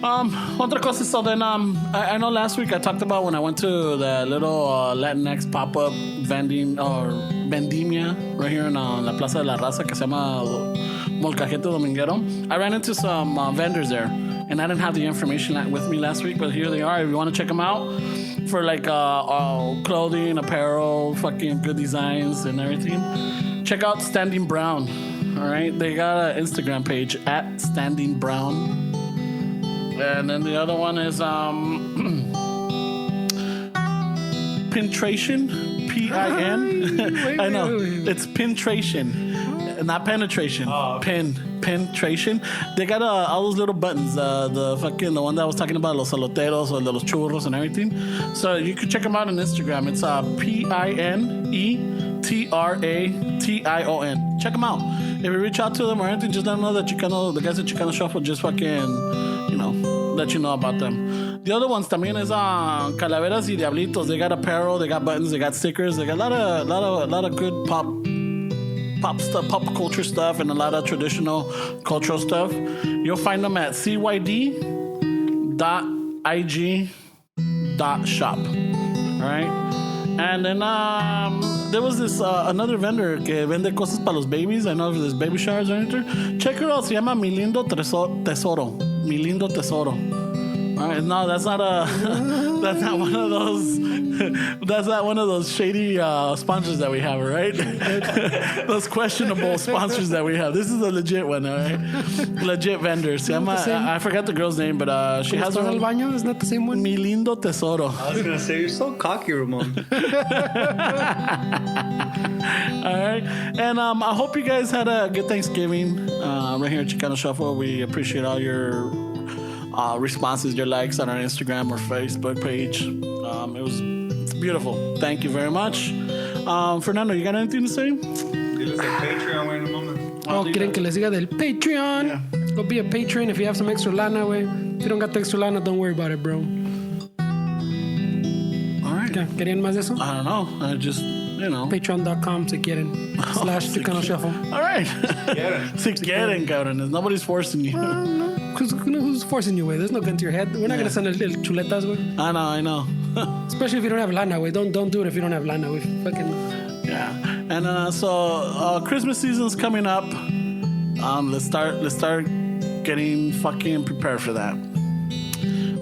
Otra cosa, so then, I know last week I talked about when I went to the little Latinx pop-up vending, or vendimia, right here in La Plaza de la Raza, que se llama Molcajete Dominguero. I ran into some vendors there, and I didn't have the information with me last week, but here they are. If you want to check them out for like clothing, apparel, fucking good designs and everything, check out Standing Brown. All right, they got an Instagram page at Standing Brown. And then the other one is Pintration, P-I-N. I know, it's Pintration, not penetration. Penetration. They got all those little buttons, the one that I was talking about, los saloteros or los churros and everything. So you can check them out on Instagram. It's P-I-N-E-T-R-A-T-I-O-N. Check them out. If you reach out to them or anything, just let them know that the guys at Chicano Shuffle just fucking, let you know about them. The other ones también is Calaveras y Diablitos. They got apparel, they got buttons, they got stickers, they got a lot of good pop stuff, pop culture stuff, and a lot of traditional cultural stuff. You'll find them at cyd.ig.shop. All right. And then there was this another vendor que vende cosas para los babies. I know there's baby showers or anything. Check her out. Se llama Mi Lindo Tesoro. Mi Lindo Tesoro. All right. No, that's not that's not one of those. That's not one of those shady sponsors that we have, right? Those questionable sponsors that we have. This is a legit one, all right? Legit vendor. Se llama, I forgot the girl's name, but she has her own. Baño? Isn't that the same one? Mi Lindo Tesoro. I was going to say, you're so cocky, Ramon. All right. And I hope you guys had a good Thanksgiving right here at Chicano Shuffle. We appreciate all your responses, your likes on our Instagram or Facebook page. It's beautiful. Thank you very much. Fernando, you got anything to say? Diles el Patreon, güey, no mames. Oh, quieren que les diga del Patreon. Yeah. Go be a patron if you have some extra lana, güey. If you don't got the extra lana, don't worry about it, bro. All right. Okay. ¿Querían más de eso? I don't know. I just, Patreon.com si quieren. / Chicano Shuffle. All right. Si quieren, cabrones. Nobody's forcing you. No. Who's forcing you, güey? There's no gun to your head. We're not going to send el chuletas, güey. I know. Especially if you don't have lana, güey. Don't do it if you don't have lana, güey. Fucking... Yeah. And so Christmas season's coming up. Let's start getting fucking prepared for that.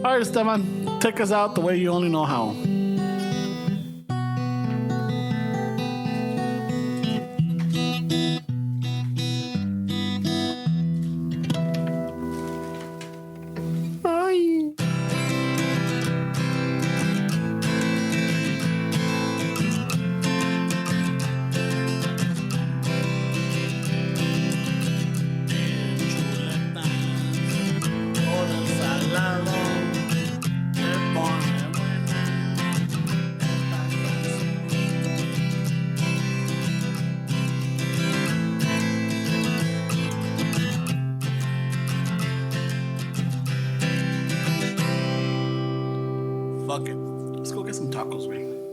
All right, Esteban, take us out the way you only know how. Fuck it. Let's go get some tacos, güey.